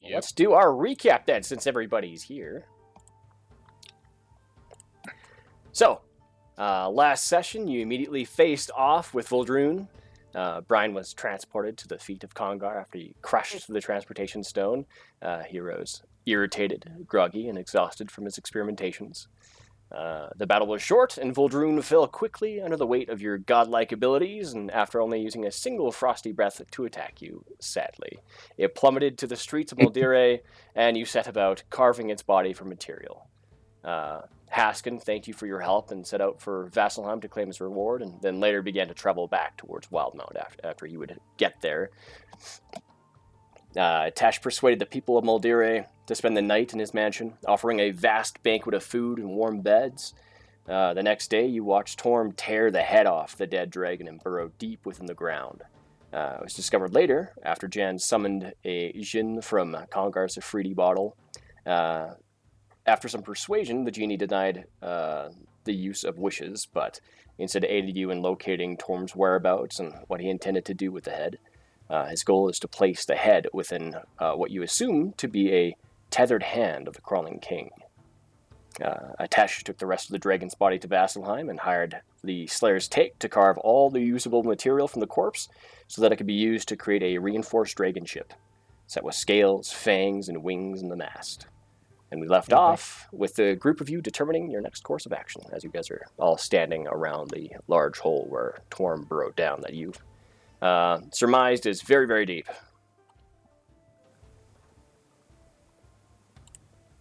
Yep. Let's do our recap then, since everybody's here. So, last session, you immediately faced off with Vuldrune. Brian was transported to the feet of Congar after he crushed the transportation stone. He rose irritated, groggy, and exhausted from his experimentations. The battle was short, and Vuldrune fell quickly under the weight of your godlike abilities, and after only using a single frosty breath to attack you, sadly. It plummeted to the streets of Moldire, and you set about carving its body for material. Haskin thanked you for your help and set out for Vasselheim to claim his reward, and then later began to travel back towards Wildmount after he would get there. Tesh persuaded the people of Moldire to spend the night in his mansion, offering a vast banquet of food and warm beds. The next day, you watched Torm tear the head off the dead dragon and burrow deep within the ground. It was discovered later, after Jan summoned a Jinn from Congar's Afridi bottle. After some persuasion, the genie denied the use of wishes, but instead aided you in locating Torm's whereabouts and what he intended to do with the head. His goal is to place the head within what you assume to be a tethered hand of the Crawling King. Atesh took the rest of the dragon's body to Vasselheim and hired the Slayer's Take to carve all the usable material from the corpse so that it could be used to create a reinforced dragon ship, set with scales, fangs, and wings in the mast. And we left off with the group of you determining your next course of action, as you guys are all standing around the large hole where Torm burrowed down that you've surmised is very, very deep.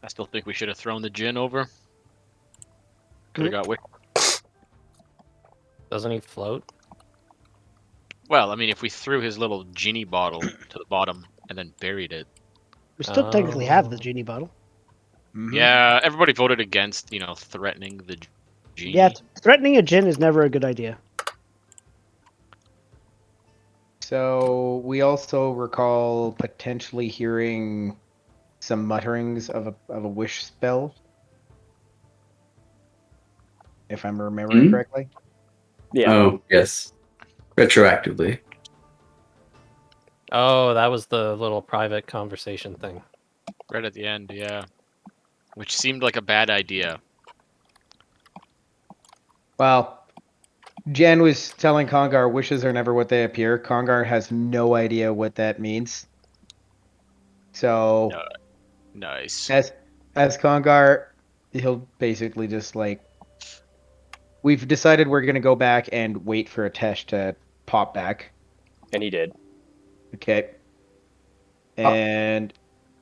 I still think we should have thrown the Jinn over. Could have got Wick. Doesn't he float? Well, I mean, if we threw his little genie bottle to the bottom and then buried it. We still technically have the genie bottle. Mm-hmm. Yeah, everybody voted against, threatening the genie. Yeah, threatening a djinn is never a good idea. So we also recall potentially hearing some mutterings of a wish spell, if I'm remembering correctly. Yeah. Oh, yes. Retroactively. Oh, that was the little private conversation thing. Right at the end, yeah. Which seemed like a bad idea. Well, Jen was telling Congar wishes are never what they appear. Congar has no idea what that means. So, Nice. as Congar, he'll basically just we've decided we're gonna go back and wait for a test to pop back. And he did. Okay. And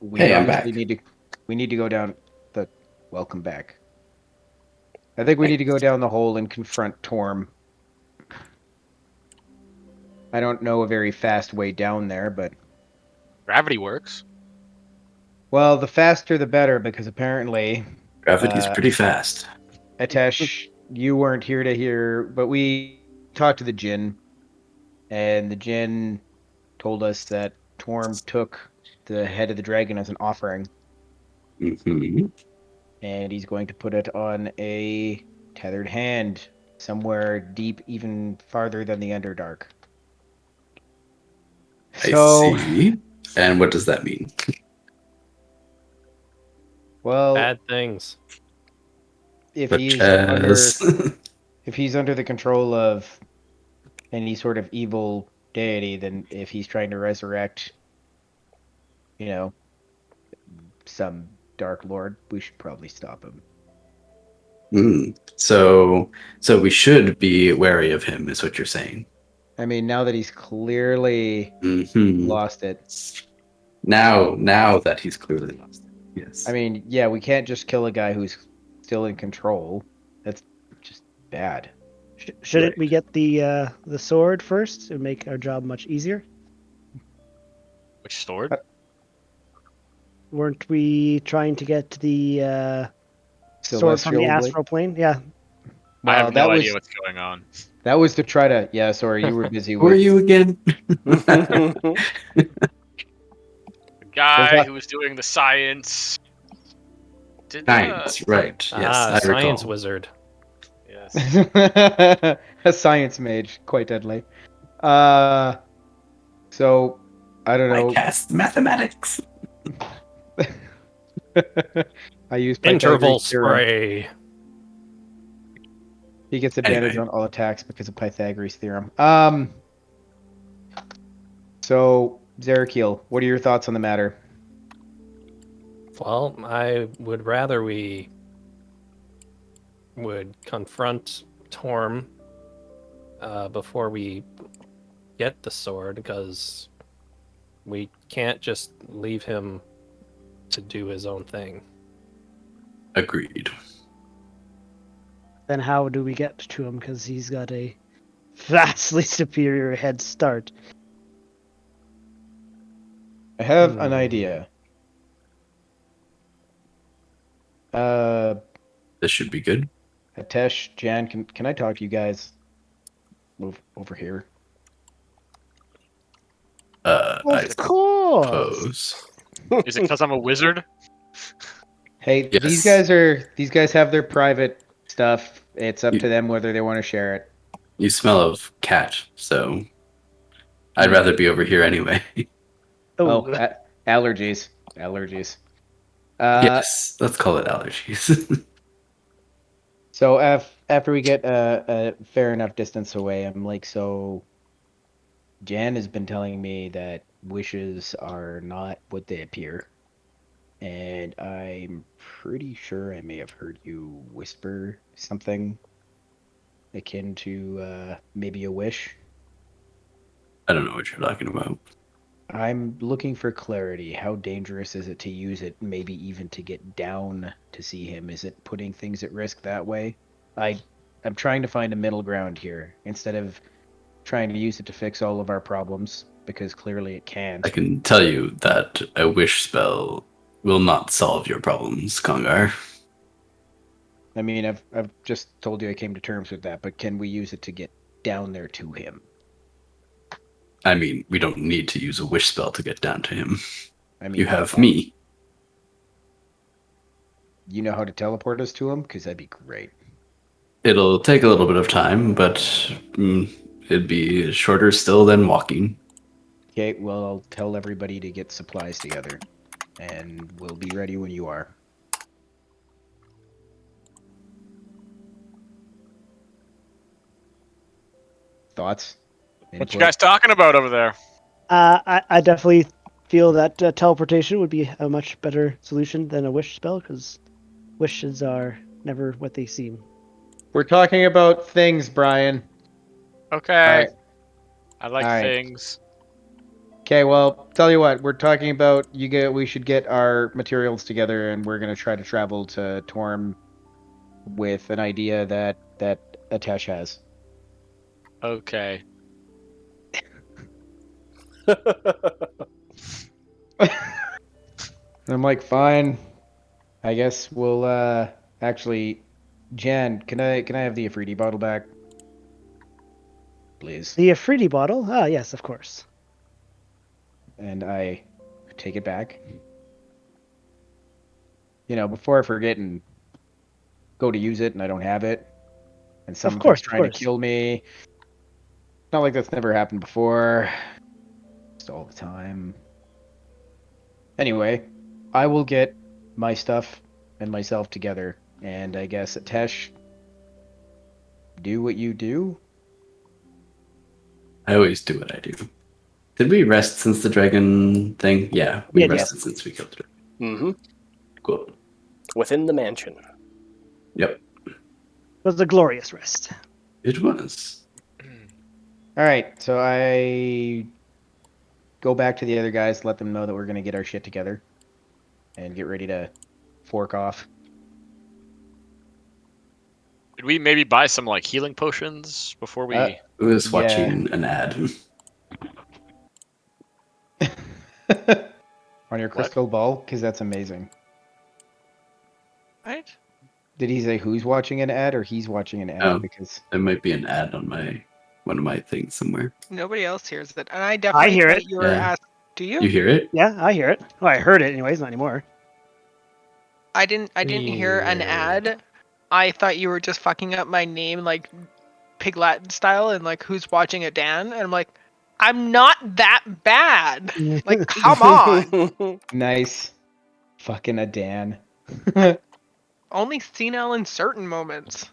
we Hey, I'm obviously back. we need to go down the welcome back. I think we need to go down the hole and confront Torm. I don't know a very fast way down there, but Gravity works. well, the faster the better, because apparently Gravity's pretty fast. Atesh, you weren't here to hear, but we talked to the Jinn, and the Jinn told us that Torm took the head of the dragon as an offering, Mm-hmm. and he's going to put it on a tethered hand somewhere deep, even farther than the Underdark. So, I see. And what does that mean? well, Bad things. if Such he's as... if he's under the control of any sort of evil deity, then if he's trying to resurrect, some Dark Lord, we should probably stop him. So we should be wary of him, is what you're saying. I mean, now that he's clearly Mm-hmm. lost it. Now that he's clearly lost it. Yes. I mean, yeah, we can't just kill a guy who's still in control. That's just bad. Shouldn't Right. we get the sword first and make our job much easier? Which sword? Weren't we trying to get the sword from Celestial the blade? astral plane? Yeah. I have no that was idea what's going on. that was to try to. Yeah, sorry, you were busy. Who are you again? The guy that- who was doing the science. Did Science, right. Yes, I Science recall. wizard. Yes. A science mage, quite deadly. So I don't know. I cast mathematics. I use Interval Pythagoras theorem. spray. He gets advantage Anyway. on all attacks because of Pythagoras theorem. So Zerakiel, what are your thoughts on the matter? Well, I would rather we would confront Torm before we get the sword, because we can't just leave him to do his own thing. Agreed. Then how do we get to him? Because he's got a vastly superior head start. I have an idea. This should be good. Atesh, Jan, can I talk to you guys? Move over here. I Of course. suppose. Is it because I'm a wizard? Hey, Yes. these guys have their private stuff. It's up to them whether they want to share it. You smell of cat, so I'd rather be over here anyway. Oh, Allergies. Allergies. Yes, let's call it allergies. So after we get a fair enough distance away, I'm like, so Jan has been telling me that wishes are not what they appear. And I'm pretty sure I may have heard you whisper something akin to maybe a wish. I don't know what you're talking about. I'm looking for clarity. How dangerous is it to use it, maybe even to get down to see him? Is it putting things at risk that way? I'm trying to find a middle ground here, instead of trying to use it to fix all of our problems, because clearly it can't. I can tell you that a wish spell will not solve your problems, Kongar. I mean, I've just told you I came to terms with that, but can we use it to get down there to him? I mean, we don't need to use a wish spell to get down to him. I mean, You have me. You know how to teleport us to him? Because that'd be great. It'll take a little bit of time, but it'd be shorter still than walking. Okay, well, I'll tell everybody to get supplies together, and we'll be ready when you are. Thoughts? What you Input? guys talking about over there? I definitely feel that teleportation would be a much better solution than a wish spell, because wishes are never what they seem. We're talking about things, Brian. Okay. Alright. I like Alright. things. Okay, well, tell you what, we're talking about we should get our materials together, and we're gonna try to travel to Torm with an idea that Atesh has. Okay. And I'm like, fine. I guess we'll actually, Jan, can I have the Afridi bottle back? Please. The Afridi bottle? Ah, yes, of course. And I take it back. You know, before I forget and go to use it and I don't have it, and someone's course, of trying to course. kill me. Not like that's never happened before. Just all the time. Anyway, I will get my stuff and myself together, and I guess Atesh, do what you do. I always do what I do. Did we rest since the dragon thing? Yeah, we Yeah, rested since we killed the dragon. Mm-hmm. Cool. Within the mansion. Yep, It was a glorious rest. it was. All right, so I go back to the other guys, let them know that we're gonna get our shit together, and get ready to fork off. Did we maybe buy some like healing potions before we? I was Yeah. watching an ad. On your crystal ball, because that's amazing. What? Did he say who's watching an ad or he's watching an ad? Oh. Because There might be an ad on one of my things somewhere. Nobody else hears it, and I definitely hear thought it. you were Yeah. asked. Do you? You hear it? Yeah, I hear it. Oh, I heard it anyways, not anymore. I didn't hear an Weird. ad. I thought you were just fucking up my name like Pig Latin style and like who's watching it, Dan? And I'm like, I'm not that bad. Like, come on. nice. Fucking a Dan. Only senile in certain moments.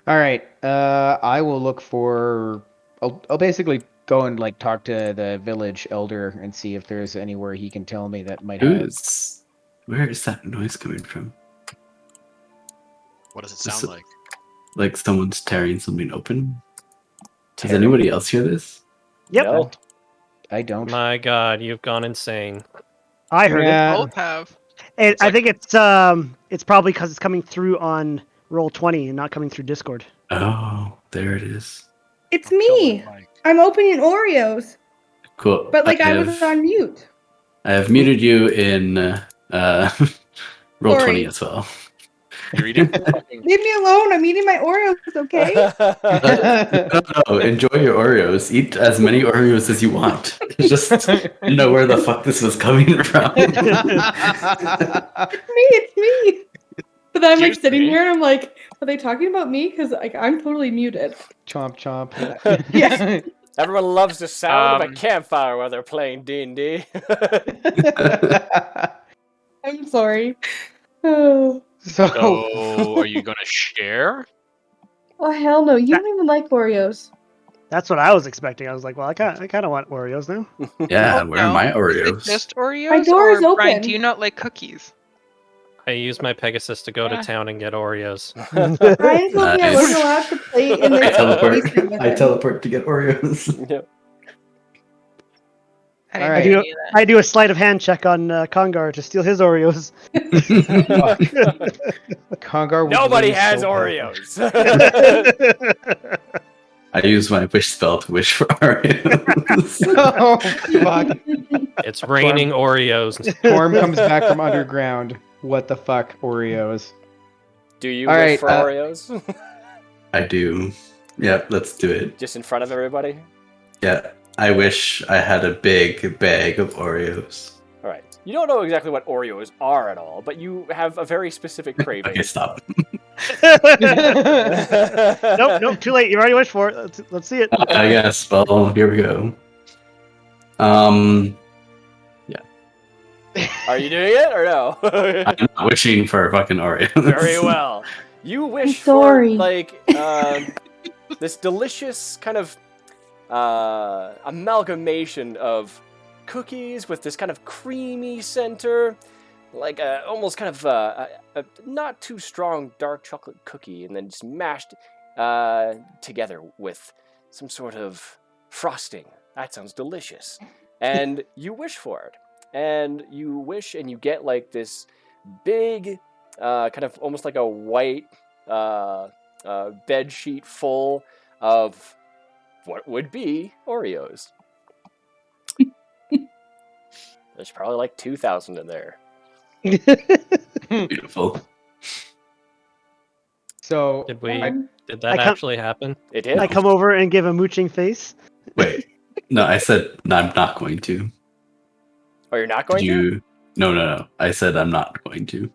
All right. I will look for. I'll basically go and like talk to the village elder and see if there's anywhere he can tell me that might have. Where is that noise coming from? What does it This- sound like? Like someone's tearing something open? Does Tearing? anybody else hear this? Yep, No. I don't. My God, you've gone insane. I heard it. Yeah. Both have. And It's I like- think it's probably because it's coming through on Roll20 and not coming through Discord. Oh, there it is. It's Kill me. my mic. I'm opening Oreos, Cool. but like I was on mute. I have muted you in roll Sorry. 20 as well. You're eating fucking Leave me alone. I'm eating my Oreos, okay? No, enjoy your Oreos. Eat as many Oreos as you want. Just know where the fuck this was coming from. It's me. But then I'm like Excuse sitting me? here and I'm like, are they talking about me? Because like I'm totally muted. Chomp chomp. Yes. Everyone loves the sound of a Um, campfire while they're playing D&D. I'm sorry. Oh. Oh. So, are you gonna share? Oh hell no! You don't even like Oreos. That's what I was expecting. I was like, well, I kind of want Oreos now. Yeah, Oh, where are no. my Is Oreos? it just Oreos? My door is or, Brian, open. do you not like cookies? I use my Pegasus to go to Yeah. town and get Oreos. Brian told me I Nice. wasn't allowed to play in the I teleport. basement with I him. teleport to get Oreos. Yep. I All didn't right. do I do. any of that. I do a sleight of hand check on Congar to steal his Oreos. Congar would Nobody lose has so hard. Oreos. I use my wish spell to wish for Oreos. Oh fuck! It's raining Oreos. Torm comes back from underground. What the fuck, Oreos? Do you All wish right, for Oreos? I do. Yep, let's do it. Just in front of everybody? Yeah, I wish I had a big bag of Oreos. All right. You don't know exactly what Oreos are at all, but you have a very specific craving. Okay, stop. Nope, too late. You already wished for it. Let's see it. I guess. Well, here we go. Are you doing it or no? I'm not wishing for fucking Oreos. Very well. You wish for sorry. like this delicious kind of amalgamation of cookies with this kind of creamy center, like almost kind of a not too strong dark chocolate cookie, and then just mashed together with some sort of frosting. That sounds delicious. And you wish for it. And you wish and you get like this big, kind of almost like a white bed sheet full of what would be Oreos. There's probably like 2,000 in there. Beautiful. So Did we? Um, Did that I come- actually happen? It did. I come over and give a mooching face. Wait. No, I said no, I'm not going to. Oh, you're not Did going to? you? No. I said I'm not going to.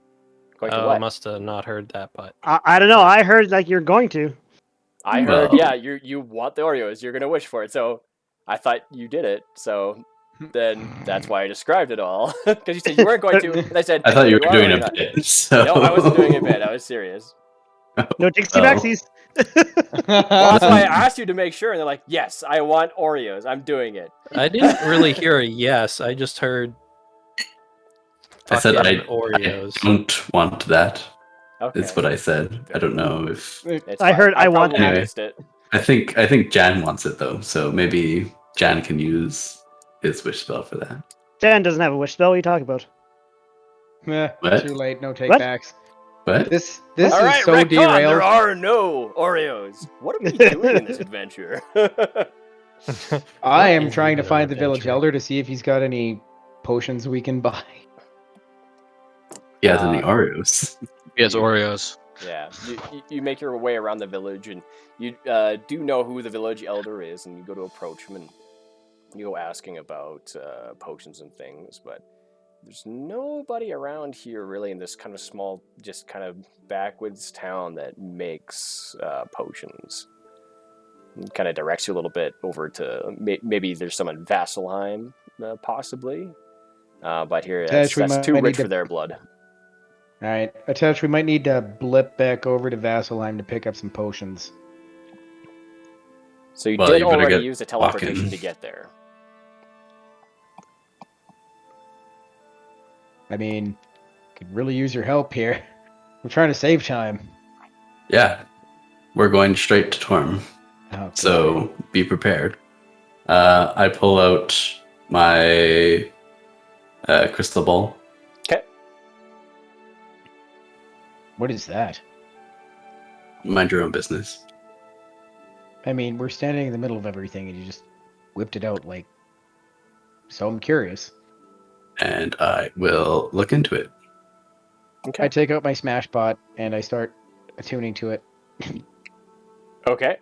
Going to Oh, I what? must have not heard that, but I don't know. I heard like you're going to. I heard, Well- yeah, you want the Oreos. You're going to wish for it. So I thought you did it. So then that's why I described it all. Because you said you weren't going to. And I said, I thought you were are doing or a not?" bit. So. No, I wasn't doing a bit. I was serious. No Dixie Oh. Backsies. Well, that's why I asked you to make sure. And they're like, yes, I want Oreos. I'm doing it. I didn't really hear a yes. I just heard. I said fucking I Oreos. don't want that. Okay. Is what I said. I don't know if It's I fine. heard I want probably that. missed it. I think Jan wants it though, so maybe Jan can use his wish spell for that. Dan doesn't have a wish spell. What are you talking about? What? Too late. No What? takebacks. What? This All is right, so retcon, derailed. there are no Oreos. What are we doing in this adventure? I What am is trying to your find the village adventure? elder to see if he's got any potions we can buy. He has any Oreos. He has Oreos. Yeah, you make your way around the village, and you do know who the village elder is, and you go to approach him, and you go asking about potions and things, but there's nobody around here really in this kind of small, just kind of backwoods town that makes potions. Kind of directs you a little bit over to maybe there's some in Vasselheim, possibly. But here, Dash, we that's too might rich need for to- their blood. All right, Attach, we might need to blip back over to Vasselheim to pick up some potions. So you Well, did you better already get use the teleportation walking. to get there. I mean, could really use your help here. We're trying to save time. Yeah, we're going straight to Torm, Oh, so be prepared. I pull out my crystal ball. Okay. what is that? Mind your own business. I mean, we're standing in the middle of everything, and you just whipped it out like. So I'm curious. And I will look into it. Okay. I take out my smash bot and I start attuning to it. Okay.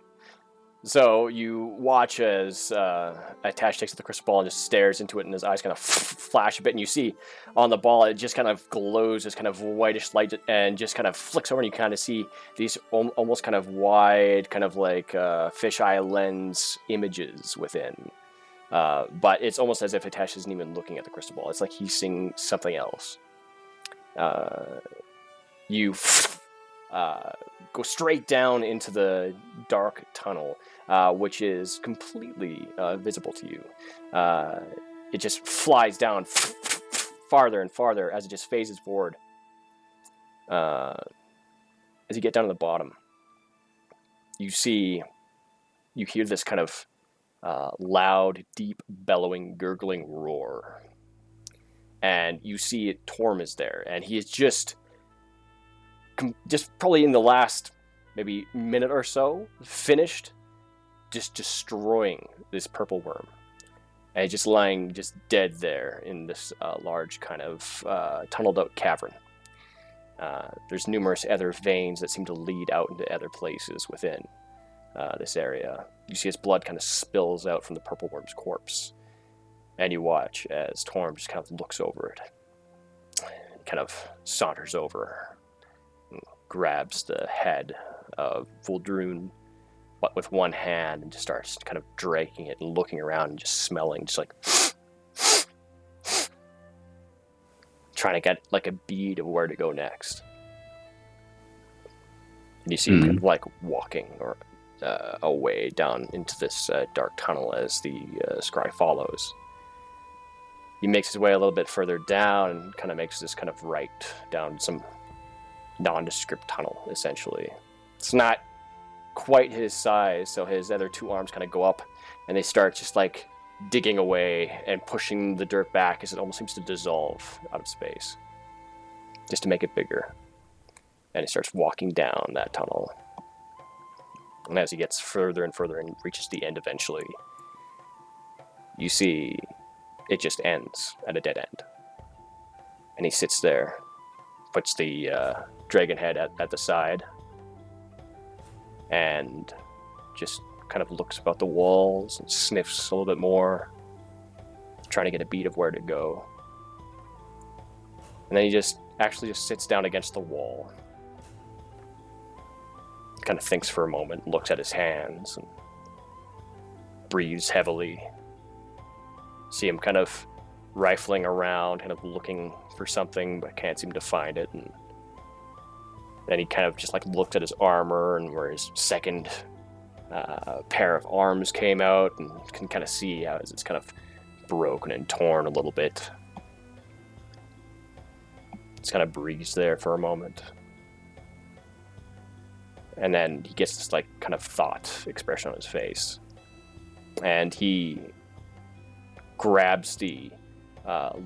So you watch as Atash takes the crystal ball and just stares into it, and his eyes kind of flash a bit, and you see on the ball it just kind of glows this kind of whitish light, and just kind of flicks over, and you kind of see these almost kind of wide, kind of like fisheye lens images within. But it's almost as if Atash isn't even looking at the crystal ball. It's like he's seeing something else. You go straight down into the dark tunnel, which is completely visible to you. It just flies down farther and farther as it just phases forward. As you get down to the bottom, you hear this kind of loud, deep, bellowing, gurgling roar. And you see Torm is there, and he is just probably in the last maybe minute or so finished just destroying this purple worm, and he's just lying just dead there in this large kind of tunneled out cavern. There's numerous other veins that seem to lead out into other places within this area. You see his blood kind of spills out from the purple worm's corpse, and you watch as Torm just kind of looks over it, kind of saunters over, grabs the head of Vuldrun, but with one hand, and just starts kind of dragging it and looking around and just smelling, just like trying to get like a bead of where to go next. And you see him kind of like walking or away down into this dark tunnel as the scry follows. He makes his way a little bit further down and kind of makes this kind of right down some nondescript tunnel, essentially. It's not quite his size, so his other two arms kind of go up and they start just like digging away and pushing the dirt back as it almost seems to dissolve out of space, just to make it bigger. And he starts walking down that tunnel. And as he gets further and further and reaches the end eventually, you see it just ends at a dead end. And he sits there, puts the dragon head at the side, and just kind of looks about the walls and sniffs a little bit more, trying to get a bead of where to go. And then he just sits down against the wall, kind of thinks for a moment, looks at his hands, and breathes heavily. See him kind of rifling around, kind of looking for something, but can't seem to find it. And then he kind of just like looks at his armor and where his second pair of arms came out, and can kind of see how it's kind of broken and torn a little bit. Just kind of breathes there for a moment. And then he gets this like kind of thought expression on his face. And he grabs the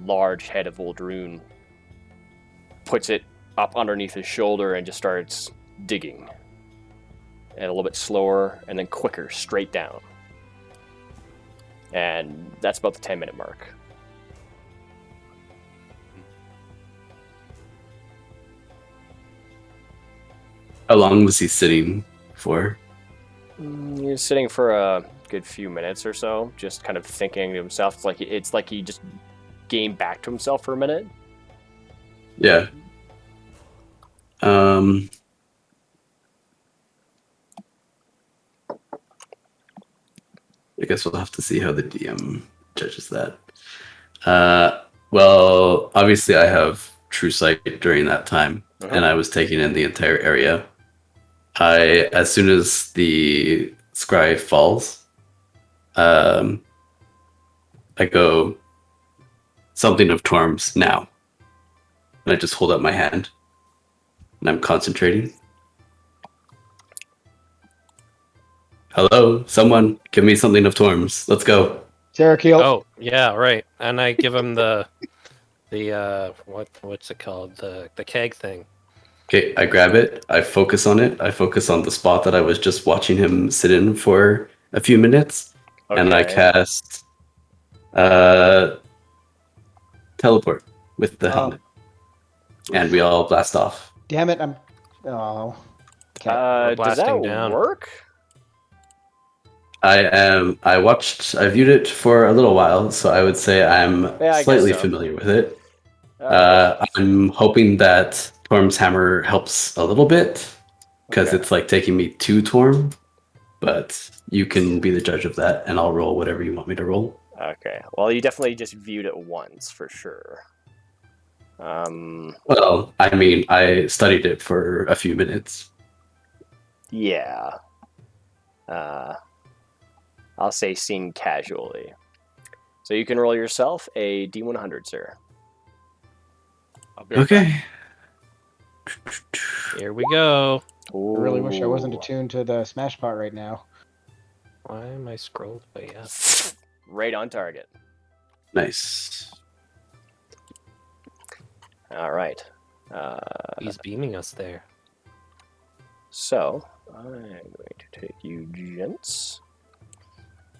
large head of Vuldrun, puts it up underneath his shoulder, and just starts digging. And a little bit slower, and then quicker, straight down. And that's about the 10-minute mark. How long was he sitting for? He was sitting for a good few minutes or so, just kind of thinking to himself. It's like he just came back to himself for a minute. Yeah. I guess we'll have to see how the DM judges that. Well, obviously I have true sight during that time, Uh-huh. and I was taking in the entire area. As soon as the scry falls, I go something of Torm's now, and I just hold up my hand, and I'm concentrating. Hello, someone, give me something of Torm's. Let's go. Jericho. Oh, yeah, right. And I give him the what's it called? The keg thing. Okay, I grab it. I focus on it. I focus on the spot that I was just watching him sit in for a few minutes, and I Okay. cast teleport with the Oh. helmet, and we all blast off. Damn it! Oh. Okay. We're Does that blasting down. work? I viewed it for a little while, so I would say I'm Yeah, I guess slightly so. familiar with it. Alright. I'm hoping that Torm's hammer helps a little bit, because Okay. it's like taking me to Torm, but you can be the judge of that, and I'll roll whatever you want me to roll. Okay. Well, you definitely just viewed it once for sure. Well, I mean, I studied it for a few minutes. Yeah. I'll say seen casually. So you can roll yourself a D100, sir. I'll be right back. Okay. Here we go. I really wish I wasn't Ooh. attuned to the smash pot right now. Why am I scrolled way up? Right on target. Nice. All right. He's beaming us there. So I'm going to take you, gents,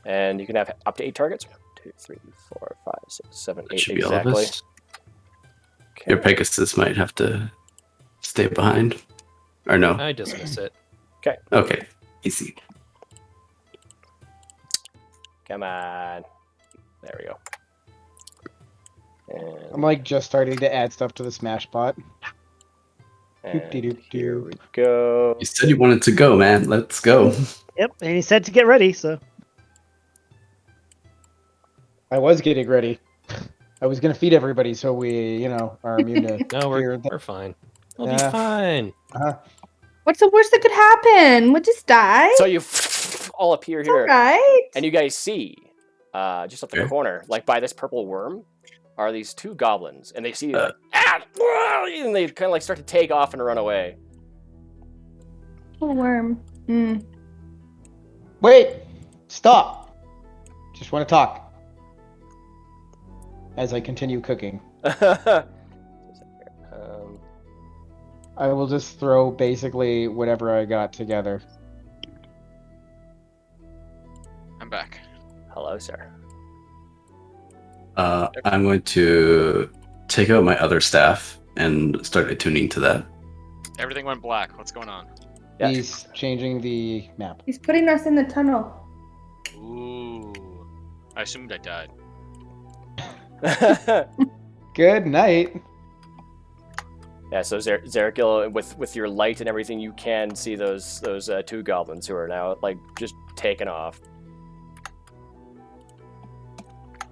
and you can have up to 8 targets. 1, 2, 3, 4, 5, 6, 7, That 8. should be all of Exactly. us. Your Pegasus might have to stay behind. Or no. I dismiss it. Okay. Easy. Come on. There we go. And, I'm like just starting to add stuff to the smash pot. and Doop-de-doop-doo. here we go. You said you wanted to go, man. Let's go. Yep, and he said to get ready, so I was getting ready. I was gonna feed everybody so we, are immune to No, fear. we're fine. We'll Yeah. be fine. What's the worst that could happen? We'll just die. So you all appear It's here, alright. and you guys see, just up the Okay. corner, like by this purple worm, are these 2 goblins, and they see you like, and they kind of like start to take off and run away. Oh, worm. Wait! Stop! Just want to talk. As I continue cooking. I will just throw basically whatever I got together. I'm back. Hello, sir. I'm going to take out my other staff and start attuning to that. Everything went black. What's going on? Yeah. He's changing the map. He's putting us in the tunnel. Ooh. I assumed I died. Good night. Yeah, so Zerakil, with your light and everything, you can see those 2 goblins who are now like just taking off.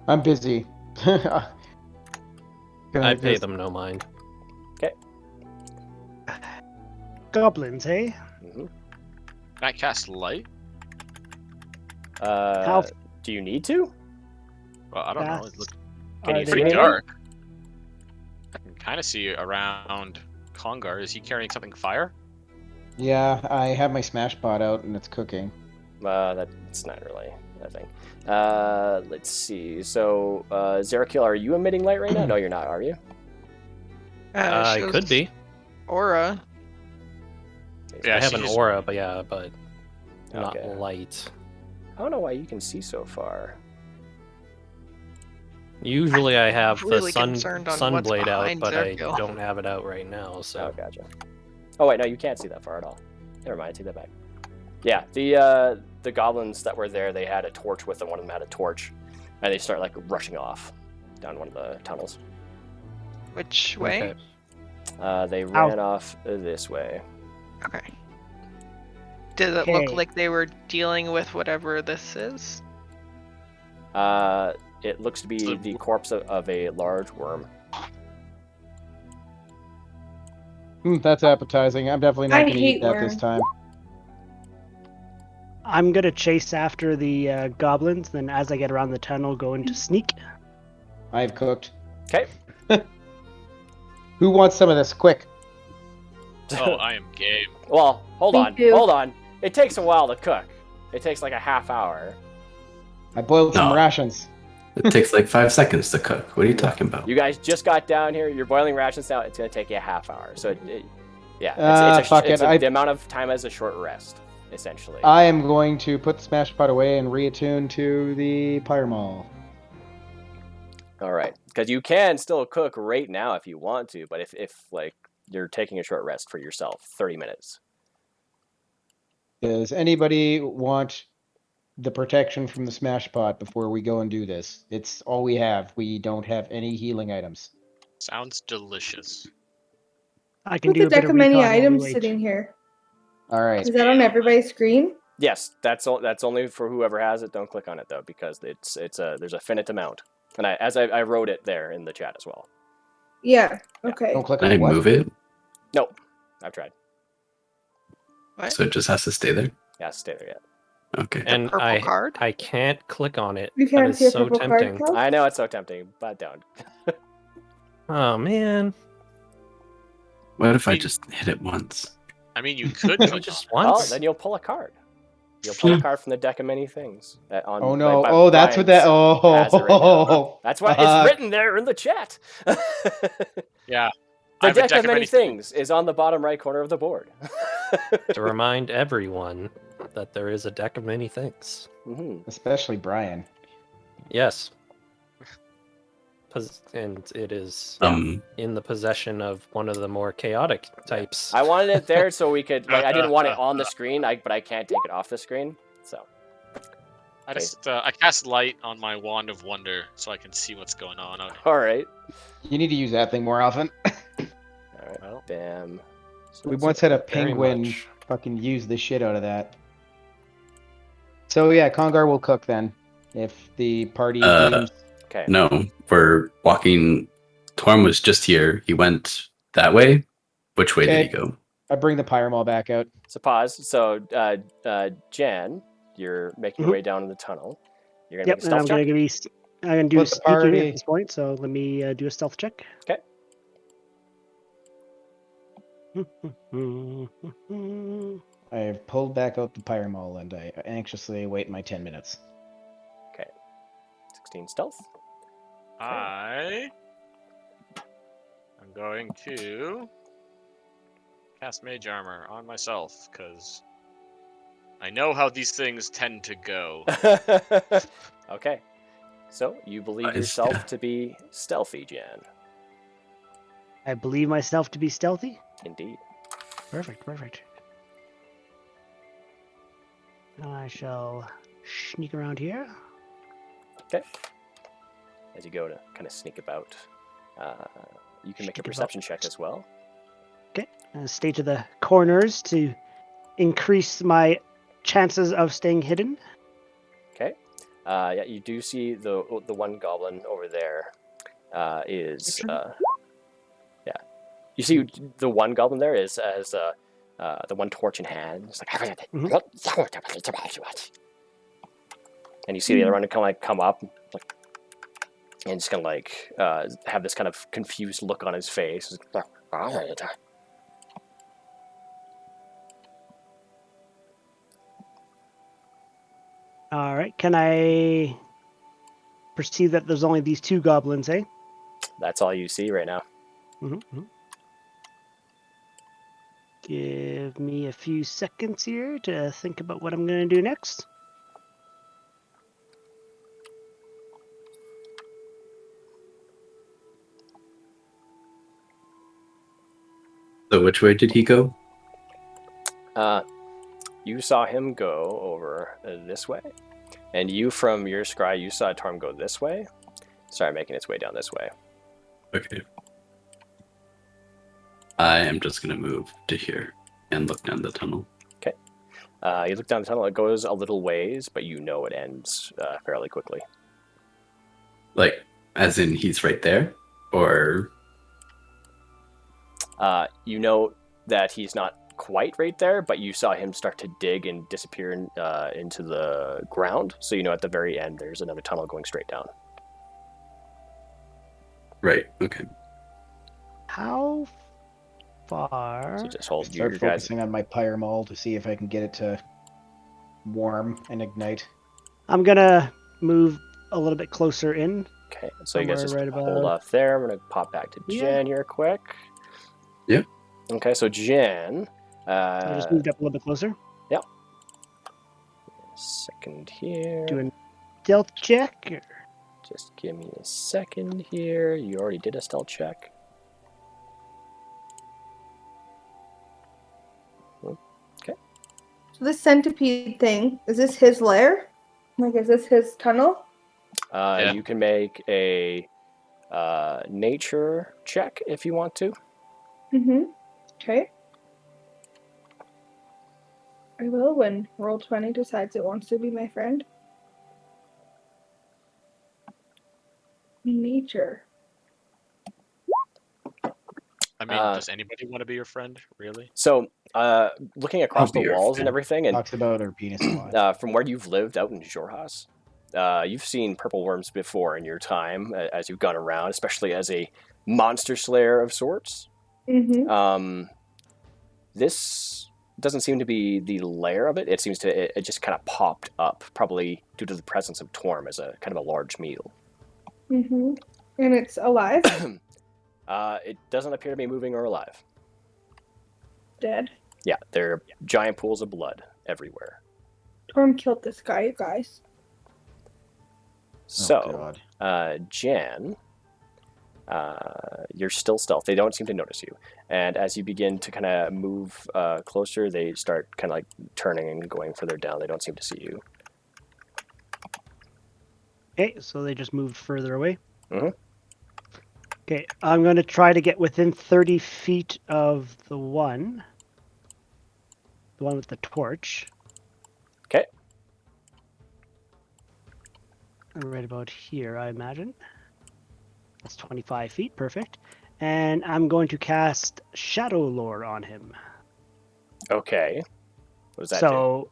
I'm busy. I pay them no mind. goblins, hey? Mm-hmm. Can I cast light? How Do you need to? Well, I don't know. It fast looks Can are you they see pretty anything? dark. I can kind of see around Congar. Is he carrying something fire? Yeah, I have my smash pot out and it's cooking. That's not really a thing. Let's see. So, Zerakil, are you emitting light right now? No, you're not, are you? I Shows could be. Aura. Yeah, I have she an just- aura, but not Okay. light. I don't know why you can see so far. Usually I have really the concerned on what's sunblade out, behind but I Zergil. don't have it out right now. So Oh, gotcha. Oh wait, no, you can't see that far at all. Never mind, take that back. Yeah, the goblins that were there, they had a torch with them. One of them had a torch, and they start like rushing off down one of the tunnels. Which way? Okay. They ran off this way. Okay. Did it look Okay. like they were dealing with whatever this is? It looks to be So- the corpse of a large worm. That's appetizing. I'm definitely not I going to eat hate that this worms. time. I'm gonna chase after the goblins. Then, as I get around the tunnel, go into sneak. I've cooked. Okay. Who wants some of this? Quick. Oh, I am game. Well, hold Me on. too. Hold on. It takes a while to cook. It takes like a half hour. I boiled some No. rations. It takes like 5 seconds to cook. What are you talking about? You guys just got down here. You're boiling rations now. It's going to take you a half hour. So, Fuck it. the amount of time as a short rest, essentially. I am going to put the smash pot away and reattune to the pyramol. All right. Because you can still cook right now if you want to, but if like you're taking a short rest for yourself, 30 minutes. Does anybody want the protection from the smash pot before we go and do this? It's all we have. We don't have any healing items. Sounds delicious. I can Put do the a bit deck of of many recon while we items wait. sitting here. All right. Is that on everybody's screen? Yes, that's only for whoever has it. Don't click on it though, because there's a finite amount. And I wrote it there in the chat as well. Yeah. Yeah. Okay. Don't click Can on I what? move it? No, I've tried. What? So it just has to stay there? Yeah, stay there yet. Okay. And purple card? I can't click on it. You That can't is see a so purple tempting. card. Cal? I know it's so tempting, but don't. Oh man. What if I just hit it once? I mean, you could So click just on Oh, once. then you'll pull a card. You'll pull a card from the deck of many things. Oh no. That's what that. has it right now. Oh. That's why Fuck. it's written there in the chat. it. Yeah. The I have a deck of many things is on the bottom right corner of the board. To remind everyone that there is a deck of many things. Mhm. Especially Brian. Yes. And it is in the possession of one of the more chaotic types. I wanted it there so we could. Like, I didn't want it on the screen, but I can't take it off the screen. So I just I cast light on my wand of wonder so I can see what's going on out here. all right, You need to use that thing more often. all right. Well, Bam. So We that's once it. had a Very penguin much. fucking use the shit out of that. So yeah, Congar will cook then. If the party deems... Okay. No, we're walking. Torm was just here. He went that way. Which way did he go? I bring the pyramol back out. So pause. So Jan, you're making your way down in the tunnel. You're gonna Yep, make a and I'm stealth gonna check. I'm gonna do Split the sneaking party. at this point. So let me do a stealth check. Okay. I have pulled back out the pyramol and I anxiously await my 10 minutes. 16 stealth. I'm going to cast Mage Armor on myself because I know how these things tend to go. Okay. So you believe Nice, yourself yeah. to be stealthy, Jan. I believe myself to be stealthy. Indeed. Perfect, perfect. I shall sneak around here. Okay. As you go to kind of sneak about, you can make a Sneak perception check as well. Okay. And stay to the corners to increase my chances of staying hidden. Okay. Yeah, you do see the one goblin over there is yeah. You see the one goblin there is as the one torch in hand. It's like, and you see the other one kind of like come up, like, and just kind of like have this kind of confused look on his face. All right. Can I perceive that there's only these two goblins, eh? That's all you see right now. Mm-hmm. Give me a few seconds here to think about what I'm going to do next. So which way did he go? You saw him go over this way, and you from your scry, you saw Torm go this way. Sorry, making its way down this way. Okay. I am just gonna move to here and look down the tunnel. Okay. You look down the tunnel. It goes a little ways, but you know it ends fairly quickly. Like, as in he's right there? Or... You know that he's not quite right there, but you saw him start to dig and disappear into the ground. So you know at the very end there's another tunnel going straight down. Right, okay. How far? So just hold Start your guys. focusing on my pyre maul to see if I can get it to warm and ignite. I'm gonna move a little bit closer in. Okay, so you guys just Somewhere right hold about- off there. I'm gonna pop back to Yeah. Jen here quick. Yeah. Okay, so Jen. I just moved up a little bit closer. Second here. Doing stealth check. Or- Just give me a second here. You already did a stealth check. So this centipede thing, is this his lair? Like, is this his tunnel? Yeah. You can make a nature check if you want to. Mm-hmm. Okay. I will when Roll20 decides it wants to be my friend. Nature. I mean, does anybody want to be your friend, really? So, looking across I'll be the your walls and friend. everything, and Talks about her penis a lot. from where you've lived out in Jorhas, you've seen purple worms before in your time as you've gone around, especially as a monster slayer of sorts. Mm-hmm. This doesn't seem to be the lair of it. It seems to it just kind of popped up, probably due to the presence of Torm as a kind of a large meal. Mm-hmm. And it's alive? It doesn't appear to be moving or alive. Dead. Yeah, there are giant pools of blood everywhere. Torm killed this guy, you guys. So, God. Jan, you're still stealth. They don't seem to notice you. And as you begin to kind of move closer, they start kind of like turning and going further down. They don't seem to see you. Okay, so they just moved further away. Mhm. Okay, I'm going to try to get within 30 feet of the one with the torch. Okay. Right about here, I imagine. That's 25 feet, perfect. And I'm going to cast Shadow Lore on him. Okay. What does that do? So,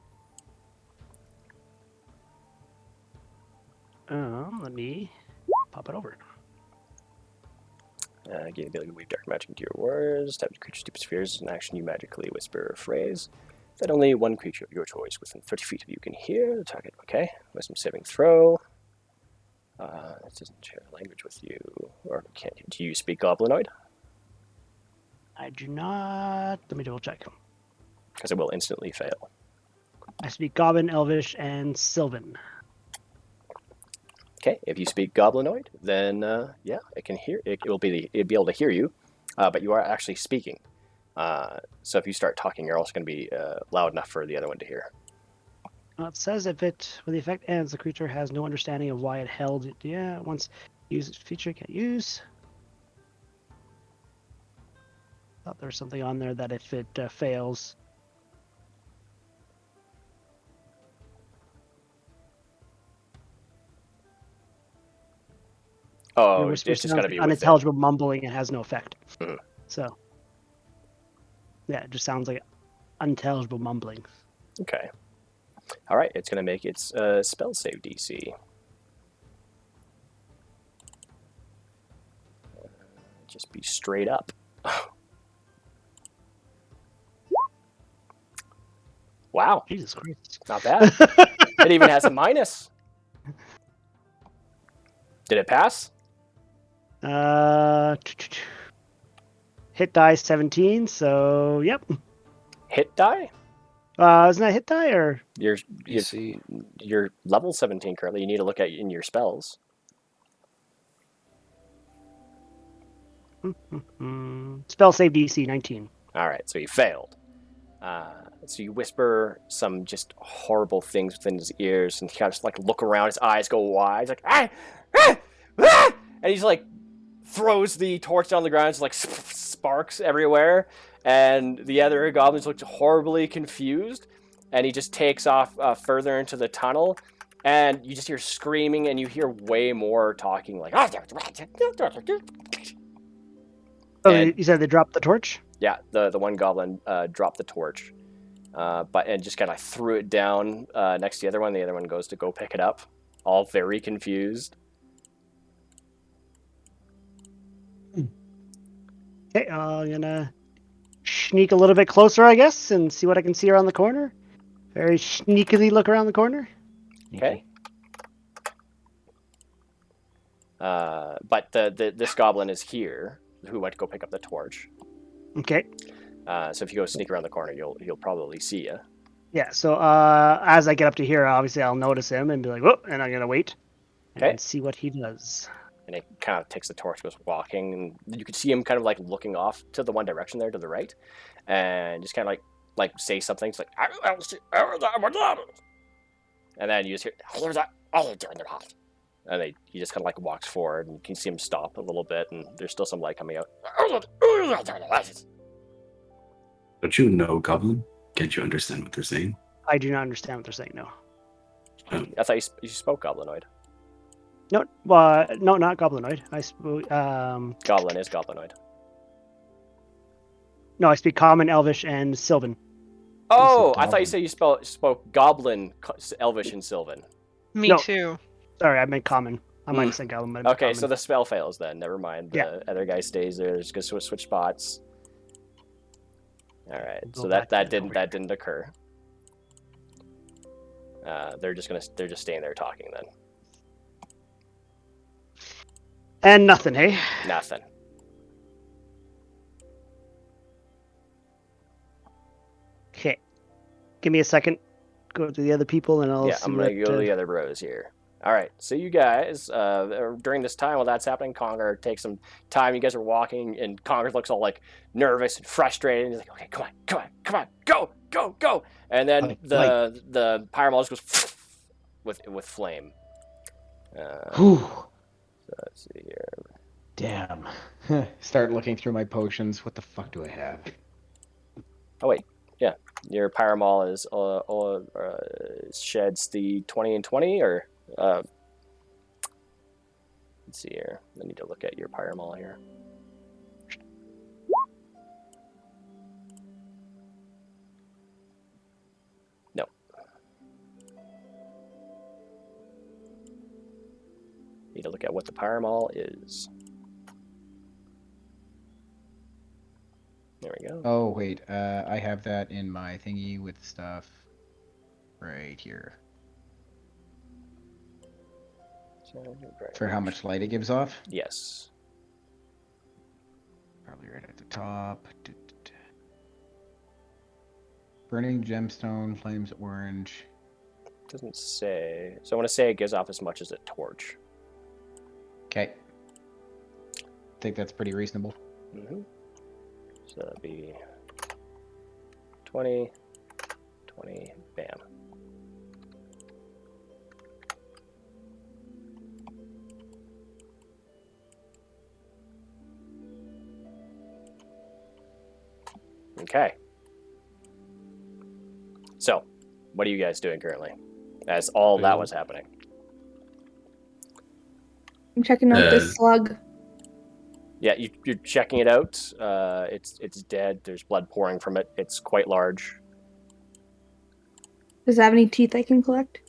let me pop it over. Gain the ability to weave dark magic into your words. Tap the creature's deep spheres is an action you magically whisper a phrase that only one creature of your choice within 30 feet of you can hear. The target, okay. Wisdom saving throw. This doesn't share language with you. Or do you speak Goblinoid? I do not. Let me double check. Because it will instantly fail. I speak Goblin, Elvish, and Sylvan. Okay, if you speak Goblinoid, then yeah, it can hear. It'll be able to hear you, but you are actually speaking. So if you start talking, you're also going to be loud enough for the other one to hear. Well, it says when the effect ends, the creature has no understanding of why it held it. Yeah, once use its feature, can't use. Thought there was something on there that if it fails. Oh, Your it's whisper just got to sounds be like with it. unintelligible mumbling. It has no effect. Mhm. So, yeah, it just sounds like unintelligible mumbling. Okay. All right, it's going to make its spell save DC. Just be straight up. Wow, Jesus Christ. not bad. It even has a minus. Did it pass? Hit die 17, so yep. Hit die? Isn't that hit die or? You're level 17 currently. You need to look at in your spells. Spell save DC 19. All right, so you failed. So you whisper some just horrible things within his ears, and he kind of just like look around. His eyes go wide. He's like, ah, ah, ah! And he's like throws the torch down the ground. It's like sparks everywhere, and the other goblins look horribly confused. And he just takes off further into the tunnel, And you just hear screaming, and you hear way more talking, like. Oh, And- you said they dropped the torch? Yeah, the one goblin dropped the torch, and just kind of threw it down next to the other one. The other one goes to go pick it up, all very confused. Okay, I'm gonna sneak a little bit closer, I guess, and see what I can see around the corner. Very sneakily look around the corner. Okay. But this goblin is here, who went to go pick up the torch. Okay. So if you go sneak around the corner, he'll probably see you. Yeah, so as I get up to here, obviously I'll notice him and be like, whoop, and I'm gonna wait Okay. and see what he does. And he kind of takes the torch, goes walking, and you can see him kind of like looking off to the one direction there to the right, and just kind of like say something. It's like, and then you just hear, and he just kind of like walks forward, and you can see him stop a little bit, and there's still some light coming out. Don't you know Goblin? Can't you understand what they're saying? I do not understand what they're saying, no. I thought you spoke Goblinoid. No, no, not Goblinoid. I spoke, Goblin is Goblinoid. no, I speak Common, Elvish, and Sylvan. Oh, said I thought you Goblin. said you spoke Goblin, Elvish, and Sylvan. Me No. too. Sorry, I meant Common. I might have said Goblin, but I meant Okay, Common. so the spell fails then. Never mind. The other guy stays there. Just gonna switch spots. All right. Go So back that to over didn't occur. They're just staying there talking then. And nothing, hey? Nothing. Okay. Give me a second. Go to the other people, and I'll Yeah, see I'm gonna what, go to the other bros here. All right, so you guys, during this time while that's happening, Conger takes some time. You guys are walking, and Conger looks all like nervous and frustrated. And he's like, "Okay, come on, go!" And then Light. the pyramol just goes with flame. Whew. So let's see here. Damn. Start looking through my potions. What the fuck do I have? Oh wait, yeah, your pyramol is sheds the 20 and 20, or let's see here. I need to look at your pyramol here. No. Need to look at what the pyramol is. There we go. Oh, wait. I have that in my thingy with stuff right here. For how much light it gives off? Yes. Probably right at the top. Burning gemstone, flames orange. Doesn't say. So I want to say it gives off as much as a torch. Okay. Think that's pretty reasonable. Mm-hmm. So that'd be 20, 20, bam. Okay. So, what are you guys doing currently? As all that was happening. I'm checking out Uh, this slug. Yeah, you're checking it out. It's dead. There's blood pouring from it. It's quite large. Does it have any teeth I can collect?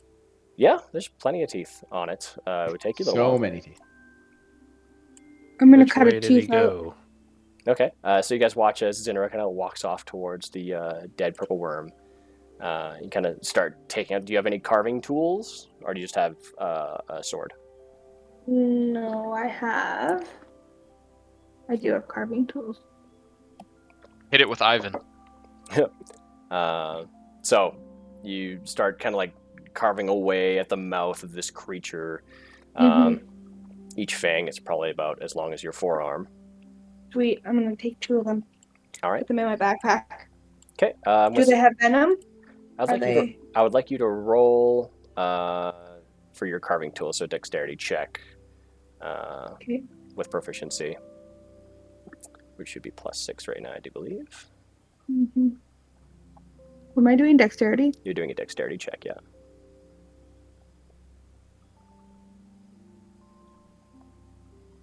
Yeah, there's plenty of teeth on it. It would take you a little So while. many teeth. I'm gonna Which cut way a did he tooth out. go? Okay, so you guys watch as Zinra kind of walks off towards the dead purple worm. You kind of start taking out. Do you have any carving tools, or do you just have a sword? No, I do have carving tools. Hit it with Ivan. So you start kind of like carving away at the mouth of this creature. Each fang is probably about as long as your forearm. Sweet. I'm gonna take 2 of them. All right. Put them in my backpack. Okay. Do they have venom? I would like you to roll for your carving tool, so dexterity check Okay. with proficiency, which should be +6 right now, I do believe. Am I doing dexterity? You're doing a dexterity check, yeah.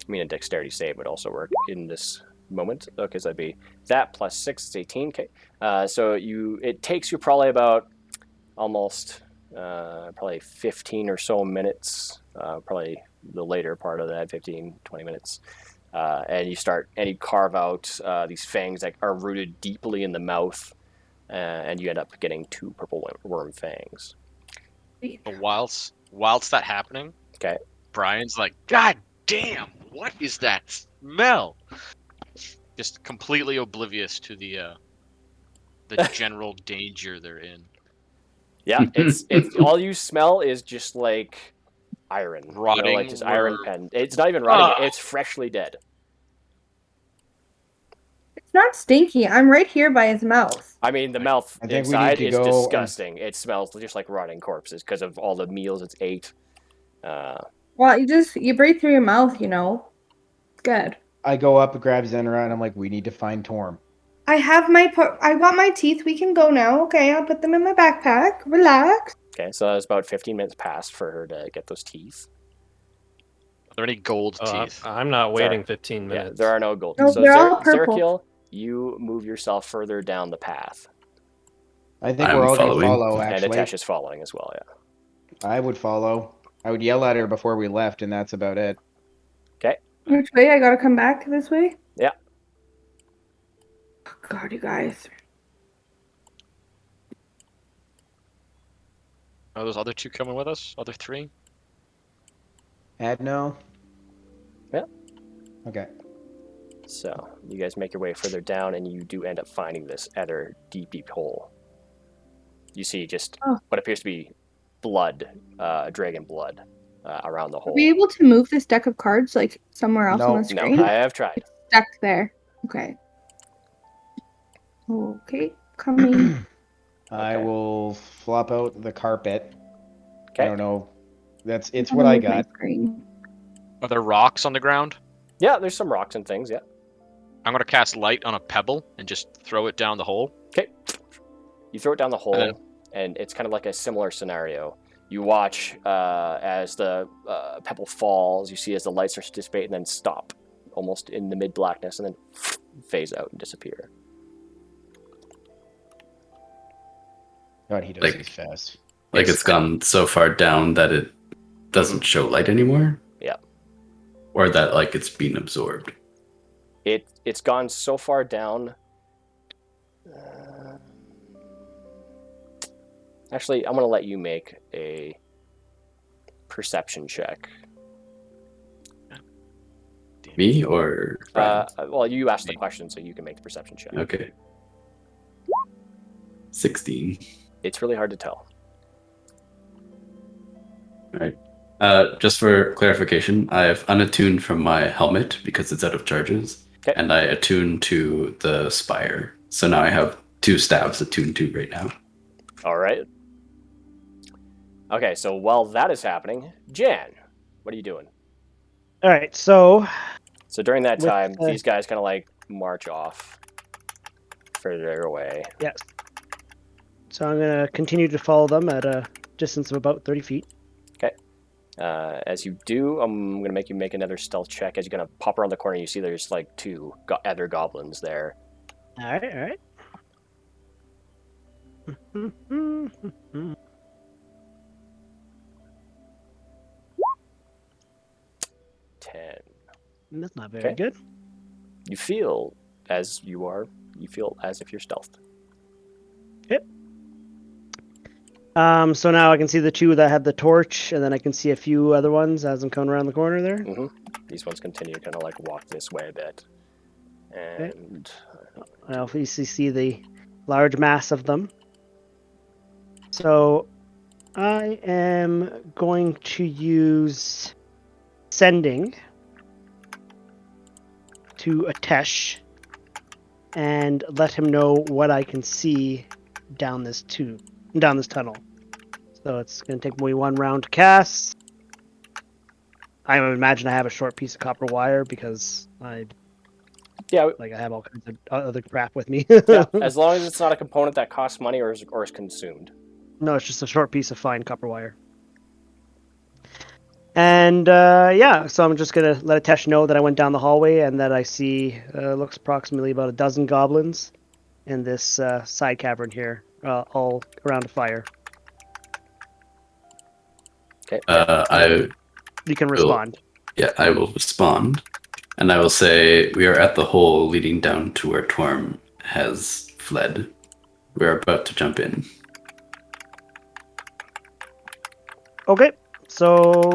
I mean, a dexterity save would also work in this moment. Okay, so that'd be that plus 6 is 18. Okay, so it takes you probably about almost probably 15 or so minutes, probably the later part of that, 15, 20 minutes. And you carve out these fangs that are rooted deeply in the mouth, and you end up getting 2 purple worm fangs. But whilst that happening, Okay. Brian's like, God damn, what is that smell? Just completely oblivious to the general danger they're in. Yeah, it's all you smell is just like iron, Rotting like just iron worm. pen. It's not even rotting; it's freshly dead. It's not stinky. I'm right here by his mouth. I mean, the mouth I think we inside need to is go disgusting. It smells just like rotting corpses because of all the meals it's ate. Well, you breathe through your mouth, you know. It's good. I go up and grab Zenra, and I'm like, we need to find Torm. I got my teeth. We can go now. Okay, I'll put them in my backpack. Relax. Okay, so it's about 15 minutes passed for her to get those teeth. Are there any gold Oh, teeth? I'm not waiting 15 Yeah, minutes. there are no gold No, teeth. So they're all purple. Zerkiel, you move yourself further down the path. I think I'm we're all going to following. follow, And actually. Atesh is following as well, yeah. I would follow. I would yell at her before we left, and that's about it. Which way? I gotta come back this way? Yeah. Oh, God, you guys. Are those other 2 coming with us? Other 3? Adno? Yeah. Okay. So you guys make your way further down, and you do end up finding this other deep, deep hole. You see just what appears to be blood, dragon blood, around the hole. Are we able to move this deck of cards like somewhere else on the No, screen? I have tried. It's stuck there. Okay. Okay, coming. I Okay. will flop out the carpet. Okay. I don't know. It's I'm what gonna I move my got. screen. Are there rocks on the ground? Yeah, there's some rocks and things, yeah. I'm gonna cast light on a pebble and just throw it down the hole. Okay. You throw it down the hole, And and it's kind of like a similar scenario. You watch as the pebble falls, you see as the lights start to dissipate and then stop, almost in the mid-blackness, and then phase out and disappear. God, he does Like- these fast. Like Yes. it's gone so far down that it doesn't show light anymore? Yeah. Or that like it's been absorbed. It's gone so far down. Actually, I'm going to let you make a perception check. Me or Brian? Well, you asked the question, so you can make the perception check. Okay. 16. It's really hard to tell. Alright. Just for clarification, I have unattuned from my helmet because it's out of charges. Okay. And I attune to the spire. So now I have 2 staves attuned to right now. All right. Okay, so while that is happening, Jan, what are you doing? All right, so So during that With, time, these guys kind of like march off further away. yes. So I'm gonna continue to follow them at a distance of about 30 feet. As you do, I'm going to make you make another stealth check. As you're going to pop around the corner, you see there's like 2 other goblins there. All right, all right. 10. That's not very Okay. good. You feel as you are. You feel as if you're stealthed. So now I can see the 2 that have the torch, and then I can see a few other ones as I'm coming around the corner there. These ones continue to kind of like walk this way a bit. And I obviously see the large mass of them. So I am going to use sending to Atesh and let him know what I can see down this tunnel. So it's going to take me 1 round to cast. I would imagine I have a short piece of copper wire because I have all kinds of other crap with me. yeah, as long as it's not a component that costs money or is consumed. No, it's just a short piece of fine copper wire. And yeah, so I'm just gonna let Atesh know that I went down the hallway and that I see looks approximately about a dozen goblins in this side cavern here, all around a fire. Okay. I You can will. respond. Yeah, I will respond, and I will say we are at the hole leading down to where Torm has fled. We are about to jump in. Okay, so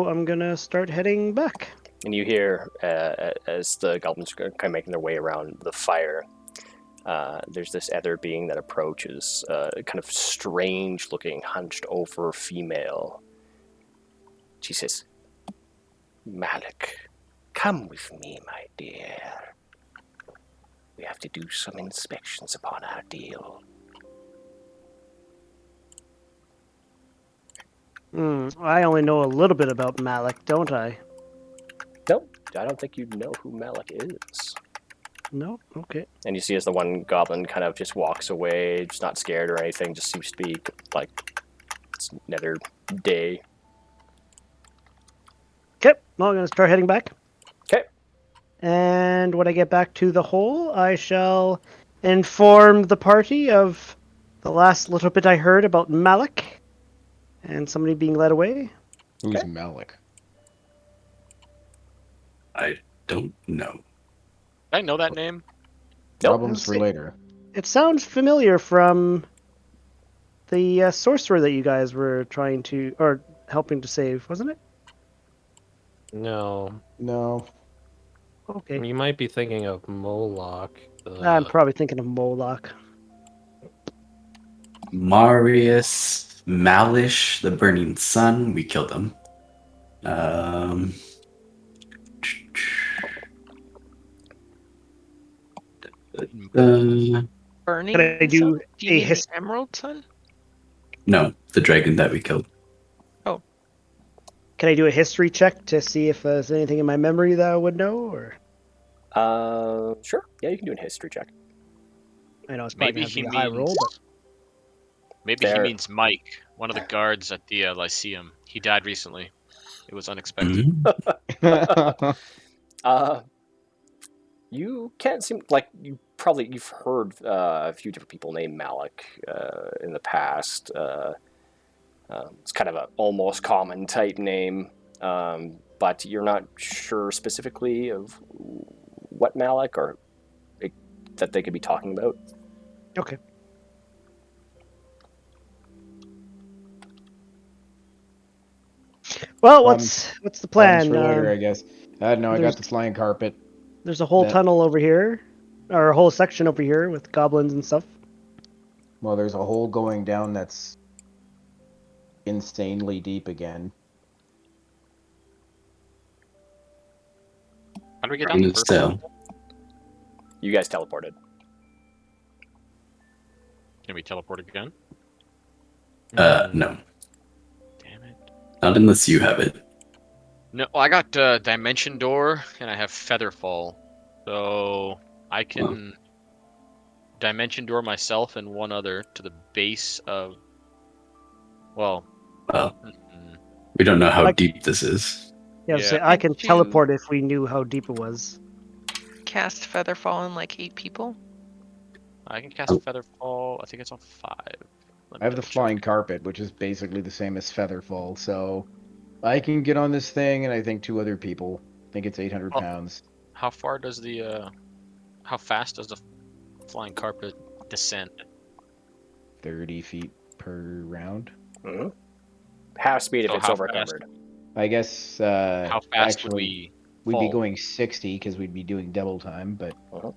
I'm gonna start heading back. And you hear as the goblins are kind of making their way around the fire. There's this other being that approaches, kind of strange-looking, hunched-over female. She says, "Malik, come with me, my dear. We have to do some inspections upon our deal." I only know a little bit about Malik, don't I? No, I don't think you know who Malik is. No? Okay. And you see as the one goblin kind of just walks away, just not scared or anything, just seems to be like it's another day. Okay, well, I'm gonna start heading back. Okay. And when I get back to the hole, I shall inform the party of the last little bit I heard about Malik and somebody being led away. Who's Okay. Malik? I don't know. I know that name. Problems for see. later. It sounds familiar from the sorcerer that you guys were trying to, or helping to save, wasn't it? No. No. Okay. You might be thinking of Moloch. I'm probably thinking of Moloch. Marius Malish, the Burning Sun. We killed him. Burning. Can I do Sun? Do you a mean his- the Emerald Sun? No, the dragon that we killed. Can I do a history check to see if there's anything in my memory that I would know? Or Sure. Yeah, you can do a history check. I know it's probably Maybe gonna he be a high roll, but Maybe he There. means Mike, one of the guards at the Lyceum. He died recently. It was unexpected. Mhm. You can't seem like you've heard a few different people named Malik in the past. It's kind of an almost common type name, but you're not sure specifically of what Malik or that they could be talking about. okay. Well, what's the Problems plan? for later, I guess. I got there's- the flying carpet. There's a whole that- tunnel over here, or a whole section over here with goblins and stuff. Well, there's a hole going down that's insanely deep again. How do we get down In the his first cell. one? You guys teleported. Can we teleport again? No. Damn it. Not unless you have it. No, I got Dimension Door and I have Featherfall, so I can Dimension Door myself and one other to the base of. Well, Well, we don't know how Like- deep this is. Yeah, Yeah. say I can Could you- teleport if we knew how deep it was. Cast Featherfall on like 8 people? I can cast Featherfall. I think it's on 5. Let me I have the double check. flying carpet, which is basically the same as Featherfall, so I can get on this thing, and I think 2 other people. I think it's 800 Oh. pounds. How far does the how fast does the flying carpet descend? 30 feet per round. Mm-hmm. Half speed if So it's how overcumbered. I guess. How fast would actually, we We'd be fall? going 60 because we'd be doing double time, but over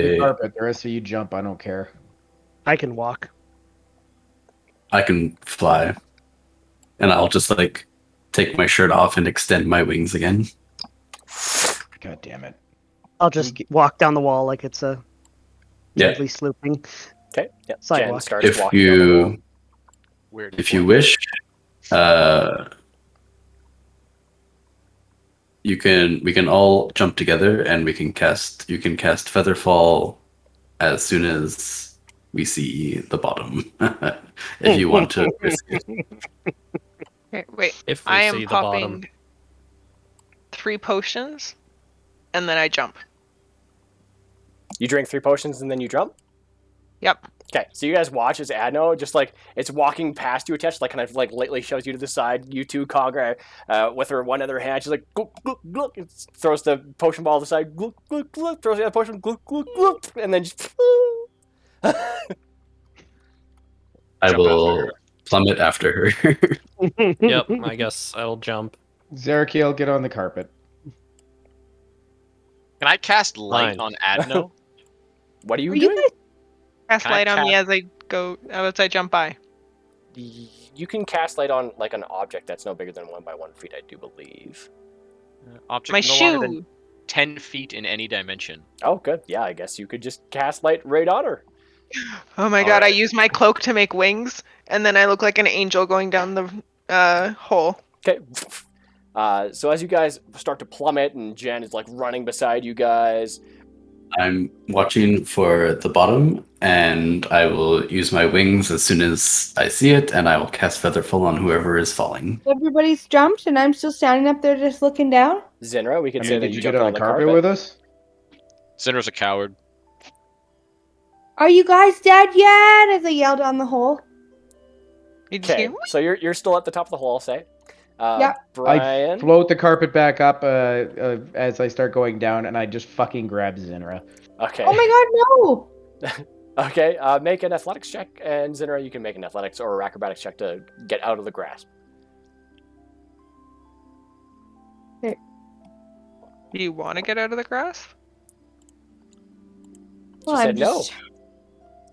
the I carpet. The rest of you jump. I don't care. I can walk. can fly, and I'll just like take my shirt off and extend my wings again. God damn it. I'll just get- walk down the wall like it's a Yeah. gently sloping. Okay. Yeah. Jen Sidewalk. starts If walking down the wall. you Weird. if you wish, we can all jump together and we can cast. You can cast Featherfall as soon as we see the bottom. If you want to risk it. Okay, wait. If we I see am the bottom. popping 3 potions, and then I jump. You drink 3 potions and then you jump? Yep. Okay, so you guys watch as Adno just like it's walking past you, attached, like kind of like lightly shoves you to the side. You two, Cogra, with her one other hand, she's like glook, glook, glook, and throws the potion ball to the side, glook, glook, glook, throws the other potion, glook, glook, glook, and then just. I Jump will after her. plummet after her. Yep, I guess I'll jump. Zerakiel, get on the carpet. Can I cast light Fine. on Adno? What are you Are you doing? guys? Cast Can I light on me cast- as I go, as I jump by. You can cast light on like an object that's no bigger than 1 by 1 feet, I do believe. Object My no longer than shoe. 10 feet in any dimension. Oh, good. Yeah, I guess you could just cast light right on her. Oh my god! I Alright. use my cloak to make wings, and then I look like an angel going down the hole. Okay. So as you guys start to plummet, and Jen is like running beside you guys. I'm watching for the bottom, and I will use my wings as soon as I see it, and I will cast Featherfall on whoever is falling. Everybody's jumped, and I'm still standing up there just looking down. Zinra, we can I say mean, that did you you get jumped on the carpet with us? Cinder's a coward. Are you guys dead yet? As I yell down the hole. You just Okay, hear, so you're still at the top of the hole, I'll say. Yep. I Brian. float the carpet back up as I start going down, and I just fucking grab Zinra. Okay. Oh my god, no! Okay, make an athletics check, and Zinra, you can make an athletics or acrobatics check to get out of the grasp. do you want to get out of the grass? She said no.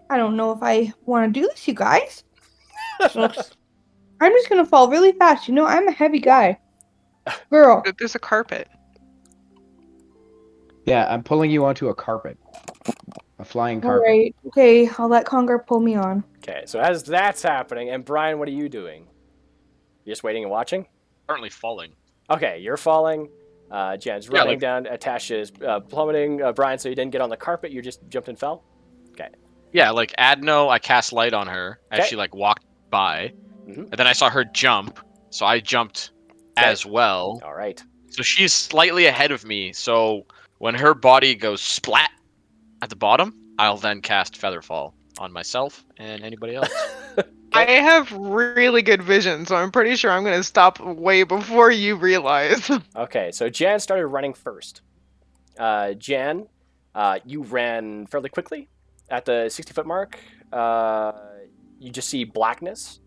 I don't know if I want to do this, you guys. I'm just gonna fall really fast. You know, I'm a heavy guy. Girl. There's a carpet. Yeah, I'm pulling you onto a carpet. A flying carpet. Alright. Okay, I'll let Conger pull me on. Okay, so as that's happening, and Brian, what are you doing? You just waiting and watching? Currently falling. Okay, you're falling. Jen's Yeah, running like- down. Atash is plummeting. Brian, so you didn't get on the carpet. You just jumped and fell. Yeah, like Adno, I cast light on her as Okay. she like walked by, Mhm. and then I saw her jump, so I jumped Okay. as well. All right. So she's slightly ahead of me. So when her body goes splat at the bottom, I'll then cast Featherfall on myself and anybody else. I have really good vision, so I'm pretty sure I'm gonna stop way before you realize. Okay, so Jan started running first. Jan, you ran fairly quickly. At the 60-foot mark, you just see blackness,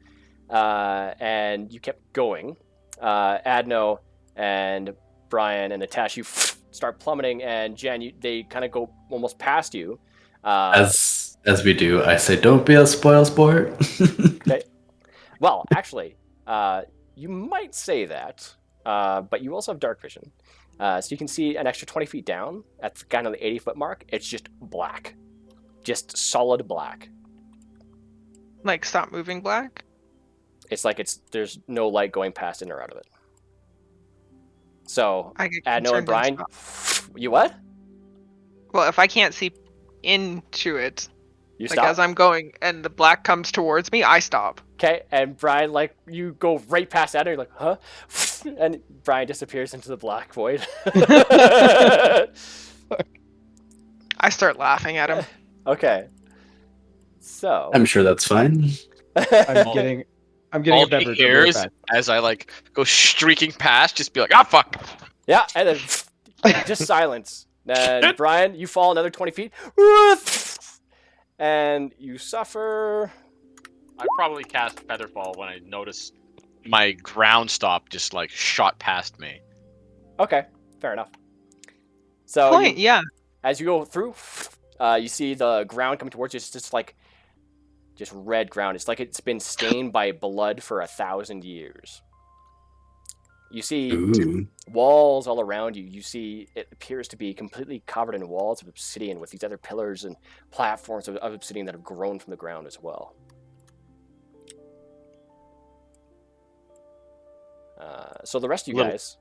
and you kept going. Adno and Brian and Atash, you start plummeting, and Jan, they kind of go almost past you. As we do, I say, don't be a spoil sport. Well, actually, you might say that, but you also have dark vision. So you can see an extra 20 feet down at kind of the 80-foot mark. It's just black. Just solid black. Like, stop moving black? It's like there's no light going past in or out of it. So, I get Adno and concerned Brian, stop. you what? Well, if I can't see into it, You like stop? as I'm going and the black comes towards me, I stop. Okay, and Brian, like, you go right past Adno, you're like, huh? And Brian disappears into the black void. I start laughing at him. Okay. So. I'm sure that's fine. I'm getting All a he beverage. hears as I like go streaking past, just be like, ah, fuck. Yeah, and then just silence. Then Brian, you fall another 20 feet. And you suffer. I probably cast Featherfall when I noticed my ground stop just like shot past me. Okay, fair enough. So Point, yeah. as you go through, you see the ground coming towards you. It's just red ground. It's like it's been stained by blood for 1,000 years. You see Ooh. walls all around you. You see it appears to be completely covered in walls of obsidian with these other pillars and platforms of obsidian that have grown from the ground as well. So the rest of you Little- guys,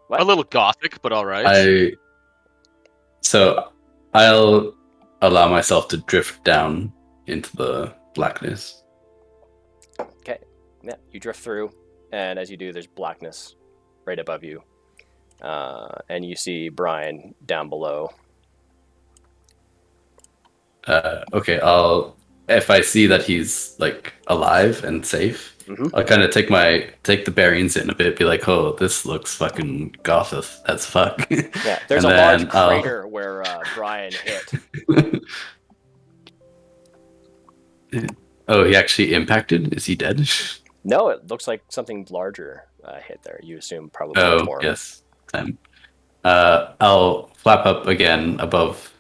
what? A little gothic, but all right. So I'll allow myself to drift down into the blackness. Okay. Yeah, you drift through, and as you do, there's blackness right above you. And you see Brian down below. Okay, if I see that he's like alive and safe, Mhm. I'll kind of take the bearings in a bit, be like, oh, this looks fucking gothith as fuck. Yeah, there's And a large then I'll- crater where Brian hit. Oh, he actually impacted? Is he dead? No, it looks like something larger hit there. You assume probably Oh, Torm. yes. I'll flap up again above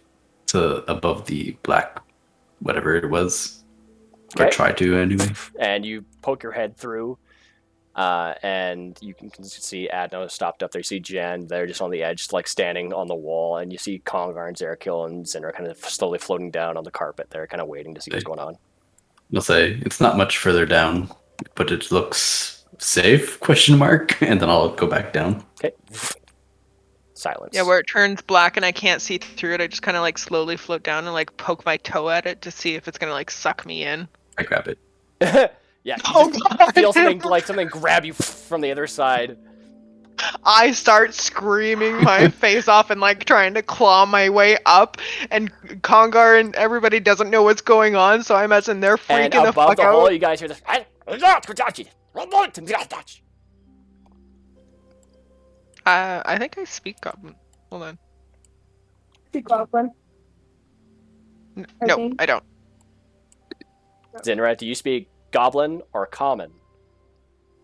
the black, whatever it was, or Okay. try to anyway. And you poke your head through, and you can see Adno stopped up there. You see Jen there just on the edge, like standing on the wall, and you see Kongar and Zerakil and Zinra kind of slowly floating down on the carpet there, kind of waiting to see what's going on. I'll say it's not much further down, but it looks safe? Question mark. And then I'll go back down. Okay. Silence. Yeah, where it turns black and I can't see through it, I just kind of like slowly float down and like poke my toe at it to see if it's gonna like suck me in. I grab it. Yeah, you Oh, just God. feel something grab you from the other side. I start screaming my face off and like trying to claw my way up, and Kongar and everybody doesn't know what's going on, so I imagine they're And freaking the above fuck the out. hole, you guys hear this. I think I speak Goblin. Hold on. Speak Goblin. I No, think. I don't. Zinra, do you speak Goblin or Common?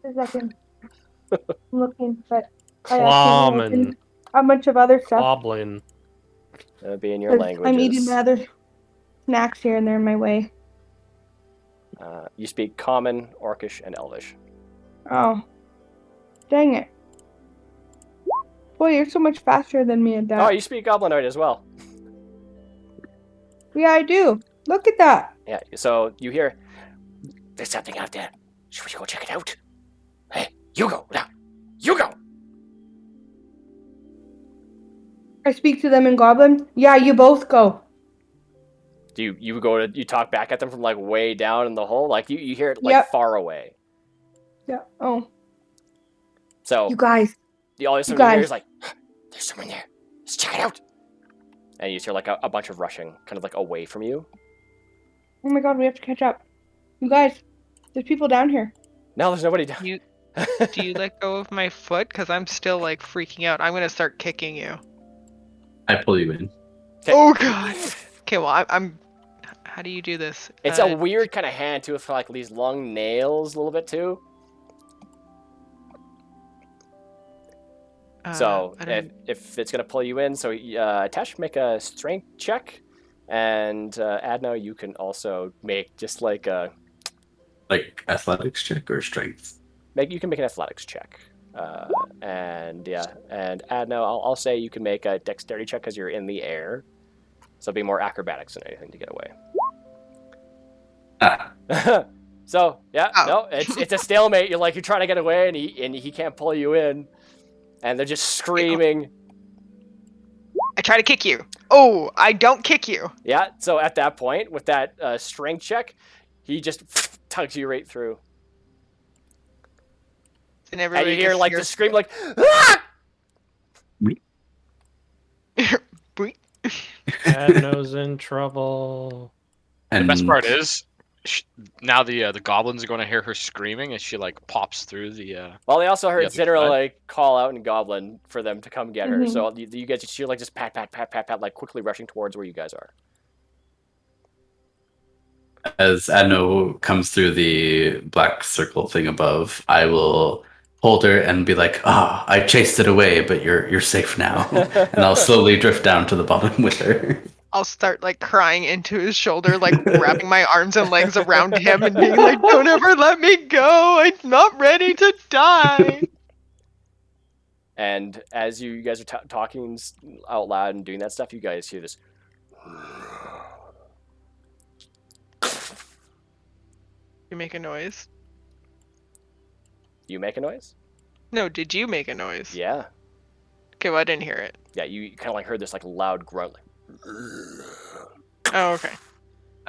A second. I'm looking, but I Common. actually opened a bunch of other stuff. Goblin. That would be in your 'cause languages. I'm eating my other snacks here and they're in my way. You speak Common, Orcish, and Elvish. Oh. Dang it. Boy, you're so much faster than me at that. Oh, you speak Goblinoid as well. Yeah, I do. Look at that. Yeah, so you hear, there's something out there. Should we go check it out? Hey, you go. Now, you go. I speak to them in Goblin. Yeah, you both go. Do you talk back at them from like way down in the hole? Like you hear it like Yep. far away. Yeah. Oh, So you guys. all of a sudden you hear is like, there's someone there. Let's check it out. And you just hear like a bunch of rushing, kind of like away from you. Oh my god, we have to catch up. You guys, there's people down here. No, there's nobody down. Do you let go of my foot? Because I'm still like freaking out. I'm gonna start kicking you. I pull you in. Okay. Oh god. Okay, well I'm. How do you do this? It's a weird kind of hand too, with like these long nails a little bit too. So I don't- if it's gonna pull you in, so Tesh, make a strength check, and Adno, you can also make just like a Like athletics check or strength? you can make an athletics check, and Adno, I'll say you can make a dexterity check because you're in the air, so it'll be more acrobatics than anything to get away. Ah, So yeah, Oh. no, it's a stalemate. You're trying to get away, and he can't pull you in, and they're just screaming. I try to kick you. Oh, I don't kick you. Yeah, so at that point, with that strength check, he just tugs you right through. And And everybody you hear just like the hears- scream like, ah! Boing. Adno's in trouble. and The best part is, now the goblin's are going to hear her screaming as she like pops through the. Well, they also heard Yeah, Zinra right. like call out in Goblin for them to come get her. Mhm. So you guys just hear like just pat, like quickly rushing towards where you guys are. as Adno comes through the black circle thing above, I will hold her and be like, "Ah, I chased it away, but you're safe now." And I'll slowly drift down to the bottom with her. I'll start like crying into his shoulder, like wrapping my arms and legs around him and being like, "Don't ever let me go. I'm not ready to die." And as you guys are talking out loud and doing that stuff, you guys hear this. You make a noise? You make a noise? No, did you make a noise? Yeah. Okay, well I didn't hear it. Yeah, you kind of like heard this like loud grunt. Like, Oh, okay.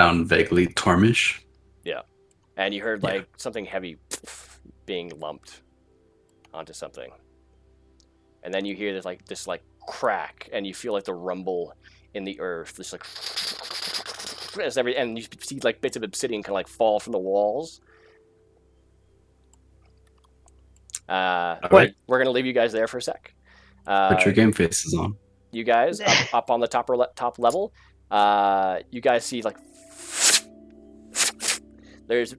Sound vaguely Tormish. And you heard Yeah. like something heavy being lumped onto something. And then you hear this crack, and you feel like the rumble in the earth. This like and you see like bits of obsidian kind of like fall from the walls. Alright. We're gonna leave you guys there for a sec. Put your game faces on. You guys up on the top level. You guys see like there's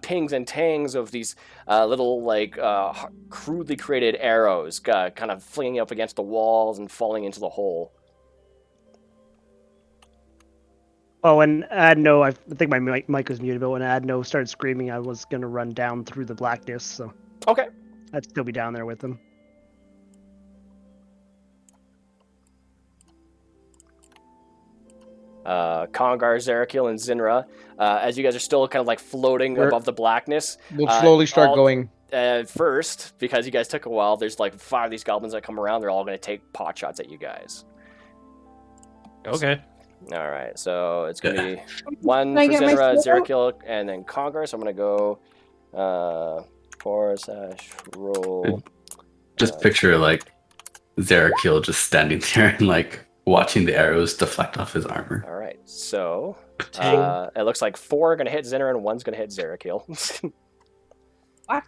pings and tangs of these little like crudely created arrows, kind of flinging up against the walls and falling into the hole. Oh, and Adno, I think my mic was muted, but when Adno started screaming, I was gonna run down through the blackness, so Okay. I'd still be down there with him. Kongar, Zerakil, and Zinra, as you guys are still kind of like floating above the blackness. We'll slowly start going. First, because you guys took a while, there's like 5 of these goblins that come around. They're all going to take pot shots at you guys. Okay. All right, so it's going to be 1 Can I for get my Zinra, sword out? Zerakil, and then Kongar. So I'm going to go 4/roll. Just picture like Zerakil just standing there and like watching the arrows deflect off his armor. All right, so Dang. it looks like 4 are going to hit Zinra and 1's going to hit Zerakil. What?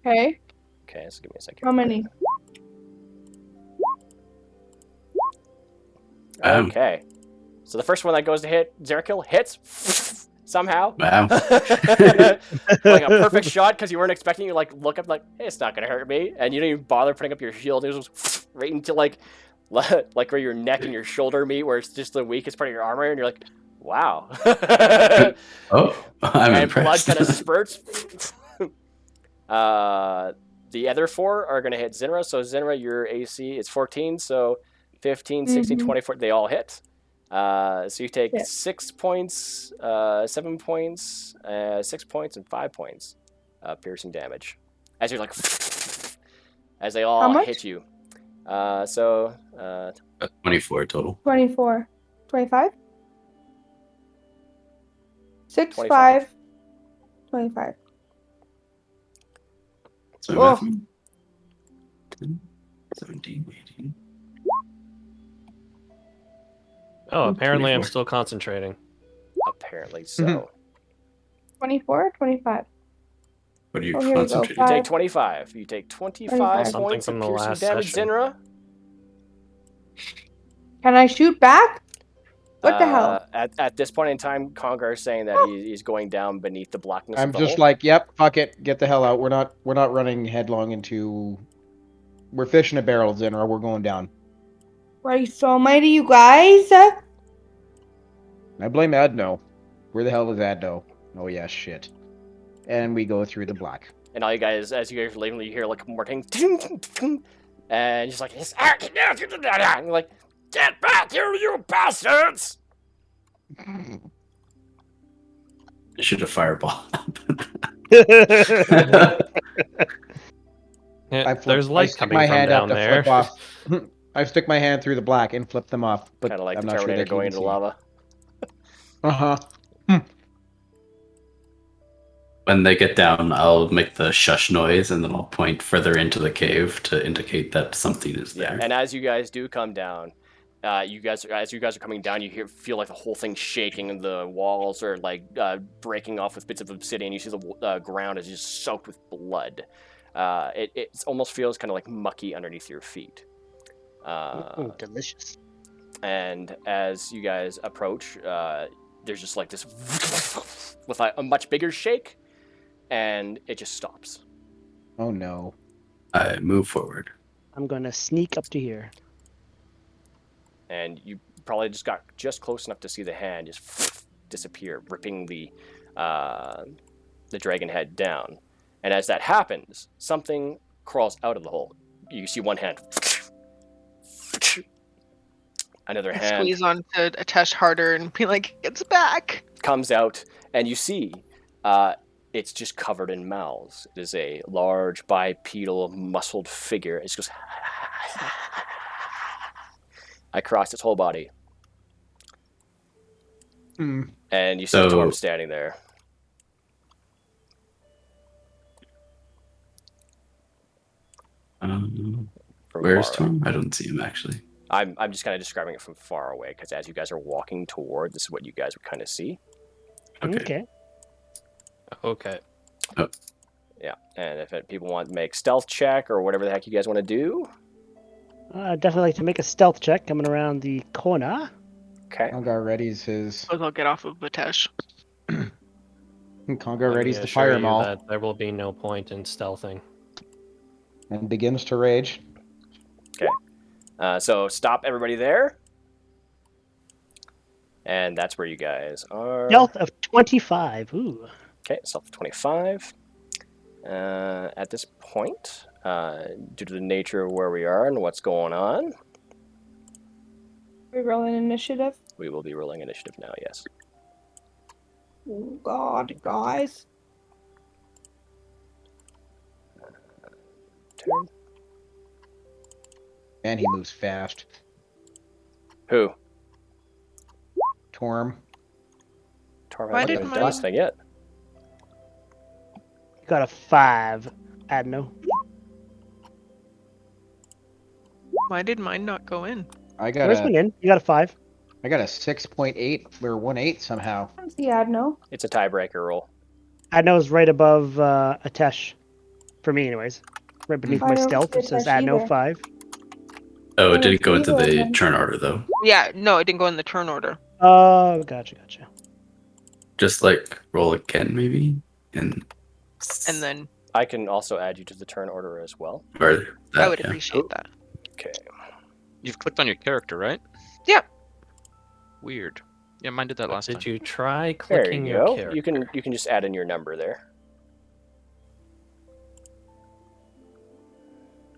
Okay. Okay, so give me a second. How many? Okay. So the first one that goes to hit Zerakil hits somehow. Wow. Like a perfect shot because you weren't expecting. You like look up like, hey, it's not gonna hurt me, and you didn't even bother putting up your shield. It was right into like where your neck and your shoulder meet, where it's just the weakest part of your armor, and you're like, wow. Oh, I'm and impressed. blood kind of spurts. The other 4 are gonna hit Zinra. So Zinra, your AC is 14, so 15, 16, 24, they all hit. So you take 6 points, 7 points, 6 points, and 5 points piercing damage. As you're like, as they all hit you. 24 total. 24. 25? 6, 25. 5, 25. So Oh. 10, 17, 18. Oh, apparently I'm 24. still concentrating. Apparently so. 24, 25. What are you Oh, here we go. concentrating? You take 5. 25. You take 25 25. points Something of from the piercing last damage, session. Zinra. Can I shoot back? What the hell? At this point in time, Kongar is saying that he's going down beneath the blackness I'm of the just hole. like, yep, fuck it, get the hell out. We're not running headlong into. We're fishing a barrel, Zinra. We're going down. Right, so almighty, you guys. I blame Adno. Where the hell is Adno? Oh yeah, shit. And we go through the black. And all you guys, as you guys are leaving, you hear like more thing, and he's like, and you're like, get back here, you bastards! I should have fireball. Yeah, there's light stick coming my from hand down out to there. flip off. I stick my hand through the black and flip them off, but Kind of like I'm the not sure Terminator they going can into see. lava. Uh-huh. When they get down, I'll make the shush noise and then I'll point further into the cave to indicate that something is there. Yeah, and as you guys do come down, as you guys are coming down, you feel like the whole thing shaking, and the walls are like breaking off with bits of obsidian. You see the ground is just soaked with blood. It almost feels kind of like mucky underneath your feet. Ooh, delicious. And as you guys approach, there's just like this with a much bigger shake, and it just stops. Oh no. I move forward. I'm gonna sneak up to here. And you probably just got just close enough to see the hand just disappear, ripping the dragon head down. And as that happens, something crawls out of the hole. You see one hand. Another hand Squeeze on to Atesh harder and be like, it's back. comes out, and you see it's just covered in mouths. It is a large, bipedal, muscled figure. It just goes across its whole body. Hmm. And you see So- Torm standing there. From Where's far away. Tom? I don't see him actually. I'm just kind of describing it from far away because as you guys are walking toward, this is what you guys would kind of see. Okay. Okay. Yeah, and if people want to make stealth check or whatever the heck you guys want to do, Definitely like to make a stealth check coming around the corner. okay. Congar readies his. I'll get off of Batesh. Congar Let me readies the assure you fireball that there will be no point in stealthing. and begins to rage. So stop everybody there. And that's where you guys are. Stealth of 25. Ooh. Okay, stealth of 25. At this point, due to the nature of where we are and what's going on, We roll an initiative. we will be rolling initiative now, yes. Oh God, guys. Turn. And he moves fast. Who? Torm. Torm Why hasn't didn't even done this mine- thing yet. You got a 5, Adno. Why did mine not go in? I got Where's a one in? You got a 5. I got a 6.8 or 1.8 somehow. I don't see Adno. It's a tiebreaker roll. Adno is right above Atesh. For me, anyways. Right beneath I my don't stealth. see It says Atesh Adno either. 5. Oh, Oh, it didn't go into either of the them. turn order though. Yeah, no, it didn't go in the turn order. Oh, gotcha. Just like roll again maybe, and Then I can also add you to the turn order as well. or that, I would yeah. appreciate that. Okay. You've clicked on your character, right? Yeah. Weird. Yeah, mine did that last Did time. you try There clicking you your go. character? You can just add in your number there.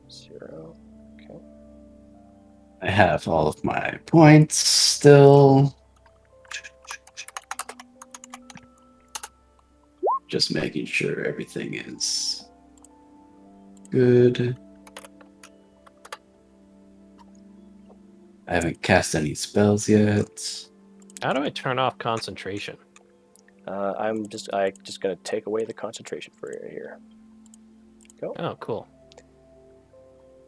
0. Okay. I have all of my points still. Just making sure everything is good. I haven't cast any spells yet. How do I turn off concentration? I'm just gonna take away the concentration for you here. Oh, cool.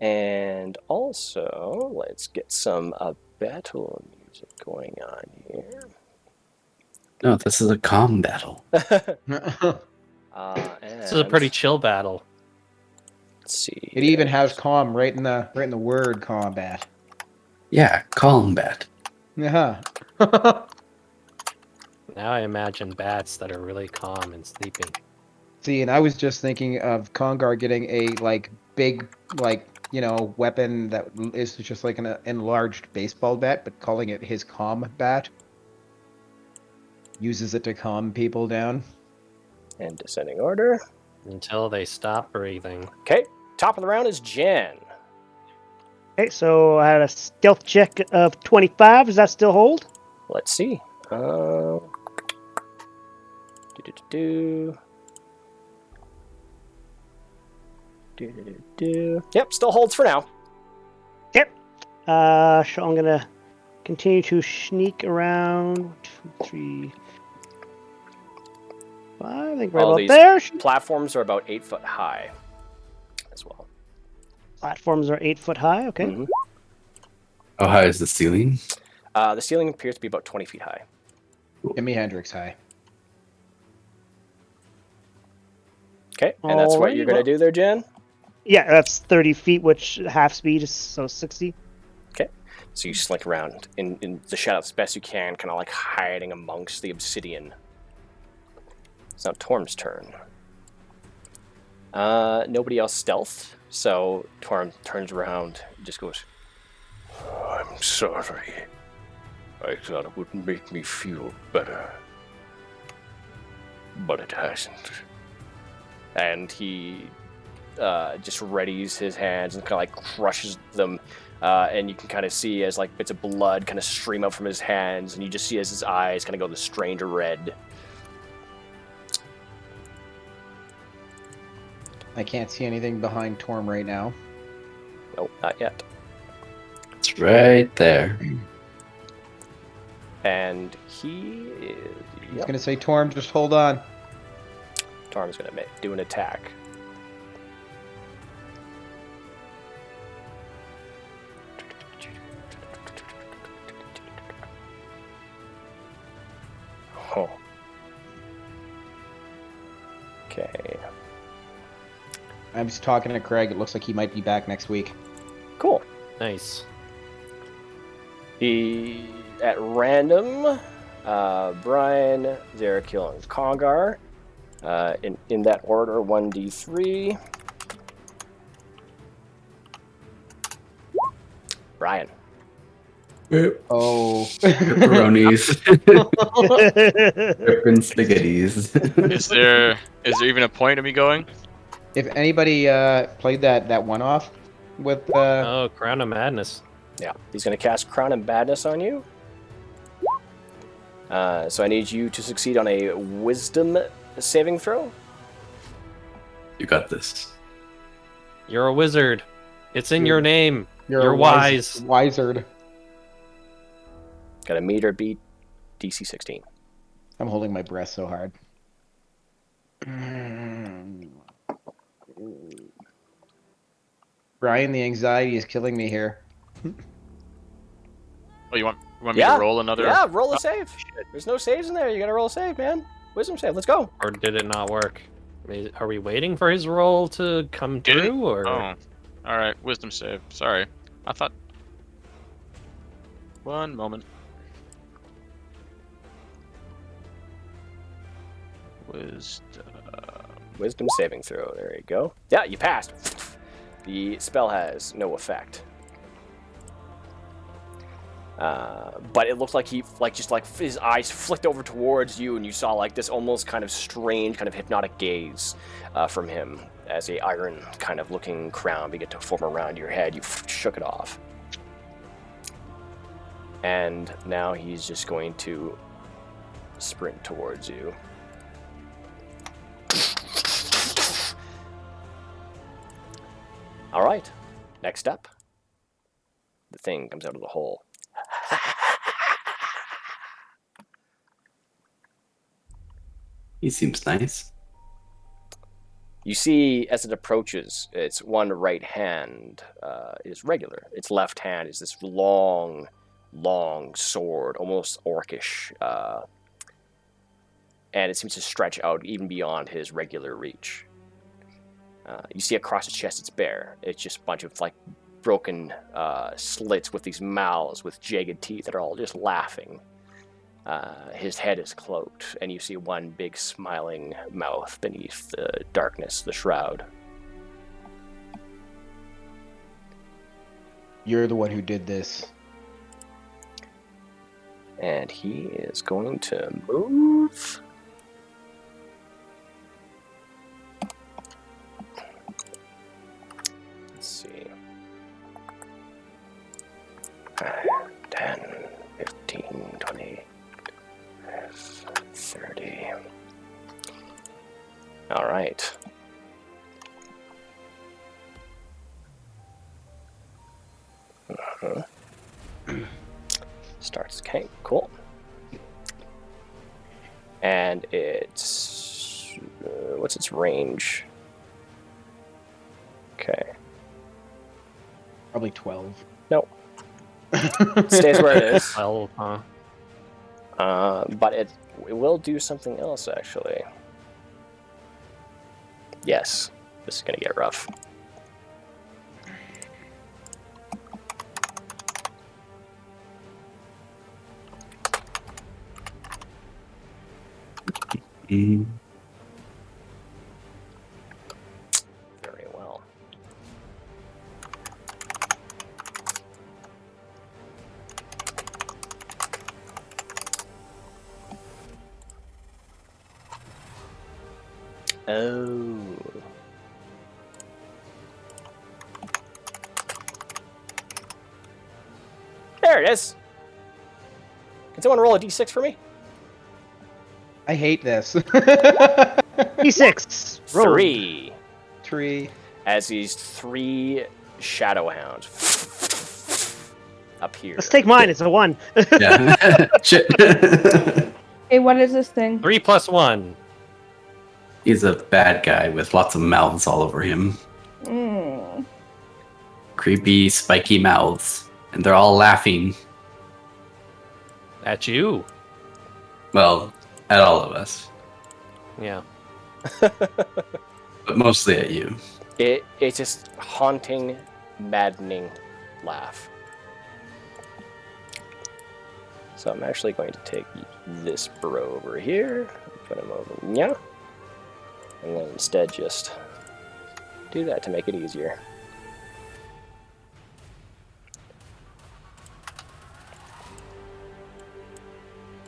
And also, let's get some battle music going on here. No, this is a calm battle. It This is a pretty chill battle. Let's see. even has calm right in the word combat. Yeah, combat. Yeah. Now I imagine bats that are really calm and sleeping. See, and I was just thinking of Congar getting a big weapon that is just like an enlarged baseball bat, but calling it his calm bat. Uses it to calm people down. And descending order. Until they stop breathing. Okay, top of the round is Jen. Okay, so I had a stealth check of 25. Does that still hold? Let's see. Yep, still holds for now. Yep. So I'm gonna continue to sneak around. 1, 2, 3, 5. I think right All about these there. platforms are about 8 foot high as well. Platforms are 8 foot high. Okay. Mhm. How high is the ceiling? The ceiling appears to be about 20 feet high. Jimi Hendrix high. Okay, and that's what Alrighty, you're going to well- do there, Jen? Yeah, that's 30 feet, which half speed is so 60. So you slink around in the shadows as best you can, kind of like hiding amongst the obsidian. It's now Torm's turn. Nobody else stealthed, so Torm turns around and just goes, "I'm sorry. I thought it would make me feel better. But it hasn't." And he just readies his hands and kind of like crushes them. And you can kind of see as like bits of blood kind of stream out from his hands, and you just see as his eyes kind of go this strange red. I can't see anything behind Torm right now. Nope, not yet. That's right there. And he is. He's gonna say, Torm, just hold on. Torm's gonna do an attack. Oh. Okay. I'm just talking to Craig. It looks like he might be back next week. Cool. Nice. He at random, Brian, Zerakil, and Kongar. In that order, 1d3. Brian. Oh. Pepperonis. Pepper and spaghettis. Is there even a point of me going? If anybody played that one off with Oh, Crown of Madness. Yeah, he's going to cast Crown and Badness on you. So I need you to succeed on a Wisdom saving throw. You got this. You're a wizard. It's in your name. You're a wise. Wizard. Got a meet or beat DC 16. I'm holding my breath so hard. Brian, the anxiety is killing me here. Oh, you want me to roll another? Yeah, roll a save. There's no saves in there. You got to roll a save, man. Wisdom save. Let's go. Or did it not work? Are we waiting for his roll to come Did it? through? Or Oh, all right. Wisdom save. Sorry, I thought. One moment. Wisdom saving throw. There you go. Yeah, you passed. The spell has no effect. But it looked like he just his eyes flicked over towards you, and you saw like this almost kind of strange, kind of hypnotic gaze from him as a iron kind of looking crown began to form around your head. You shook it off, and now he's just going to sprint towards you. All right. Next up, the thing comes out of the hole. He seems nice. You see, as it approaches, its one right hand is regular. Its left hand is this long, long sword, almost orcish, and it seems to stretch out even beyond his regular reach. You see across its chest, it's bare. It's just a bunch of like broken slits with these mouths with jagged teeth that are all just laughing. His head is cloaked, and you see one big smiling mouth beneath the darkness, the shroud. You're the one who did this. And he is going to move. Let's see. 5, 10, 15, 20, 30. All right. Starts. Okay, cool. And it's what's its range? Okay. Probably 12. Nope. It stays where it is. 12, huh? But it will do something else, actually. Yes, this is gonna get rough. Mm. Very well. Oh. There it is. Can someone roll a d6 for me? I hate this. D6. Roll. 3. Tree. As these 3 shadow hounds up here. Let's take mine. It's a 1. Yeah. Shit. Hey, what is this thing? 3 + 1. He's a bad guy with lots of mouths all over him. Mm. Creepy, spiky mouths. And they're all laughing. At you. Well, at all of us. Yeah. But mostly at you. It's just haunting, maddening laugh. So I'm actually going to take this bro over here, put him over, yeah, and then instead just do that to make it easier.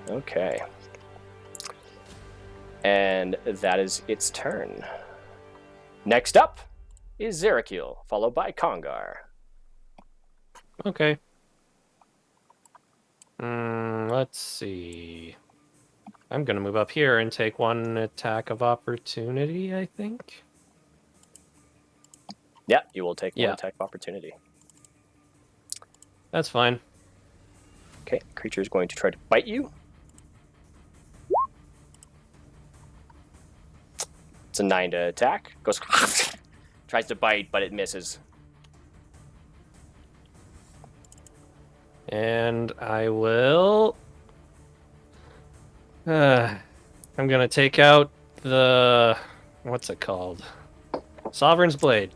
Okay. And that is its turn. Next up is Zerakil, followed by Kongar. Okay. Let's see. I'm gonna move up here and take 1 attack of opportunity, I think. Yeah, you will take one Yeah. attack of opportunity. That's fine. Okay, creature is going to try to bite you. It's a 9 to attack. Goes tries to bite, but it misses. And I will... I'm gonna take out the... What's it called? Sovereign's Blade.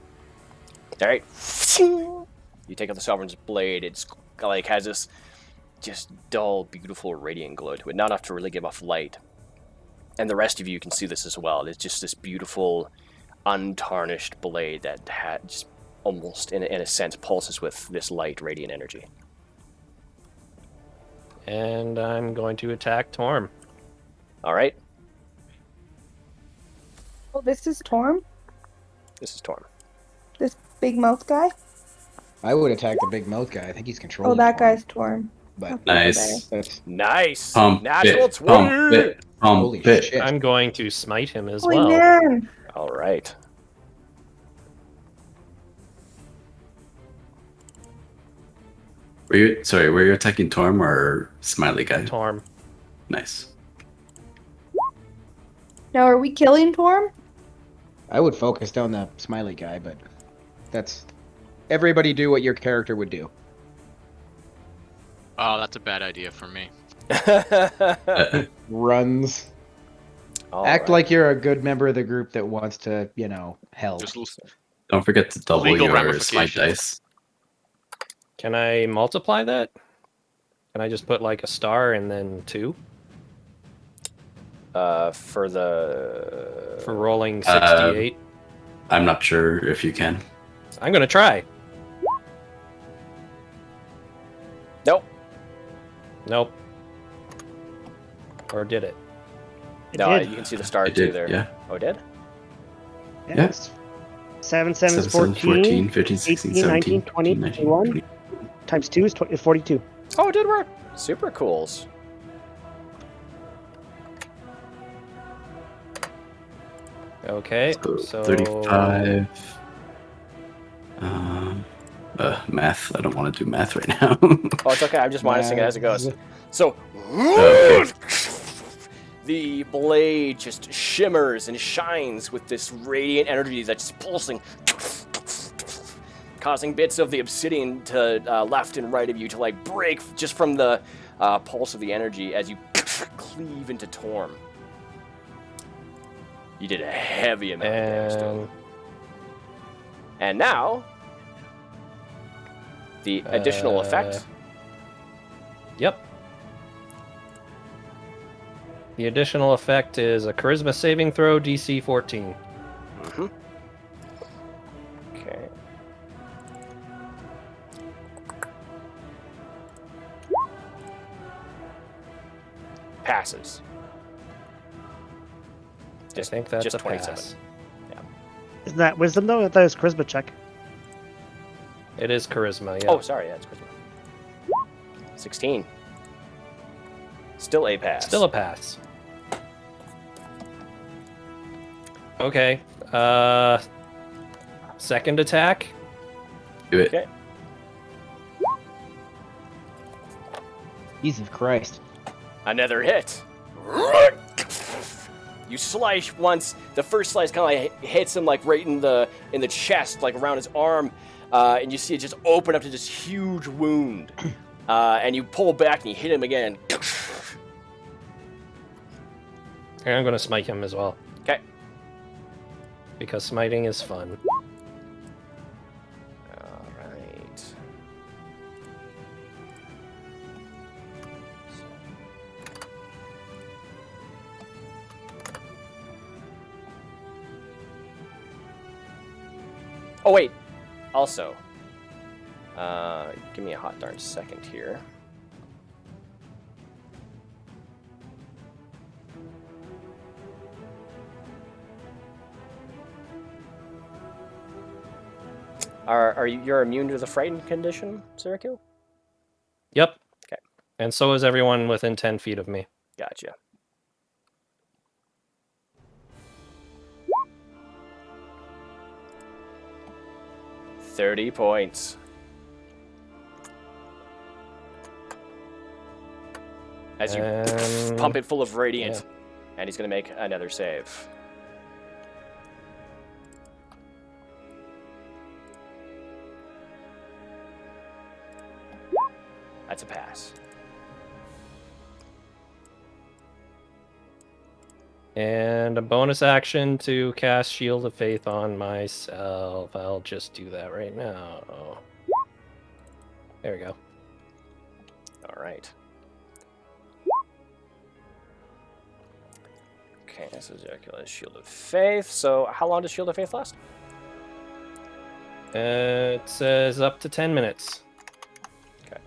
All right. You take out the Sovereign's Blade. It's like has this just dull, beautiful, radiant glow to it. Not enough to really give off light. And the rest of you can see this as well. It's just this beautiful, untarnished blade that just almost, in a sense, pulses with this light, radiant energy. And I'm going to attack Torm. All right. Oh, this is Torm? This is Torm. This big mouth guy? I would attack the big mouth guy. I think he's controlling. Oh, that Torm, guy's Torm. But Okay, Nice. that's Nice. Pump Natural it. 20. Pump it. holy Pump it. shit. I'm going to smite him as Holy well. man! All right. Were you attacking Torm or Smiley guy? Torm. Nice. Now, are we killing Torm? I would focus down the smiley guy, but that's everybody do what your character would do. Oh, that's a bad idea for me. Runs. All Act right. like you're a good member of the group that wants to, help. Just Don't forget to double Legal your smite ramifications. dice. Can I multiply that? Can I just put like a star and then 2? For the... For rolling 68? I'm not sure if you can. I'm gonna try. Nope. Nope. Or did it? It No, did. you can see the star It too did, there. yeah. Oh, it did? Yeah. It's 7 7 is 7, 14. 15, 16, 18, 19, 17, 20, 19, 21. 20. Times 2 is 42. Oh, it did work. Super cools. Okay, So so 35. Math. I don't want to do math right now. Oh, it's okay. I'm just minusing it as it goes. So, Okay. the blade just shimmers and shines with this radiant energy that's pulsing, causing bits of the obsidian to left and right of you to like break just from the pulse of the energy as you cleave into Torm. You did a heavy amount of damage to him. and And now, the additional effect. Yep. The additional effect is a charisma saving throw, DC 14. Mm-hmm. Okay. Passes. I think that's just a 27. pass. Isn't that wisdom though? I thought it was charisma check. It is charisma, yeah. Oh, sorry, yeah, it's Charisma. 16. Still a pass. Still a pass. Okay. Second attack. Do it. Okay. Jesus Christ. Another hit. You slice once. The first slice kind of like hits him like right in the chest, like around his arm, and you see it just open up to this huge wound. And you pull back and you hit him again. And I'm going to smite him as well. Okay. Because smiting is fun. All right. Oh wait. Also, give me a hot darn second here. Are you're immune to the frightened condition, Syracuse? Yep. Okay. And so is everyone within 10 feet of me. Gotcha. $30 points. As you pump it full of radiant, and he's gonna make another save. That's a pass. And a bonus action to cast Shield of Faith on myself. I'll just do that right now. There we go. All right. Okay, this is Dracula's Shield of Faith. So, how long does Shield of Faith last? It says up to 10 minutes. Okay.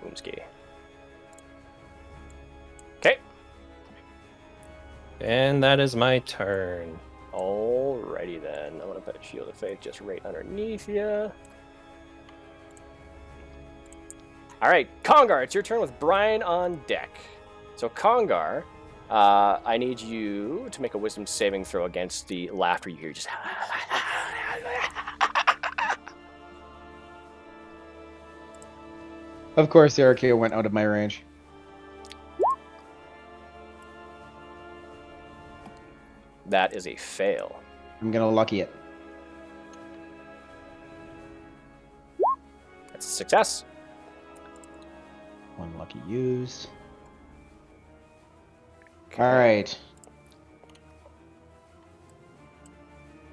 Boomski. Okay. And that is my turn. Alrighty then. I'm gonna put Shield of Faith just right underneath you. Alright, Congar, it's your turn with Brian on deck. So Congar, I need you to make a wisdom saving throw against the laughter you hear. Just Of course, Syracuse went out of my range. that is a fail. I'm gonna lucky it. That's a success. One lucky used. Okay. Alright.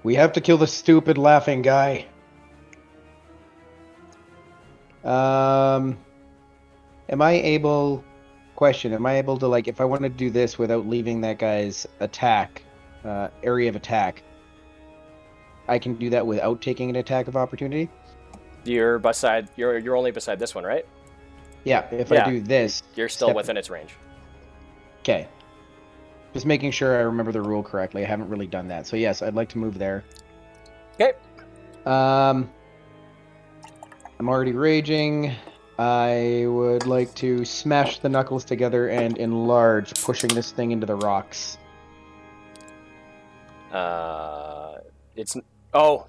We have to kill the stupid laughing guy. Am I able... Question, am I able to, like, if I want to do this without leaving that guy's attack, area of attack, I can do that without taking an attack of opportunity? You're beside. You're only beside this one, right? Yeah, if Yeah, I do this... You're still step- within its range. Okay. Just making sure I remember the rule correctly. I haven't really done that. So yes, I'd like to move there. Okay. I'm already raging. I would like to smash the knuckles together and enlarge, pushing this thing into the rocks. It's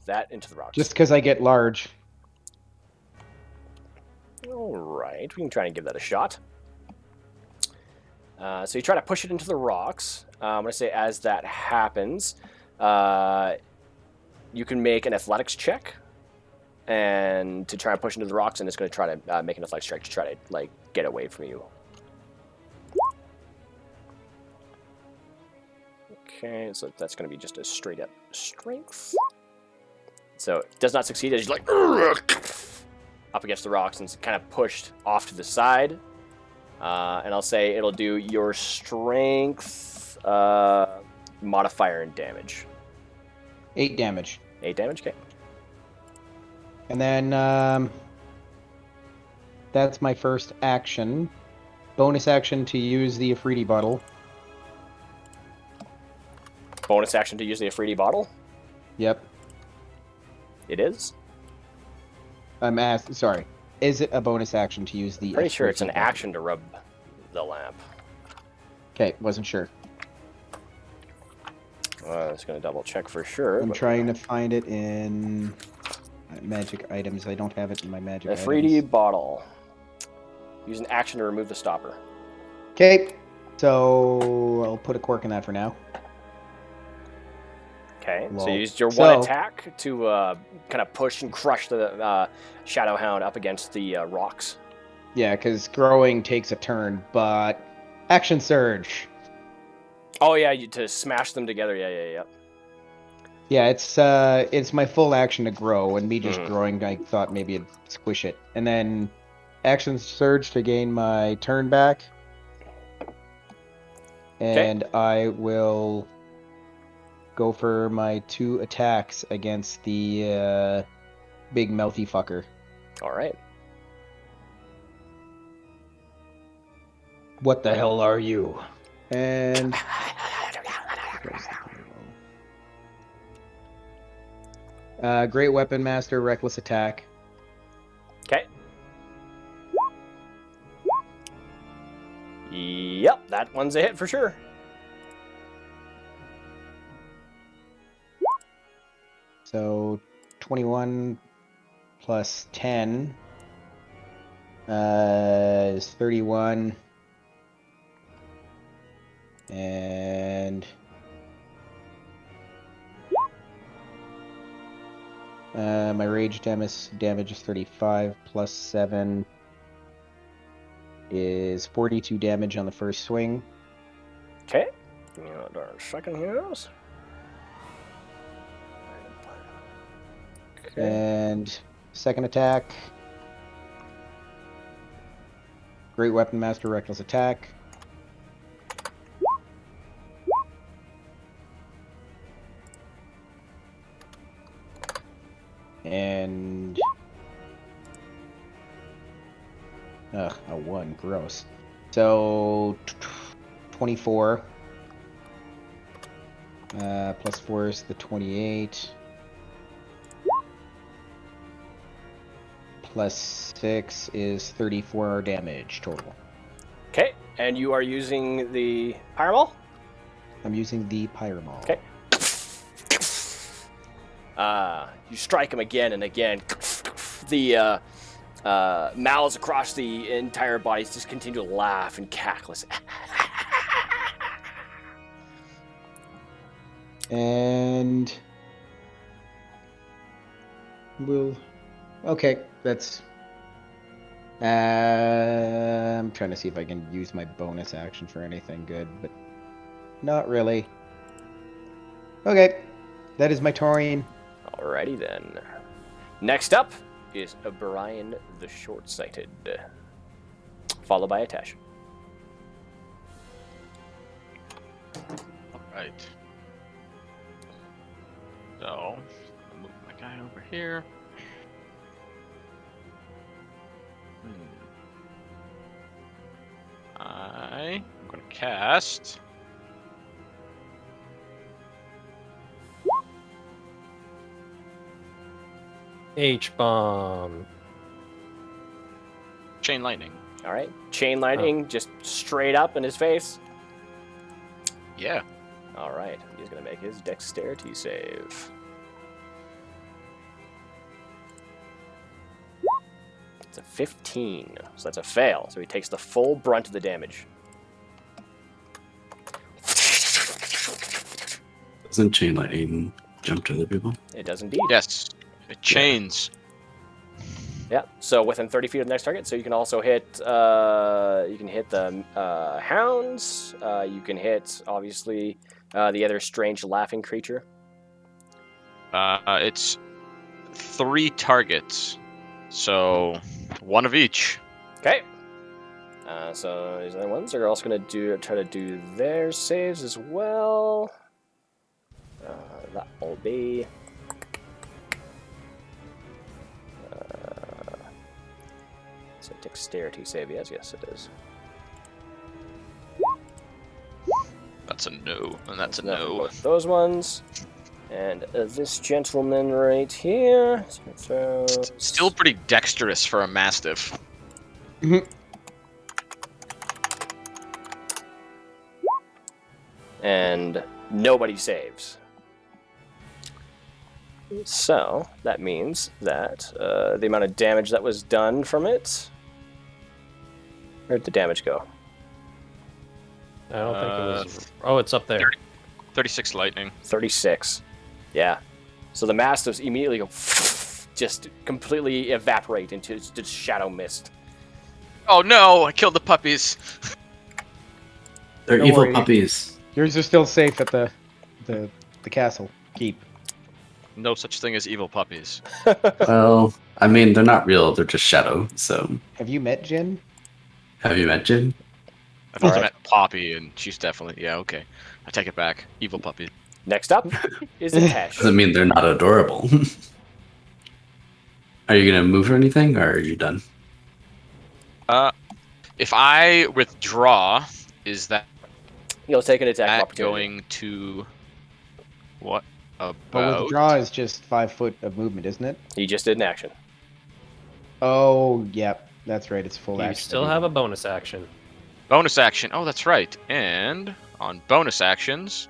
that into the rocks. Just because I get large. All right, we can try and give that a shot. So you try to push it into the rocks. I'm going to say as that happens, you can make an athletics check, and to try and push into the rocks, and it's going to try to make an athletics check to try to like get away from you. Okay, so that's going to be just a straight up strength. So it does not succeed as you like up against the rocks and it's kind of pushed off to the side. And I'll say it'll do your strength modifier and damage. 8 damage. 8 damage, okay. And then that's my first action. Bonus action to use the Afridi bottle. Bonus action to use the Afridi bottle. Yep. It is. I'm asked. Sorry. Is it a bonus action to use the? Pretty sure it's an Afridi bottle? action to rub the lamp. Okay, wasn't sure. I was going to double check for sure. I'm but- trying to find it in magic items. I don't have it in my magic A items. 3D bottle. Use an action to remove the stopper. Okay, so I'll put a cork in that for now. Okay, so Lol. you used your So- one attack to kind of push and crush the Shadow Hound up against the rocks. Yeah, because growing takes a turn, but action surge. Oh yeah, to smash them together. Yeah. Yeah, it's my full action to grow, and me just Mhm. growing, I thought maybe it'd squish it. And then action surge to gain my turn back. And I will go for my 2 attacks against the big mouthy fucker. All right. What the hell are you? And Great Weapon Master, Reckless Attack. Okay. Yep, that one's a hit for sure. So 21 plus 10 is 31. And my rage damage is 35 plus 7 is 42 damage on the first swing. Okay. Give me a darn second here. Okay. And second attack, Great Weapon Master, Reckless Attack. And a 1, gross. So 24 plus 4 is the 28. Plus 6 is 34 damage total. Okay, and you are using the Pyreball? I'm using the Pyreball. Okay. You strike him again and again. The mouths across the entire body just continue to laugh and cackle. And we'll... Okay, that's... I'm trying to see if I can use my bonus action for anything good, but not really. Okay, that is my Taurian. Alrighty then. Next up is Brian the Short-Sighted, followed by Atash. Alright. So, I'll move my guy over here. I'm going to cast. H-bomb. Chain lightning. Alright, chain lightning just straight up in his face. Yeah. Alright, he's going to make his dexterity save. It's a 15, so that's a fail. So he takes the full brunt of the damage. Doesn't chain lightning jump to other people? It does indeed. Yes. It chains. Yeah. So within 30 feet of the next target. So you can also hit. You can hit the hounds. You can hit obviously the other strange laughing creature. It's 3 targets. So, 1 of each. Okay. So these other ones are also going to try to do their saves as well. That will be. It's a dexterity save. Yes, it is. That's a no, and that's a Nothing no. but those ones. And this gentleman right here. So Still pretty dexterous for a mastiff. and nobody saves. So that means that the amount of damage that was done from it. Where'd the damage go? I don't think it was. Oh, it's up there. 36 lightning. 36. Yeah. So the mastiffs immediately go just completely evaporate into just shadow mist. Oh no! I killed the puppies. They're Don't evil worry. puppies. Yours are still safe at the castle keep. No such thing as evil puppies. Well, I mean, they're not real. They're just shadow. So, Have you met Jin? have you met Jin? I've also Alright. met Poppy, and she's definitely okay. I take it back. Evil puppies. Next up is Atesh. Doesn't mean they're not adorable. Are you gonna move or anything, or are you done? If I withdraw, is that You'll take an attack of opportunity. going to what But about? withdraw is just 5 foot of movement, isn't it? He just did an action. Oh, yep. That's right. It's full You action. still have a bonus action. Bonus action. Oh, that's right. And on bonus actions,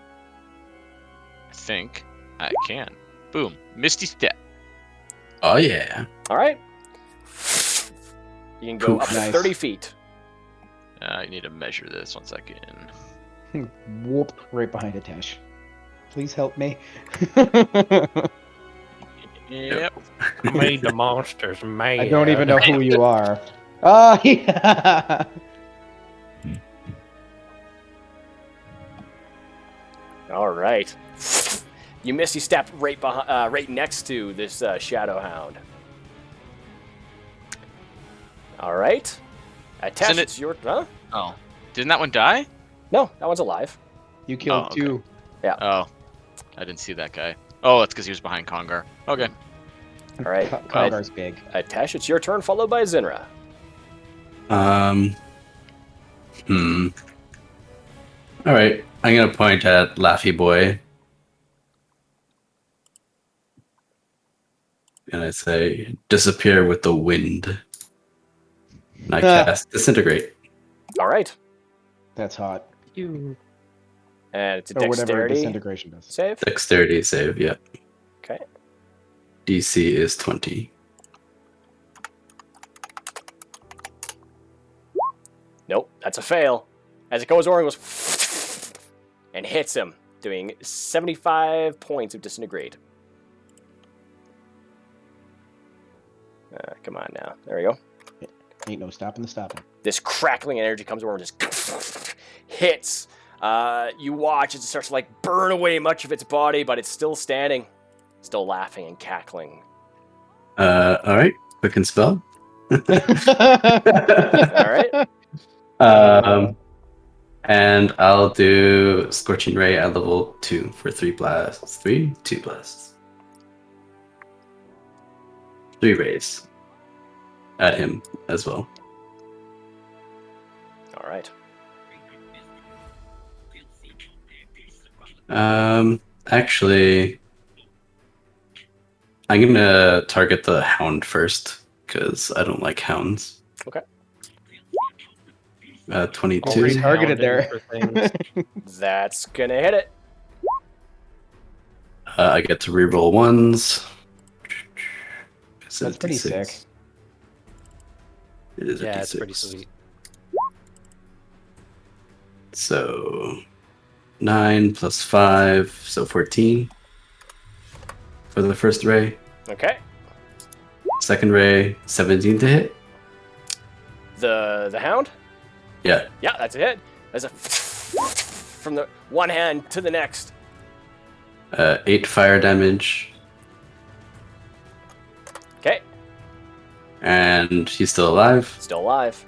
I think I can. Boom. Misty Step. Oh yeah. All right. You can go Poof. up to Nice. 30 feet. I need to measure this 1 second. Whoop! Right behind Atesh. Please help me. Yep. Made the monsters mad. I don't even know who you are. Oh, yeah. All right. You misty step right behind, right next to this shadow hound. All right. Atesh, Isn't it- it's your. Huh? Oh, didn't that one die? No, that one's alive. You killed Oh, okay. 2. Oh, I didn't see that guy. Oh, that's because he was behind Congar. Okay. All right. Congar's big. Atesh, it's your turn, followed by Zinra. All right. I'm gonna point at Laffy Boy, and I say, "Disappear with the wind." And I cast Disintegrate. All right. That's hot. You. And it's a Or whatever dexterity disintegration does. save. Dexterity save. Yeah. Okay. DC is 20. Nope, that's a fail. As it goes over and goes and hits him, doing 75 points of disintegrate. Come on now. There we go. Ain't no stopping the stopping. This crackling energy comes over and just hits. You watch as it starts to like burn away much of its body, but it's still standing, still laughing and cackling. All right. Quick and spell. All right. And I'll do Scorching Ray at level 2 for 3 blasts. 2 blasts. 3 rays at him as well. All right. Actually, I'm gonna target the hound first because I don't like hounds. Okay. 22. Already targeted there. For things. That's gonna hit it. I get to reroll ones. That's pretty 76. sick. It is a Yeah, it's D6. pretty sweet. So 9 plus 5, so 14 for the first ray. Okay. Second ray, 17 to hit. The hound. Yeah. Yeah, that's a hit. There's a from the one hand to the next. 8 fire damage, Okay. and he's still alive. Still alive.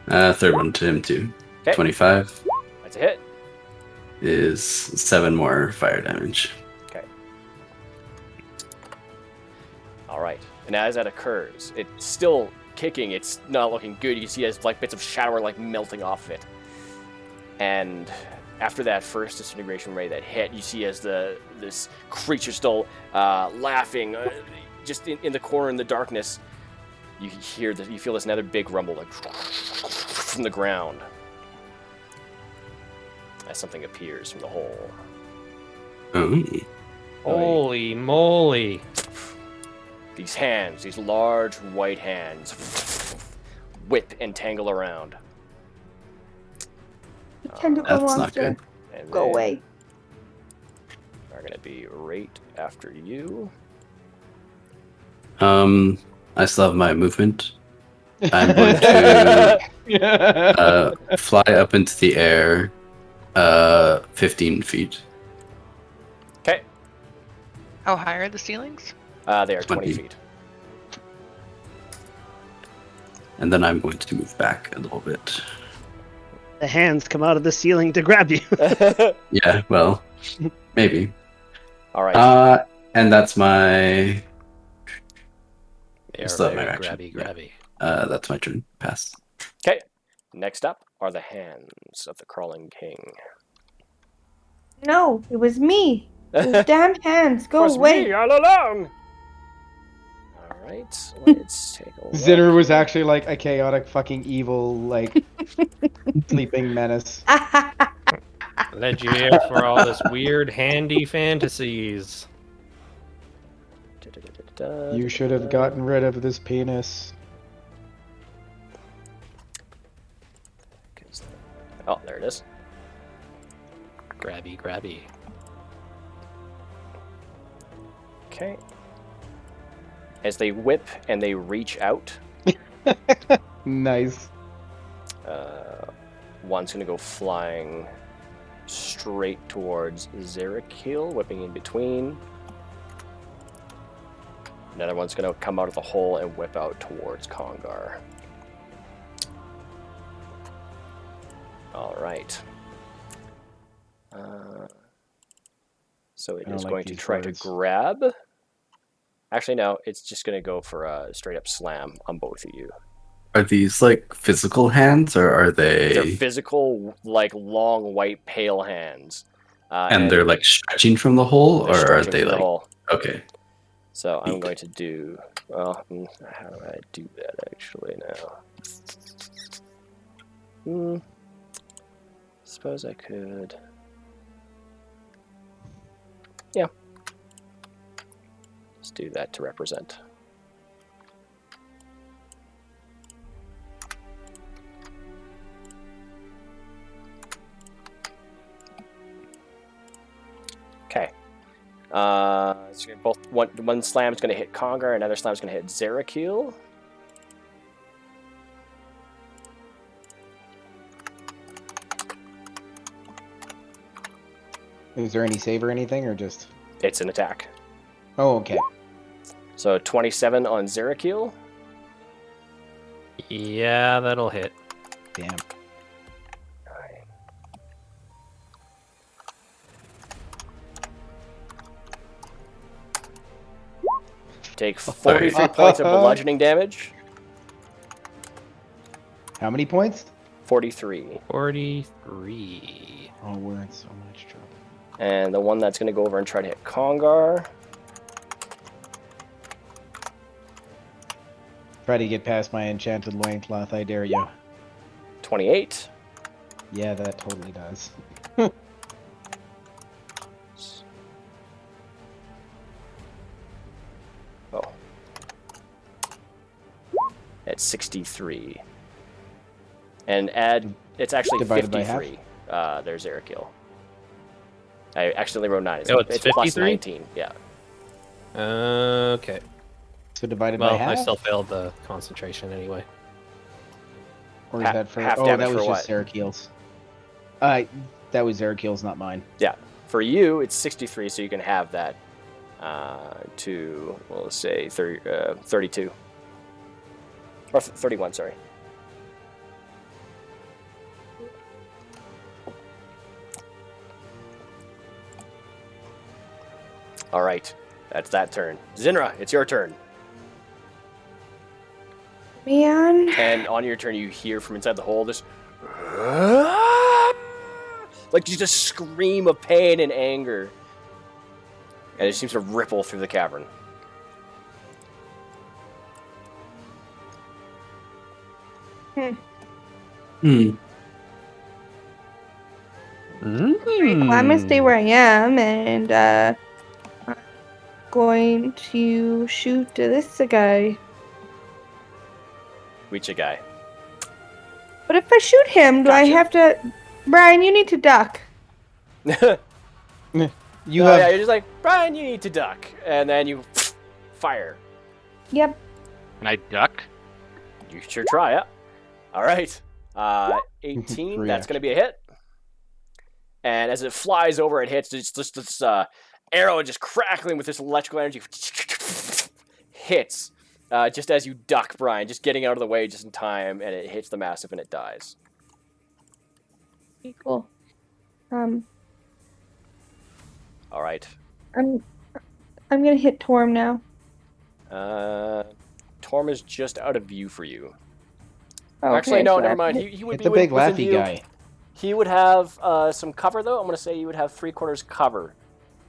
Third one to him too. Okay. 25 That's a hit. is 7 more fire damage. All right. And as that occurs, it's still kicking. It's not looking good. You can see as like bits of shadow are like melting off of it. And after that first disintegration ray that hit, you see as this creature still laughing, just in the corner in the darkness. You hear that. You feel this another big rumble like from the ground as something appears from the hole. Oh. Holy moly! These hands, these large white hands, whip and tangle around. Tentacle That's not monster. good. And Go they away. are going to be right after you. I still have my movement. I'm going to fly up into the air, 15 feet. Okay. How high are the ceilings? They are 20 20. feet. And then I'm going to move back a little bit. The hands come out of the ceiling to grab you. Yeah, well, maybe. All right. And that's my... They are Still have my very action. grabby. That's my turn. Pass. Okay. Next up are the hands of the crawling king. No, it was me. Those damn hands. Go Was away. me all along. All right. Let's take a look. Zinner was actually like a chaotic fucking evil, like sleeping menace. Led you here for all this weird handy fantasies. You should have gotten rid of this penis. Oh, there it is. Grabby. Okay. As they whip and they reach out, Nice. one's going to go flying straight towards Zerakil, whipping in between. Another one's going to come out of the hole and whip out towards Congar. All right. So it I is don't going like to these try words. to grab. Actually, no, it's just going to go for a straight up slam on both of you. Are these like physical hands, or are They're they? physical, like long, white, pale hands. And they're like stretching from the hole, they're or are stretching they from the like? hole. Okay. So I'm Neat. going to do. Well, how do I do that actually now? Suppose I could. Yeah. Let's do that to represent. Okay. So both one slam is going to hit Congar, another slam is going to hit Zerakil. Is there any save or anything, or just? It's an attack. Oh, okay. So 27 on Zerakil. Yeah, that'll hit. Damn. Take 43 points of bludgeoning damage. How many points? 43. 43. Oh, we're in so much trouble. And the one that's going to go over and try to hit Congar. Try to get past my enchanted loincloth, I dare you. 28. Yeah, that totally does. Oh. At 63. And add, it's actually Divided by half? 53. There's Zerakil. I accidentally wrote 9. Oh, it's plus 53? 19. Yeah. Okay. So divided by Well, half? I still failed the concentration anyway. Or is that for... half Oh, damage that was for just Zerakil's. That was Zerakil's, not mine. Yeah. For you, it's 63, so you can have that to, well, let's say 32. Or 31, sorry. All right. That's that turn. Zinra, it's your turn. Man. And on your turn, you hear from inside the hole this... like just a scream of pain and anger. And it seems to ripple through the cavern. Well, I'm gonna stay where I am, and going to shoot this guy. Reach a guy. But if I shoot him, do I Gotcha. have to... Brian, you need to duck. You Yeah, have you're just like, Brian, you need to duck. And then you fire. Yep. Can I duck? You sure try it. All right. 18, that's going to be a hit. And as it flies over, it hits just this arrow just crackling with this electrical energy. Hits just as you duck, Brian, just getting out of the way just in time, and it hits the Mastiff and it dies. Okay, cool. All right. I'm gonna hit Torm now. Torm is just out of view for you. Oh, Actually, okay, no, so never that's- mind. He would hit be the big within laughy view. guy. He would have some cover, though. I'm going to say you would have 3/4 cover.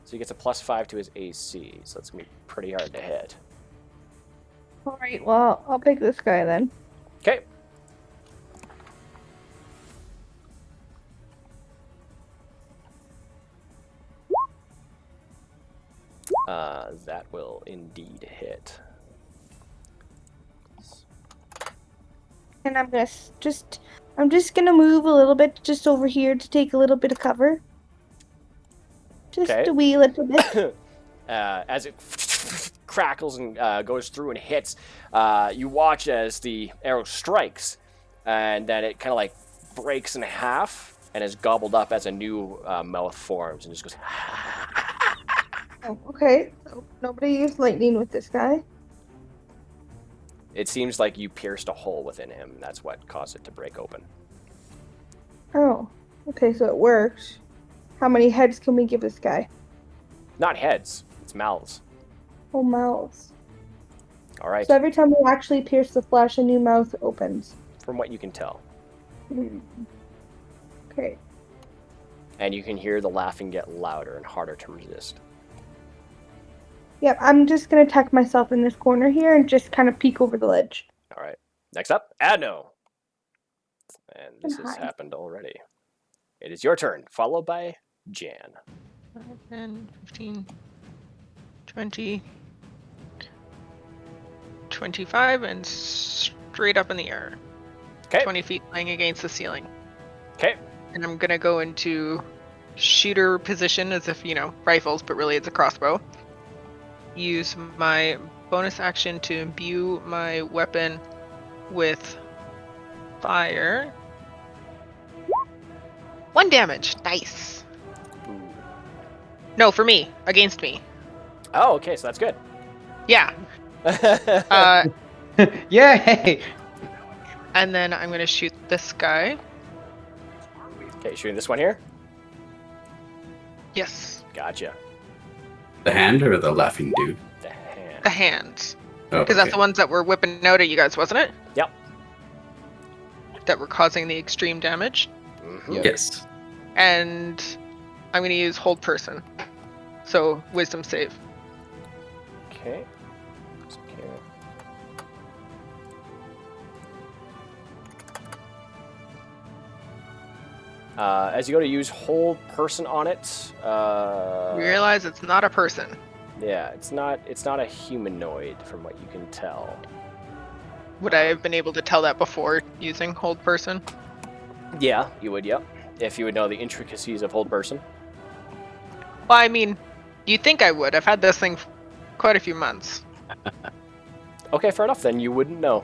So he gets a +5 to his AC. So that's going to be pretty hard to hit. Alright, well, I'll pick this guy then. Okay. That will indeed hit. And I'm gonna I'm just gonna move a little bit just over here to take a little bit of cover. Just Okay. a wee little bit. As it crackles and goes through and hits, you watch as the arrow strikes, and then it kind of like breaks in half and is gobbled up as a new mouth forms and just goes. Oh, okay. So nobody used lightning with this guy. It seems like you pierced a hole within him. That's what caused it to break open. Oh, okay, so it worked. How many heads can we give this guy? Not heads, it's mouths. Oh, mouths. All right, So every time we actually pierce the flesh, a new mouth opens. from what you can tell. Hmm. Okay. And you can hear the laughing get louder and harder to resist. Yep, I'm just gonna tuck myself in this corner here and just kind of peek over the ledge. All right, next up, Adno. And this has Hi. happened already. It is your turn, followed by Jan. 5, 10, 15, 20, 25, and straight up in the air. Okay. 20 feet flying against the ceiling. Okay. And I'm gonna go into shooter position as if, rifles, but really it's a crossbow. Use my bonus action to imbue my weapon with fire. 1 damage. Nice. Ooh. No, for me. Against me. Oh, okay, so that's good. Yeah. Yay! And then I'm gonna shoot this guy. Okay, shooting this one here. Yes. Gotcha. The hand or the laughing dude? The hand. The hand. Oh, Because that's okay. the ones that were whipping out at you guys, wasn't it? Yep. That were causing the extreme damage. Mhm. Yep. Yes. And I'm gonna use hold person. So wisdom save. Okay. As you go to use hold person on it, Realize it's not a person. yeah, it's not a humanoid from what you can tell. Would I have been able to tell that before using hold person? Yeah, you would. Yep. If you would know the intricacies of hold person. Well, I mean, you'd think I would. I've had this thing for quite a few months. Okay, fair enough. Then you wouldn't know.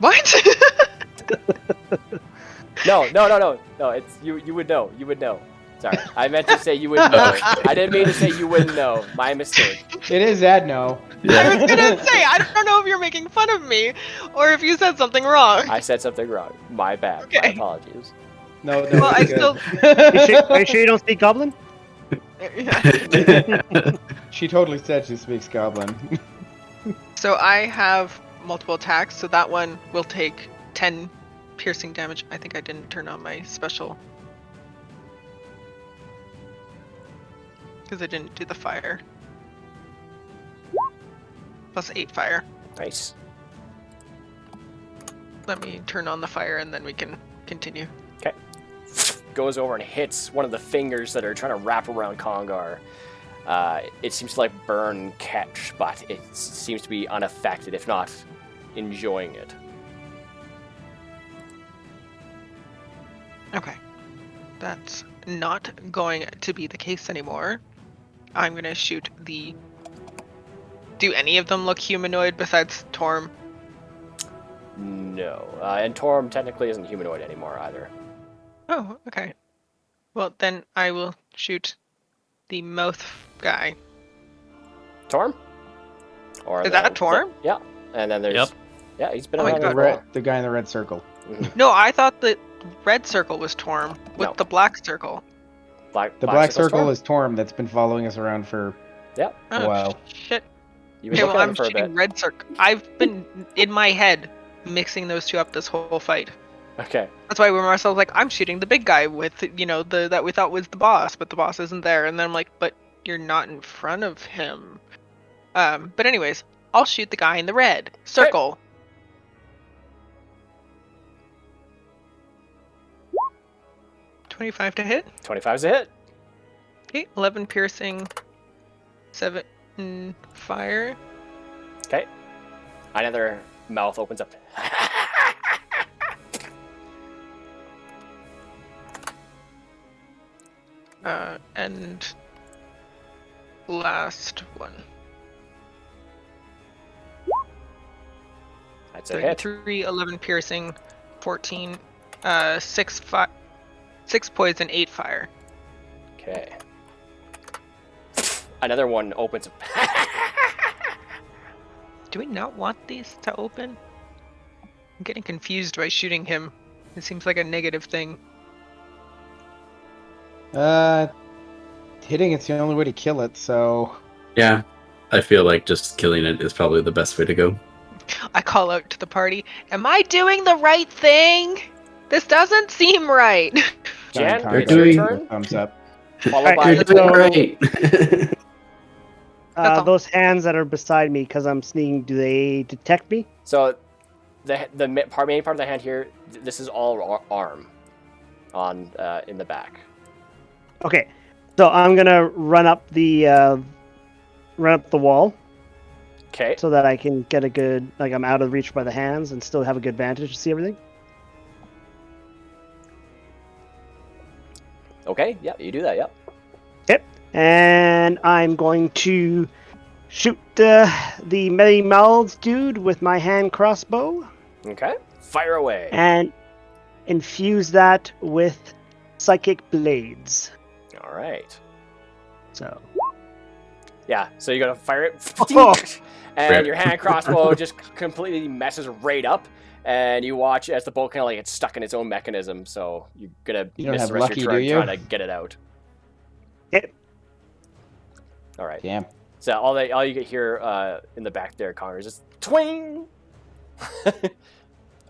What? No. It's you. You would know. You would know. Sorry, I meant to say you would know. I didn't mean to say you wouldn't know. My mistake. It is Adno. I was gonna say, I don't know if you're making fun of me or if you said something wrong. I said something wrong. My bad. My Okay. apologies. No, Well, I it's still- good. Are you sure you don't speak Goblin? She totally said she speaks Goblin. So I have multiple attacks, so that one will take 10 piercing damage. I think I didn't turn on my special. Because I didn't do the fire. Plus 8 fire. Nice. Let me turn on the fire and then we can continue. Goes over and hits one of the fingers that are trying to wrap around Kongar. It seems to like burn catch, but it seems to be unaffected, if not enjoying it. Okay. That's not going to be the case anymore. I'm going to shoot the... Do any of them look humanoid besides Torm? No. And Torm technically isn't humanoid anymore either. Oh, okay. Well, then I will shoot the mouth guy. Torm? Or Is that Torm? Yeah. And then there's... Yep. Yeah, he's been Oh my around God. a while. The guy in the red circle. No, I thought the red circle was Torm with No. the black circle. The black circle's circle Torm. is Torm that's been following us around for Yep. Oh, Wow. shit. You've been Okay, well, looking at I'm him for a bit. shooting red circle. I've been, in my head, mixing those two up this whole fight. Okay. That's why when Marcel's like, I'm shooting the big guy with, the that we thought was the boss, but the boss isn't there. And then I'm like, but you're not in front of him. But anyways, I'll shoot the guy in the red circle. 25 to hit. 25's a hit. Okay, 11 piercing, 7 fire. Okay. Another mouth opens up. And last one. That's a hit. 3, 11 piercing, 14, 6 poison, 8 fire. Okay. Another one opens up. Do we not want these to open? I'm getting confused by shooting him. It seems like a negative thing. hitting it's the only way to kill it, so Yeah, I feel like just killing it is probably the best way to go. I call out to the party, am I doing the right thing? This doesn't seem right. Jan, Giant it's your doing- turn. thumbs up. Followed by Alright, You're the doing so- great. That's all. Those hands that are beside me, because I'm sneaking, do they detect me? So the main part of the hand here, this is all arm on in the back. Okay, so I'm gonna run up the wall Okay. so that I can get a good, like, I'm out of reach by the hands and still have a good vantage to see everything. Okay. Yeah, you do that. Yep. And I'm going to shoot the many-mouthed dude with my hand crossbow Okay. Fire away. and infuse that with psychic blades. All right. So, Yeah. So you gotta fire it, Oh. and Rip. your hand crossbow just completely messes right up. And you watch as the bolt kind of like gets stuck in its own mechanism. So you're gonna You don't miss have the rest lucky, of your do turn you? trying to get it out. Okay. All right. Damn. So all you get here in the back there, Connor, is just twing.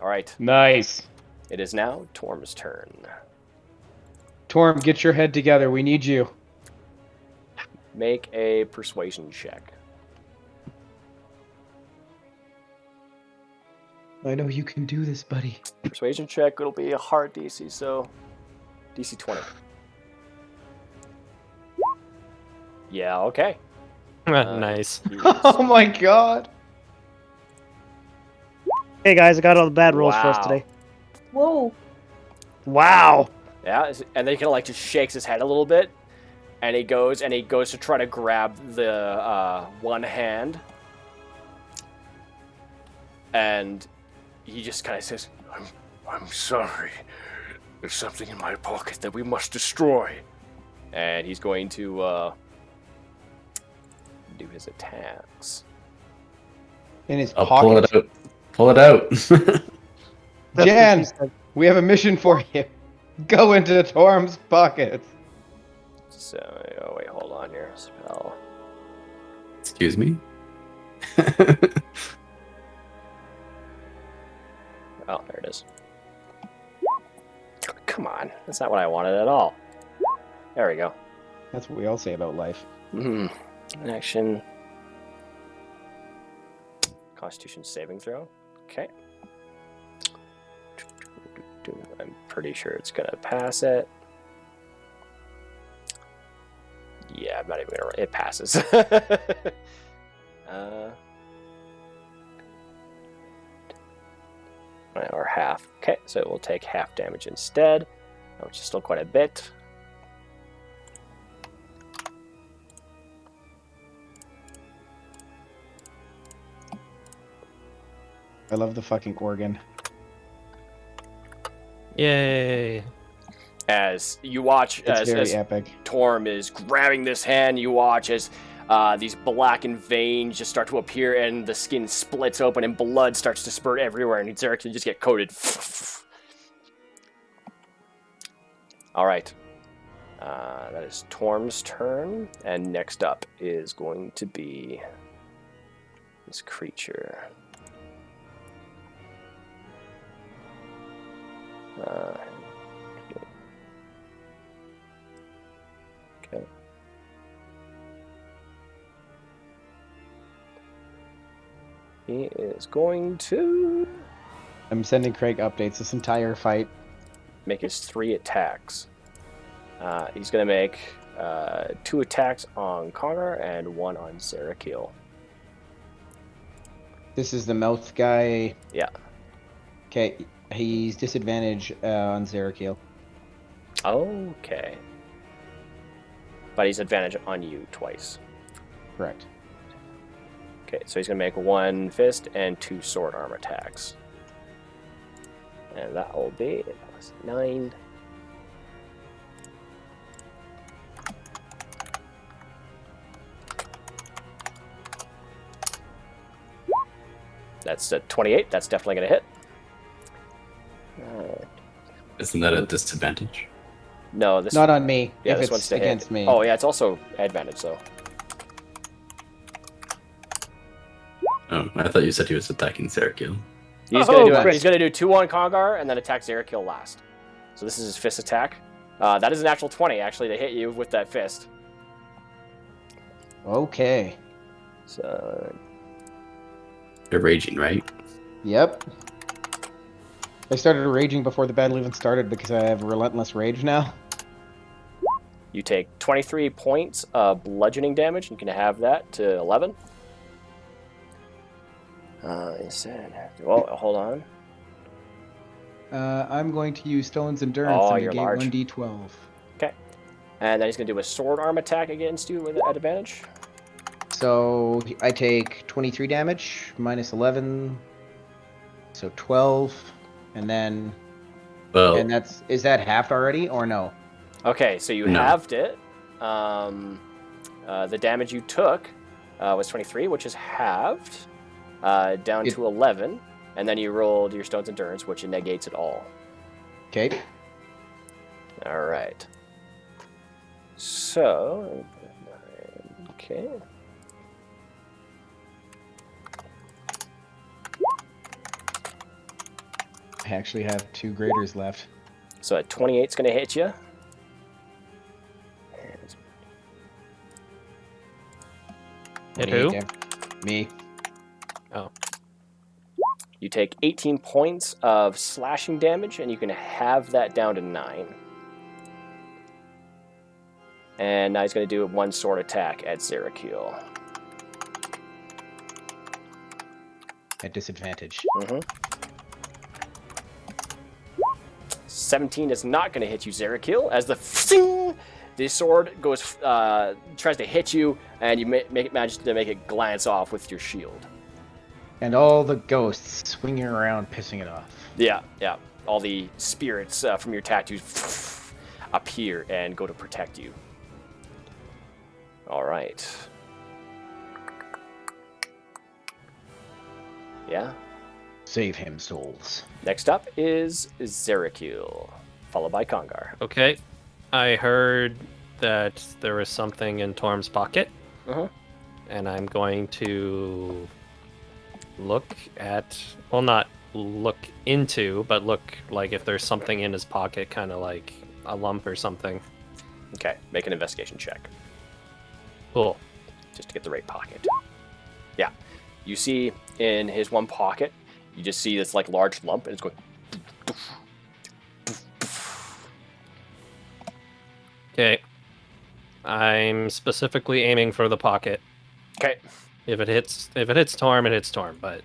All right. Nice. It is now Torm's turn. Torm, get your head together. We need you. Make a persuasion check. I know you can do this, buddy. Persuasion check. It'll be a hard DC, so DC 20. Yeah. Okay. Nice. Oh my god. hey guys, I got all the bad rolls for us Wow. today. Whoa. Wow. Yeah, and then he kind of like just shakes his head a little bit, and he goes to try to grab the one hand, and he just kind of says, "I'm sorry. There's something in my pocket that we must destroy," and he's going to do his attacks. In his I'll pull pocket. it out. Pull it out. That's what Jan! she said. We have a mission for you. Go into Torm's pockets. So, oh wait, hold on here. Spell. Excuse me. Oh, there it is. Come on, that's not what I wanted at all. There we go. That's what we all say about life. An action. Constitution saving throw. Okay. I'm pretty sure it's gonna pass it. Yeah, I'm not even gonna. It passes. Or half. Okay, so it will take half damage instead, which is still quite a bit. I love the fucking organ. Yay! As you watch, It's very as epic. Torm is grabbing this hand, you watch as these blackened veins just start to appear, and the skin splits open, and blood starts to spurt everywhere, and Zarek can just get coated. All right, that is Torm's turn, and next up is going to be this creature. Okay. He is going to I'm sending Craig updates this entire fight. make his 3 attacks. He's going to make 2 attacks on Congar and 1 on Zarakil. This is the mouth guy. Yeah. Okay, he's disadvantage on Zarakil. Okay. But he's advantage on you twice. Correct. Okay, so he's going to make 1 fist and 2 sword arm attacks. And that will be 9. That's a 28. That's definitely going to hit. Isn't that a disadvantage? No, this Not on me. yeah, if this it's one's to against hit. me. Oh, yeah, it's also advantage, though. Oh, I thought you said he was attacking Zarakil. He's gonna do 2 on Congar and then attack Zarakil last. So this is his fist attack. That is an actual 20 actually to hit you with that fist. Okay. So You're raging, right? Yep. I started raging before the battle even started because I have relentless rage now. you take 23 points of bludgeoning damage. You can have that to 11. Well, hold on. I'm going to use Stone's Endurance Oh, and you're negate large. 1d12. Okay. And then he's going to do a sword arm attack against you with at advantage. So I take 23 damage, minus 11, so 12, and then... Well, And is that halved already, or no? Okay, so you No. halved it. The damage you took was 23, which is halved down to 11. And then you rolled your Stone's Endurance, which negates it all. Okay. All right. So, okay. I actually have 2 graders left. So at 28 is going to hit you. Hit 28 who? Me. Oh. You take 18 points of slashing damage, and you can have that down to 9. And now he's going to do 1 sword attack at Zarakil. At disadvantage. 17 is not going to hit you, Zarakil, as the sword goes, tries to hit you, and you manage to make it glance off with your shield. And all the ghosts swinging around, pissing it off. Yeah. All the spirits from your tattoos appear and go to protect you. All right. Yeah. Save him, souls. Next up is Zarakil, followed by Congar. Okay. I heard that there was something in Torm's pocket. Uh-huh. And I'm going to look at, well, not look into, but look like if there's something in his pocket, kind of like a lump or something. Okay, make an investigation check Cool. just to get the right pocket. Yeah, you see in his one pocket, you just see this like large lump, and it's going. Okay. I'm specifically aiming for the pocket. Okay. If it hits Torm, it hits Torm. But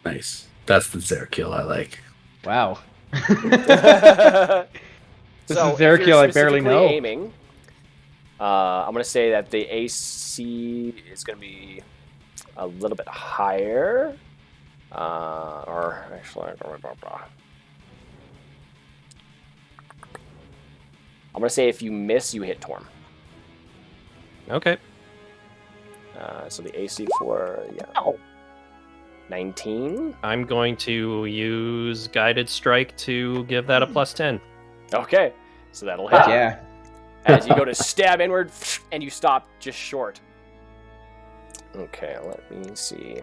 Nice. That's the Zerg kill I like. Wow. This So is their if you're kill I barely specifically know. aiming, I'm going to say that the AC is going to be a little bit higher. Or actually, I'm going to say if you miss, you hit Torm. okay. So the AC for 19. I'm going to use Guided Strike to give that a +10. Okay, so that'll hit. Yeah. As you go to stab inward, and you stop just short. Okay, let me see.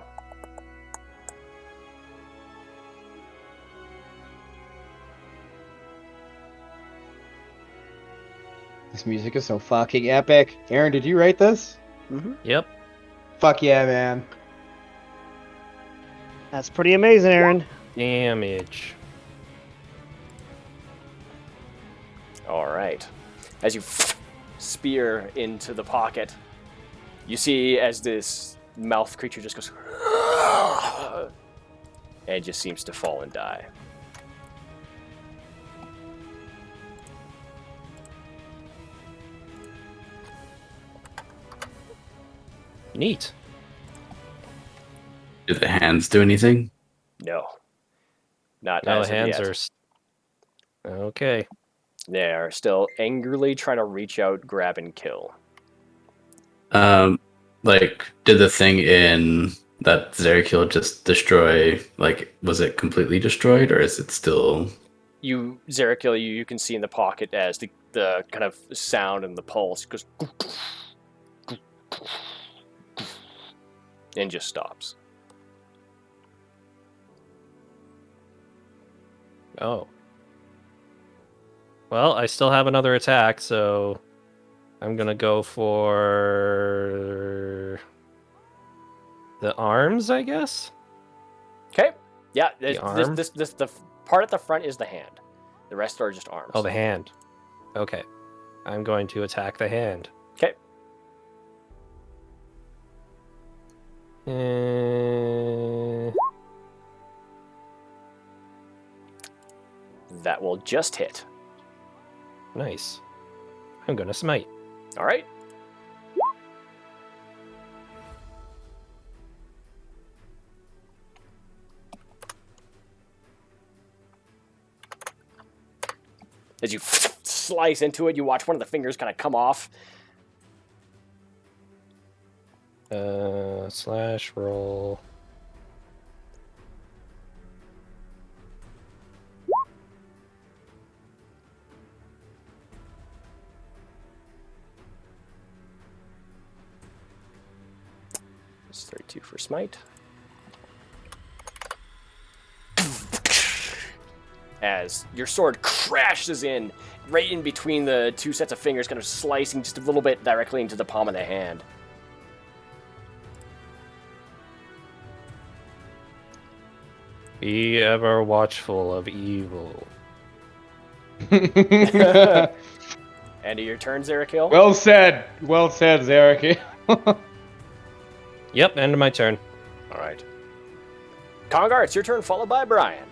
This music is so fucking epic. Aaron, did you write this? Yep. Fuck yeah, man. That's pretty amazing, Aaron. Damage. All right. As you spear into the pocket, you see as this mouth creature just goes and just seems to fall and die. Neat. Do the hands do anything? No. Not No as of hands yet. are. Okay. They are still angrily trying to reach out, grab, and kill. Like, did the thing in that Zerg kill just destroy? Like, was it completely destroyed, or is it still? Zerakil, you can see in the pocket as the kind of sound and the pulse goes and just stops. Oh. Well, I still have another attack, so I'm gonna go for the arms, I guess. Okay. Yeah. The arm? The part at the front is the hand. The rest are just arms. Oh, the hand. Okay. I'm going to attack the hand. Okay. That will just hit. Nice. I'm gonna smite. All right. As you slice into it, you watch one of the fingers kind of come off. Slash roll. It's 32 for smite. As your sword crashes in, right in between the two sets of fingers, kind of slicing just a little bit directly into the palm of the hand. Be ever watchful of evil. End of your turn, Zerakil. Well said, Zarek. Yep, end of my turn. All right. Congar, it's your turn, followed by Brian.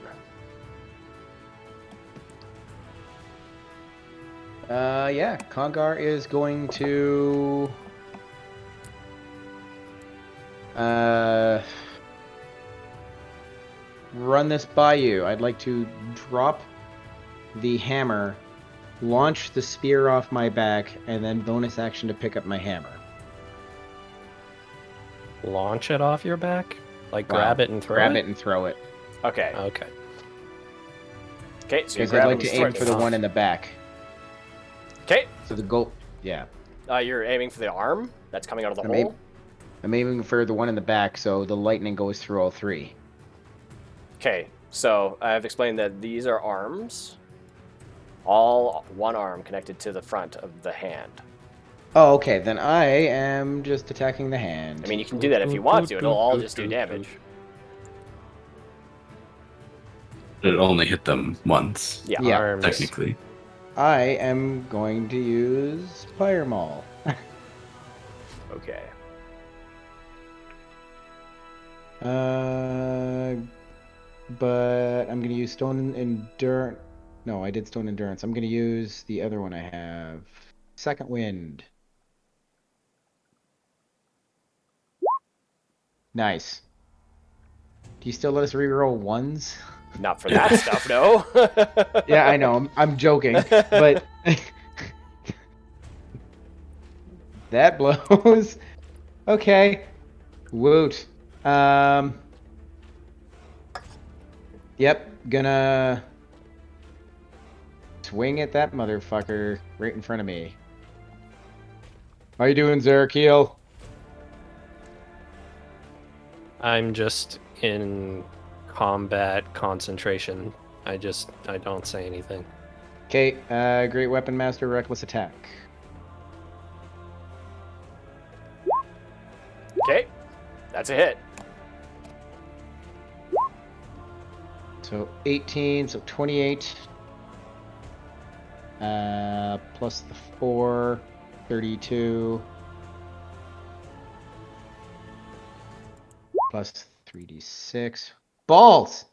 Yeah, Congar is going to run this by you. I'd like to drop the hammer, launch the spear off my back, and then bonus action to pick up my hammer. Launch it off your back? Like Wow. grab it and throw Grab it? it and throw it. Okay. Okay. Okay, so you Because grab I'd like him, to you throw aim it. for the one in the back. Okay. So the goal, yeah. You're aiming for the arm that's coming out of the I'm hole. I'm aiming for the one in the back, so the lightning goes through all three. Okay, so I've explained that these are arms. All one arm connected to the front of the hand. Oh, okay. Then I am just attacking the hand. I mean, you can do that if you want to. It'll all just do damage. It only hit them once, Yeah. Yeah. Arms. technically. I am going to use Fire Maul. Okay. But I'm going to use Stone Endurance. No, I did Stone Endurance. I'm going to use the other one I have. Second Wind. Nice. Do you still let us reroll ones? Not for that stuff, no. Yeah, I know. I'm joking, but that blows. Okay. Woot. Yep, gonna swing at that motherfucker right in front of me. How you doing, Zarakeel? I'm just in combat concentration. I don't say anything. Okay, Great Weapon Master, Reckless Attack. Okay, that's a hit. So 18, so 28. Plus the 4, 32. Plus 3d6. Balls!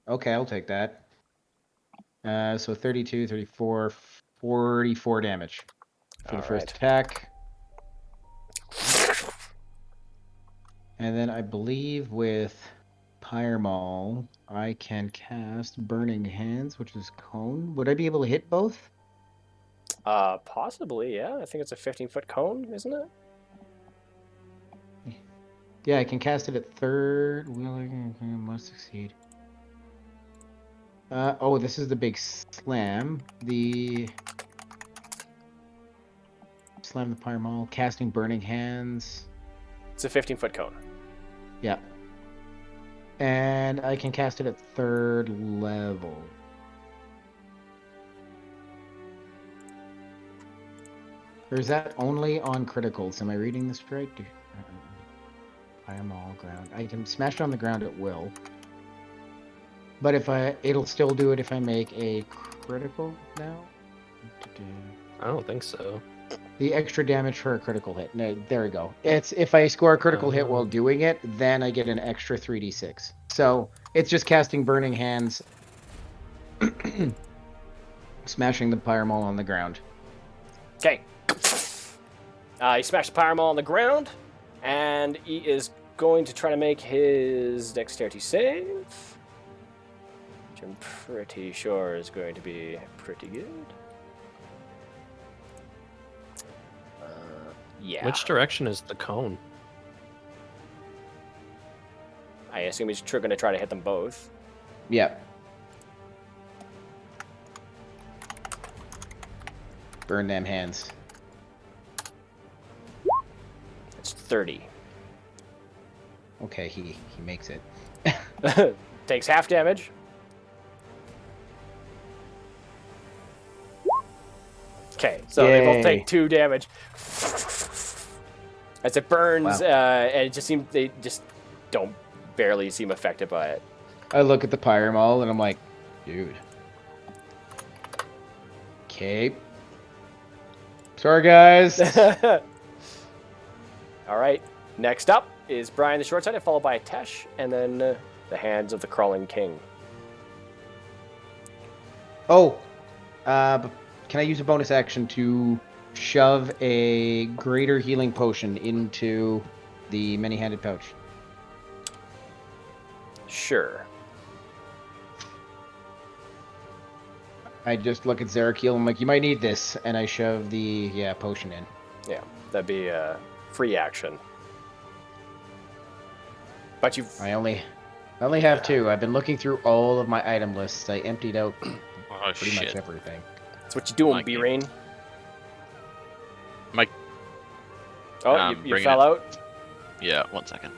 Okay, I'll take that. So 32, 34, 44 damage for the first attack. And then I believe with Pyre Maul, I can cast Burning Hands, which is cone. Would I be able to hit both? Possibly, yeah. I think it's a 15-foot cone, isn't it? Yeah, I can cast it at third. Must succeed. Oh, this is the big slam. Slam the Pyre Maul, casting Burning Hands. It's a 15-foot cone. Yeah. And I can cast it at third level. Or is that only on criticals? Am I reading this right? Pyre Maul, ground. I can smash it on the ground at will. But it'll still do it if I make a critical now? I don't think so. The extra damage for a critical hit. No, there we go. It's if I score a critical hit while doing it, then I get an extra 3d6. So it's just casting Burning Hands, smashing the Pyre Maul on the ground. Okay. He smashed the Pyre Maul on the ground, and he is going to try to make his dexterity save, which I'm pretty sure is going to be pretty good. Yeah. Which direction is the cone? I assume he's going to try to hit them both. Yep. Burn them hands. It's 30. Okay, he makes it. Takes half damage. Okay, so they both take 2 damage. As it burns, and it just seems they just don't barely seem affected by it. I look at the Pyre Maul and I'm like, dude. Okay. Sorry, guys. All right. Next up is Brian the Short-Sighted, followed by Tesh, and then the Hands of the Crawling King. Oh, can I use a bonus action to shove a greater healing potion into the many-handed pouch? Sure. I just look at Zarakeel. I'm like, you might need this, and I shove the potion in. Yeah, that'd be a free action. But you've... I only have 2. I've been looking through all of my item lists. I emptied out pretty much everything. That's what you doing, B-Rain. Mike. Oh, you fell out? Yeah, 1 second.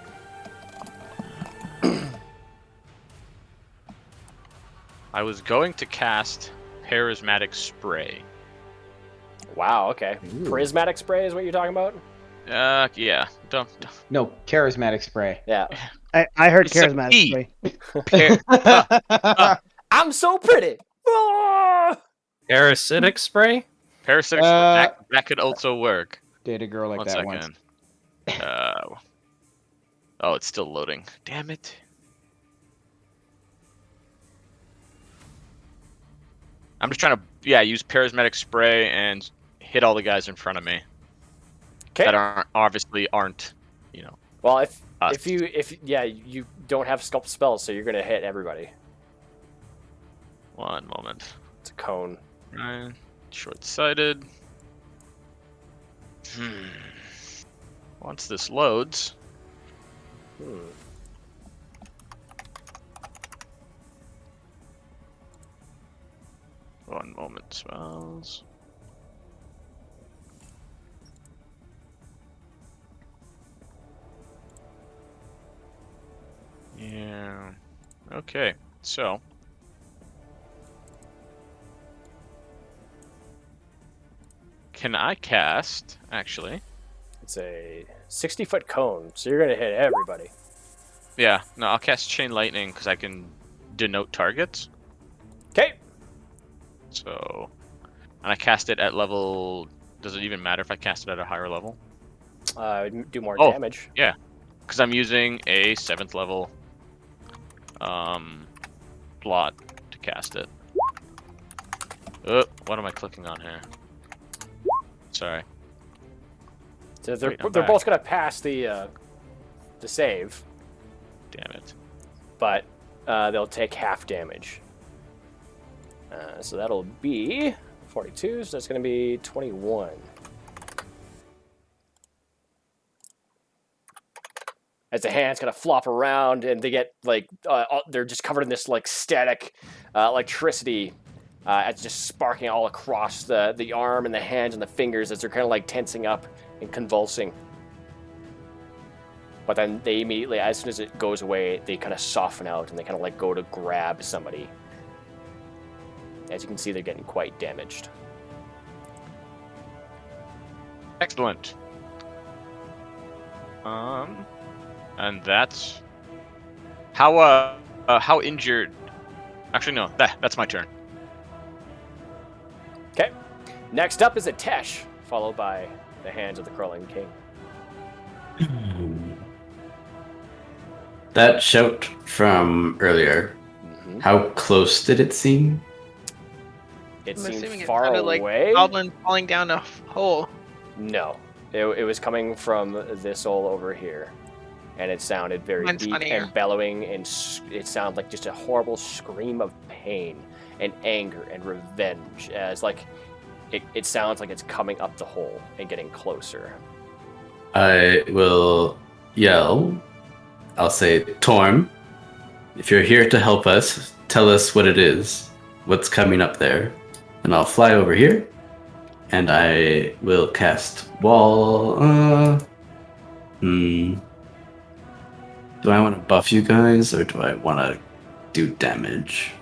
I was going to cast Charismatic Spray. Wow, okay. Ooh. Prismatic Spray is what you're talking about? Yeah. Don't. No, Charismatic Spray. Yeah. I heard It's a charismatic E. spray. I'm so pretty. Ah! Parasitic spray? Parasitic. That could also work. Did a girl like One that second. once. Oh, it's still loading. Damn it. I'm just trying to, use Parasmatic spray and hit all the guys in front of me that aren't, Well, us. if you don't have sculpt spells, so you're gonna hit everybody. One moment. It's a cone. Right. Short-sighted. Once this loads. One moment, spells. Yeah. Okay, so. Can I cast, actually? It's a 60-foot cone, so you're gonna hit everybody. Yeah, no, I'll cast Chain Lightning because I can denote targets. Okay. So, and I cast it at level. Does it even matter if I cast it at a higher level? Do more damage. Yeah, because I'm using a 7th level slot to cast it. What am I clicking on here? Sorry. So they're back. both gonna pass the save. Damn it. But they'll take half damage. So that'll be 42. So that's gonna be 21. As the hands kind of flop around and they get they're just covered in this like static electricity. It's just sparking all across the arm and the hands and the fingers as they're kind of like tensing up and convulsing. But then they immediately, as soon as it goes away, they kind of soften out and they kind of like go to grab somebody. As you can see, they're getting quite damaged. Excellent. And that's how injured. Actually, no. That's my turn. Okay. Next up is a Tesh, followed by the hands of the Crawling King. That shout from earlier, how close did it seem? It I'm seemed assuming it far sounded away. like goblin falling down a hole. No. It was coming from this hole over here. And it sounded very Mine's deep funnier. and bellowing, and it sounded like just a horrible scream of pain and anger and revenge. As like, it sounds like it's coming up the hole and getting closer. I will yell. I'll say, Torm, if you're here to help us, tell us what it is. What's coming up there? And I'll fly over here, and I will cast Wall. Do I want to buff you guys, or do I want to do damage?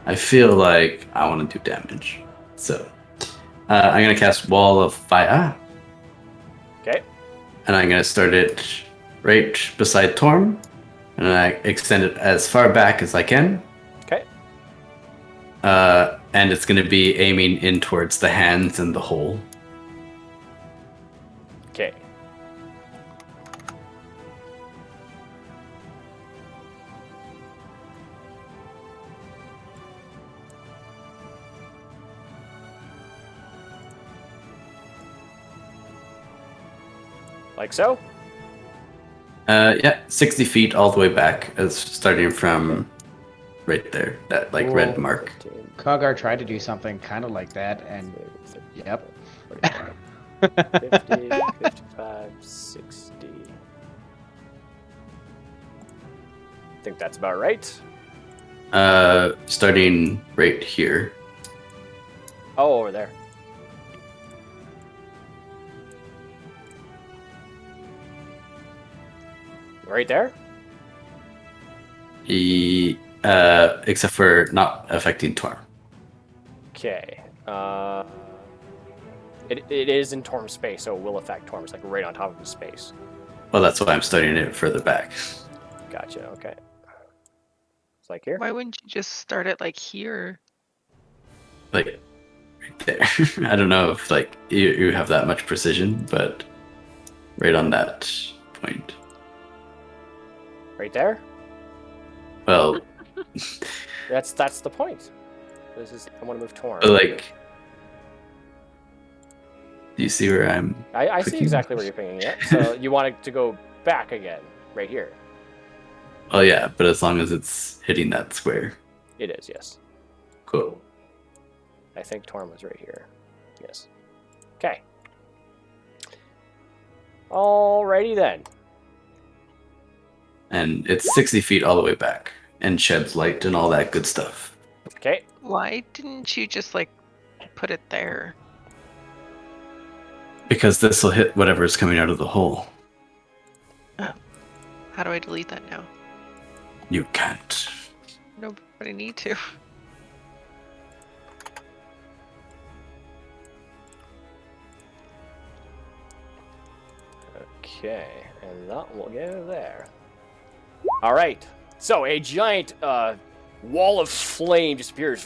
I feel like I want to do damage. So, I'm going to cast Wall of Fire. Okay. And I'm going to start it right beside Torm. And I extend it as far back as I can. Okay. And it's going to be aiming in towards the hands and the hole. Okay. Like so? Yeah, 60 feet all the way back, as starting from right there, that like red mark. Kogar tried to do something kind of like that, and yep. 50, 55, 60. I think that's about right. Starting right here. Oh, over there. Right there? Except for not affecting Torm. Okay. It is in Torm's space, so it will affect Torm. It's like right on top of his space. Well, that's why I'm starting it further back. Gotcha, okay. It's like here? Why wouldn't you just start it like here? like right there. I don't know if like you have that much precision, but right on that point. Right there. Well, That's the point. I want to move Torm. but like, do you see where I'm? I see clicking? exactly where you're pinging it. So you want it to go back again, right here. Oh yeah, but as long as it's hitting that square. It is, yes. Cool. I think Torm was right here. Yes. Okay. Alrighty then. And it's 60 feet all the way back, and sheds light and all that good stuff. Okay. Why didn't you just like put it there? Because this will hit whatever's coming out of the hole. How do I delete that now? You can't. No, but I need to. Okay, and that will go there. All right. So a giant wall of flame just appears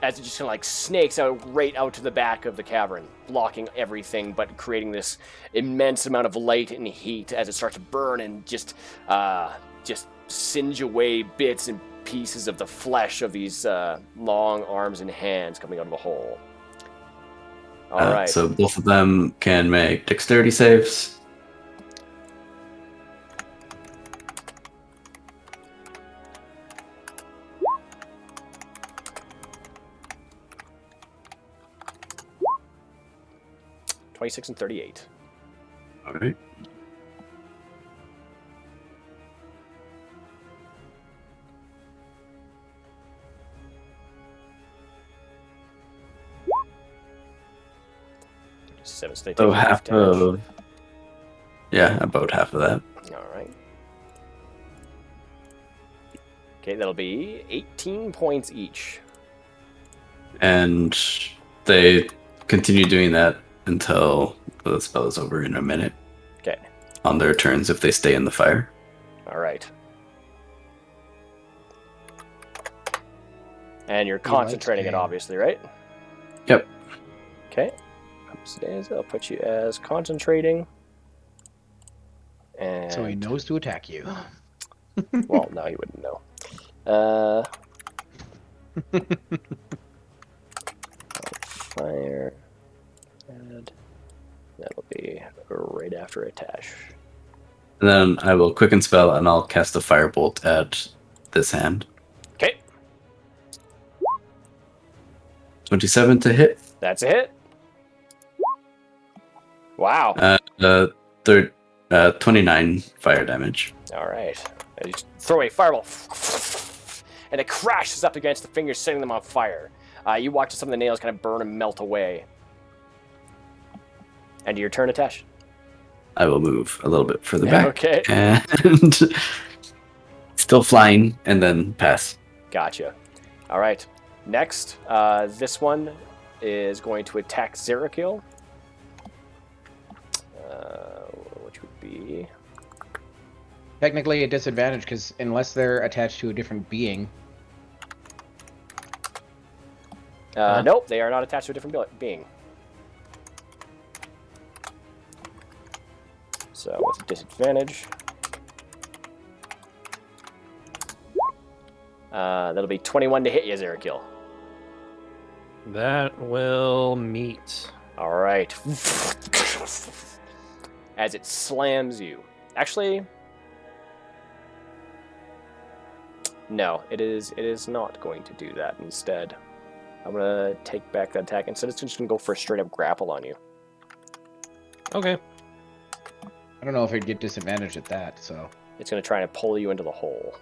as it just kind of like snakes out right out to the back of the cavern, blocking everything, but creating this immense amount of light and heat as it starts to burn and just singe away bits and pieces of the flesh of these long arms and hands coming out of the hole. All right. So both of them can make dexterity saves. $26 and $38. All right. So they take So half damage. of. Yeah, about half of that. All right. Okay, that'll be 18 points each. And they continue doing that until the spell is over in a minute. Okay. On their turns if they stay in the fire. All right. And you're concentrating it, obviously, right? Yep. Okay. Upstairs, I'll put you as concentrating. And So he knows to attack you. well, no, he wouldn't know. Fire. And that'll be right after Atash. And then I will quicken spell and I'll cast a firebolt at this hand. Okay, 27 to hit. that's a hit. Wow. 29 fire damage. All right. You just throw a fireball, and it crashes up against the fingers, setting them on fire. You watch some of the nails kind of burn and melt away. And your turn, Atash. I will move a little bit further back. Okay. And still flying, and then pass. Gotcha. All right. Next, this one is going to attack Zerakil. Which would be... Technically a disadvantage because unless they're attached to a different being. Nope, they are not attached to a different being. So with disadvantage, that'll be 21 to hit you, Zerakil. That will meet. All right. As it slams you. Actually, no, it is not going to do that. Instead, I'm gonna take back that attack. Instead, it's just gonna go for a straight up grapple on you. Okay. I don't know if I'd get disadvantage at that, so. It's gonna try and pull you into the hole.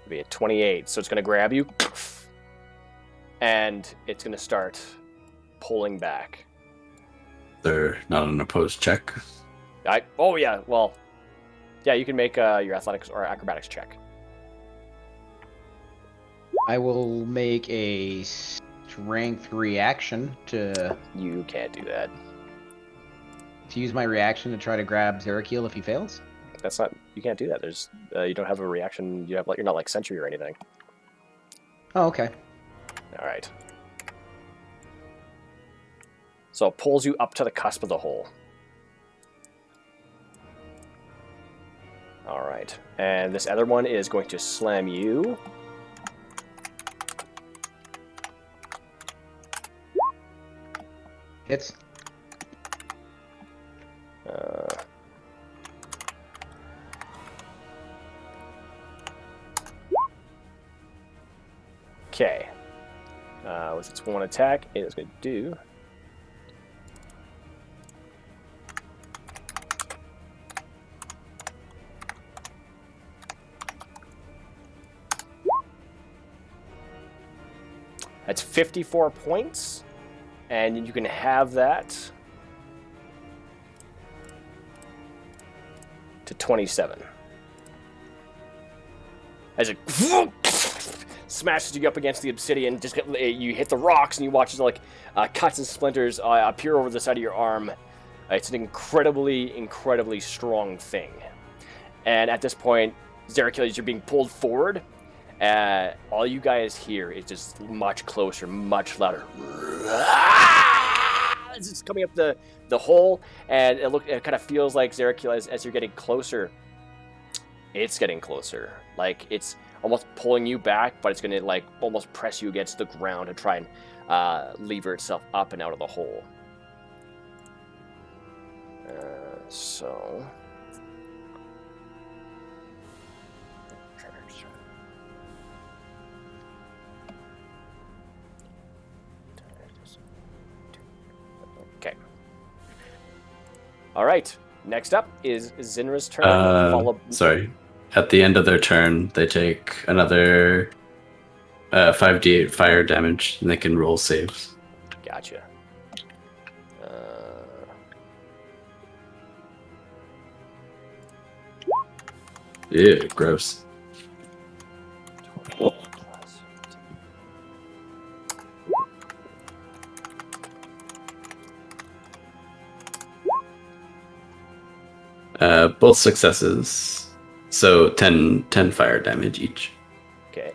Be a 28, so it's going to grab you, and it's going to start pulling back. They're not an opposed check. Oh yeah, well, yeah, you can make your athletics or acrobatics check. I will make a strength reaction to You can't do that. use my reaction to try to grab Zerakiel if he fails. That's not. You can't do that. There's. You don't have a reaction. You're not like Sentry or anything. Oh, okay. All right. So it pulls you up to the cusp of the hole. All right. And this other one is going to slam you. Hits. Okay. With its one attack, it is going to do. That's 54 points, and you can have that to 27. As it smashes you up against the obsidian, you hit the rocks, and you watch as cuts and splinters appear over the side of your arm. It's an incredibly, incredibly strong thing. And at this point, Zerakiel, as you're being pulled forward, all you guys hear is just much closer, much louder. It's just coming up the hole, and it kind of feels like Zerakiel, as you're getting closer, it's getting closer. Like it's almost pulling you back, but it's going to almost press you against the ground to try and lever itself up and out of the hole. So. Okay. All right. Next up is Zinra's turn. Sorry. At the end of their turn, they take another 5d8 fire damage, and they can roll saves. Gotcha. Ew, gross. Both successes. So 10 fire damage each. Okay.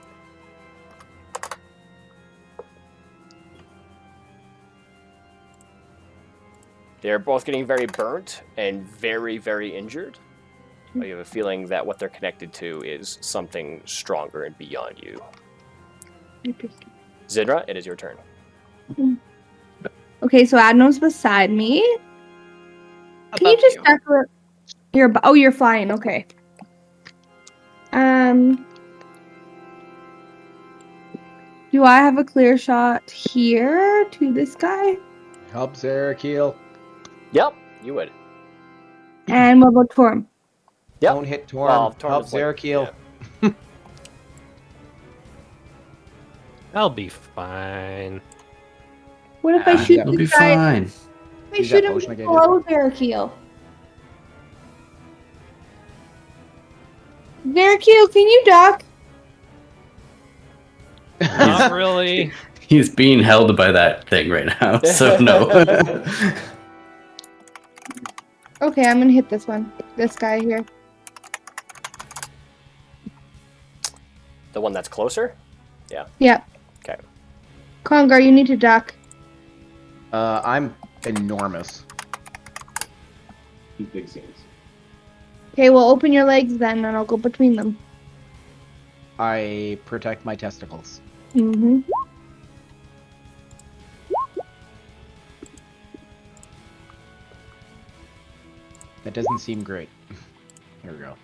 They're both getting very burnt and very, very injured. I have a feeling that what they're connected to is something stronger and beyond you. Zinra, it is your turn. Okay, so Adnam's beside me. Can you just tackle it? You're flying. Okay. Do I have a clear shot here to this guy? Help Zerakiel. Yep, you would. And what about Torm? Yep. Don't hit Torm. Well, Torm Help is like- Zerakiel. I'll be fine. What if I shoot It'll be this guy? fine. If I Use shoot that him potion I gave you. below Zerakiel. Zerakiel, can you duck? Not really. He's being held by that thing right now, so no. Okay, I'm gonna hit this one. This guy here. The one that's closer? Yep. Okay. Congar, you need to duck. I'm enormous. Okay, well, open your legs then, and I'll go between them. I protect my testicles. Mm-hmm. That doesn't seem great. Here we go.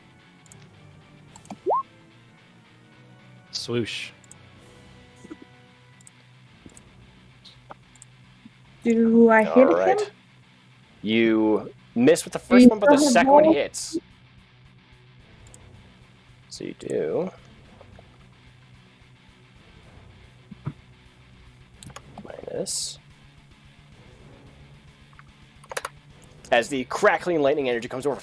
Swoosh. Do I hit All right. him? You miss with the first you one, but the still have second one more? hits. So you do. Minus. As the crackling lightning energy comes over,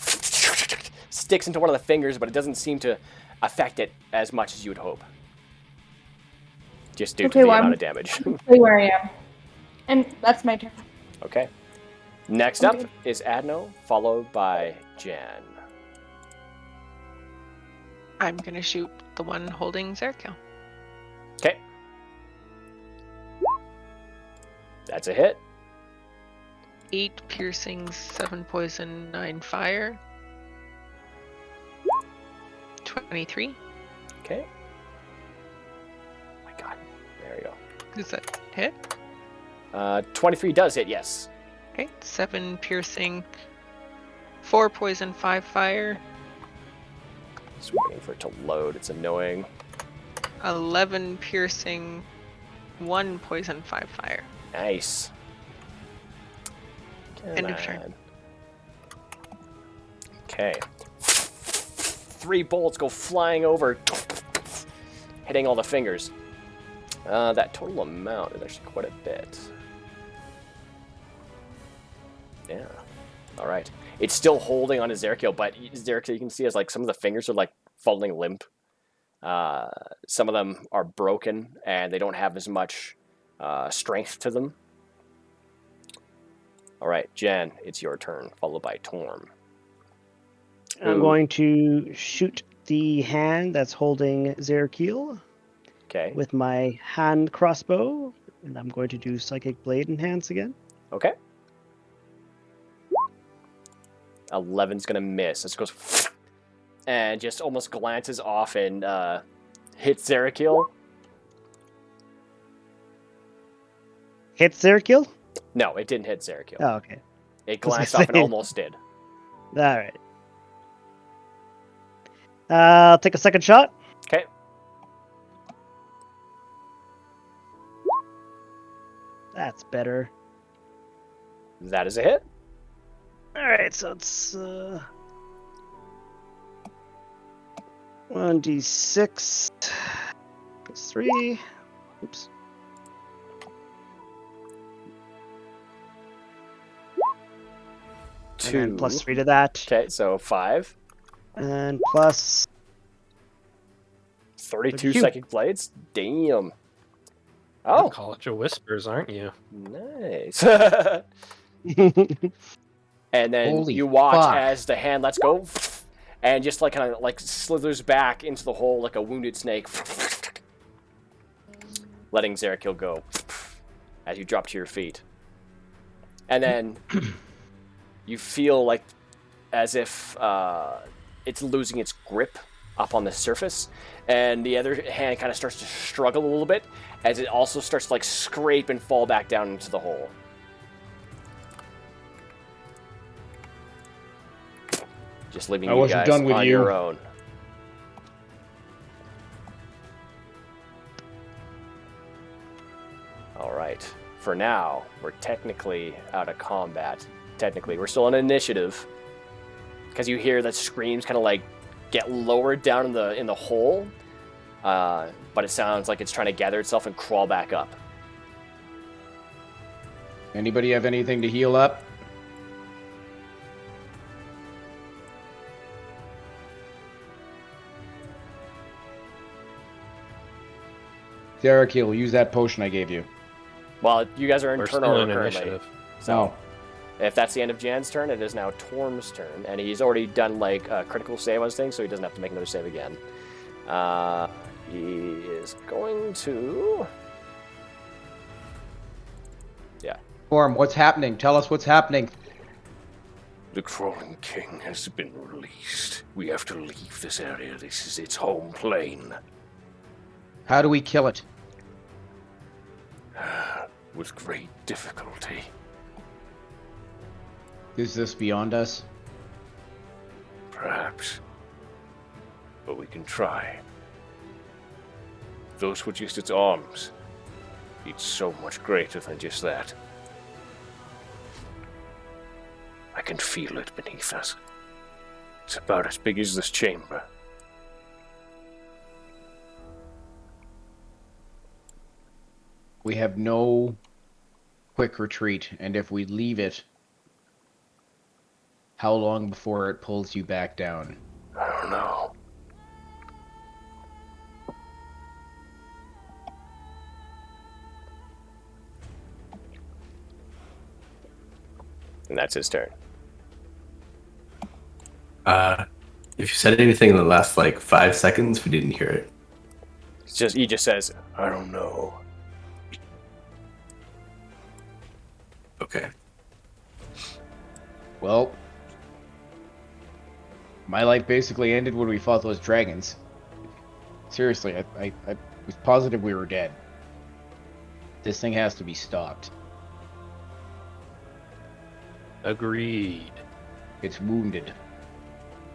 sticks into one of the fingers, but it doesn't seem to affect it as much as you would hope. just due to Okay, the well, amount I'm of damage. tell you where I am, and that's my turn. Okay. Next Okay. up is Adno, followed by Jan. I'm gonna shoot the one holding Zerkiel. Okay. That's a hit. 8 piercing, 7 poison, 9 fire. 23. Okay. Oh my god. There we go. Does that hit? 23 does hit, yes. Okay. 7 piercing, 4 poison, 5 fire. Just waiting for it to load. It's annoying. 11 piercing, 1 poison, 5 fire. Nice. End of turn. Okay. 3 bolts go flying over, hitting all the fingers. That total amount is actually quite a bit. Yeah. All right. It's still holding on to Zerkiel, but Zerkiel, you can see as like some of the fingers are like falling limp. Some of them are broken and they don't have as much strength to them. All right, Jen, it's your turn, followed by Torm. I'm going to shoot the hand that's holding Zerkiel Okay. with my hand crossbow, and I'm going to do Psychic Blade Enhance again. Okay. 11's gonna miss. This goes and just almost glances off and hits Zerkiel. Hit Zerkiel? No, it didn't hit Zerkiel. Oh, okay. It was glanced gonna off and say- almost did. All right. I'll take a second shot. Okay. That's better. That is a hit. All right, so it's 1d6 plus 3. Oops. And then plus 3 to that. Okay, so 5. And plus 32 32. psychic blades. Damn. You're Oh, College of Whispers, aren't you? nice. And then Holy you watch fuck. as the hand lets go, and just like kind of like slithers back into the hole like a wounded snake, letting Zerkiel go as you drop to your feet. And then you feel like as if it's losing its grip up on the surface, and the other hand kind of starts to struggle a little bit as it also starts to like scrape and fall back down into the hole. Just leaving I you wasn't guys done with on you. your own. All right. For now, we're technically out of combat. Technically, we're still on initiative because you hear that screams kind of like get lowered down in the hole, but it sounds like it's trying to gather itself and crawl back up. Anybody have anything to heal up? Zerkiel, use that potion I gave you. Well, you guys are in We're turn still order in currently. initiative. So, if that's the end of Jan's turn, it is now Torm's turn, and he's already done like a critical save on his thing, so he doesn't have to make another save again. He is going to. Form, what's happening? Tell us what's happening. The Crawling King has been released. We have to leave this area. This is its home plane. How do we kill it? With great difficulty. Is this beyond us? Perhaps. But we can try. Those were just its arms. It's so much greater than just that. I can feel it beneath us. It's about as big as this chamber. We have no quick retreat, and if we leave it, how long before it pulls you back down? I don't know. that's his turn. If you said anything in the last like 5 seconds, we didn't hear it. He just says, "I don't know." Okay. Well, my life basically ended when we fought those dragons. Seriously, I was positive we were dead. This thing has to be stopped. Agreed. It's wounded.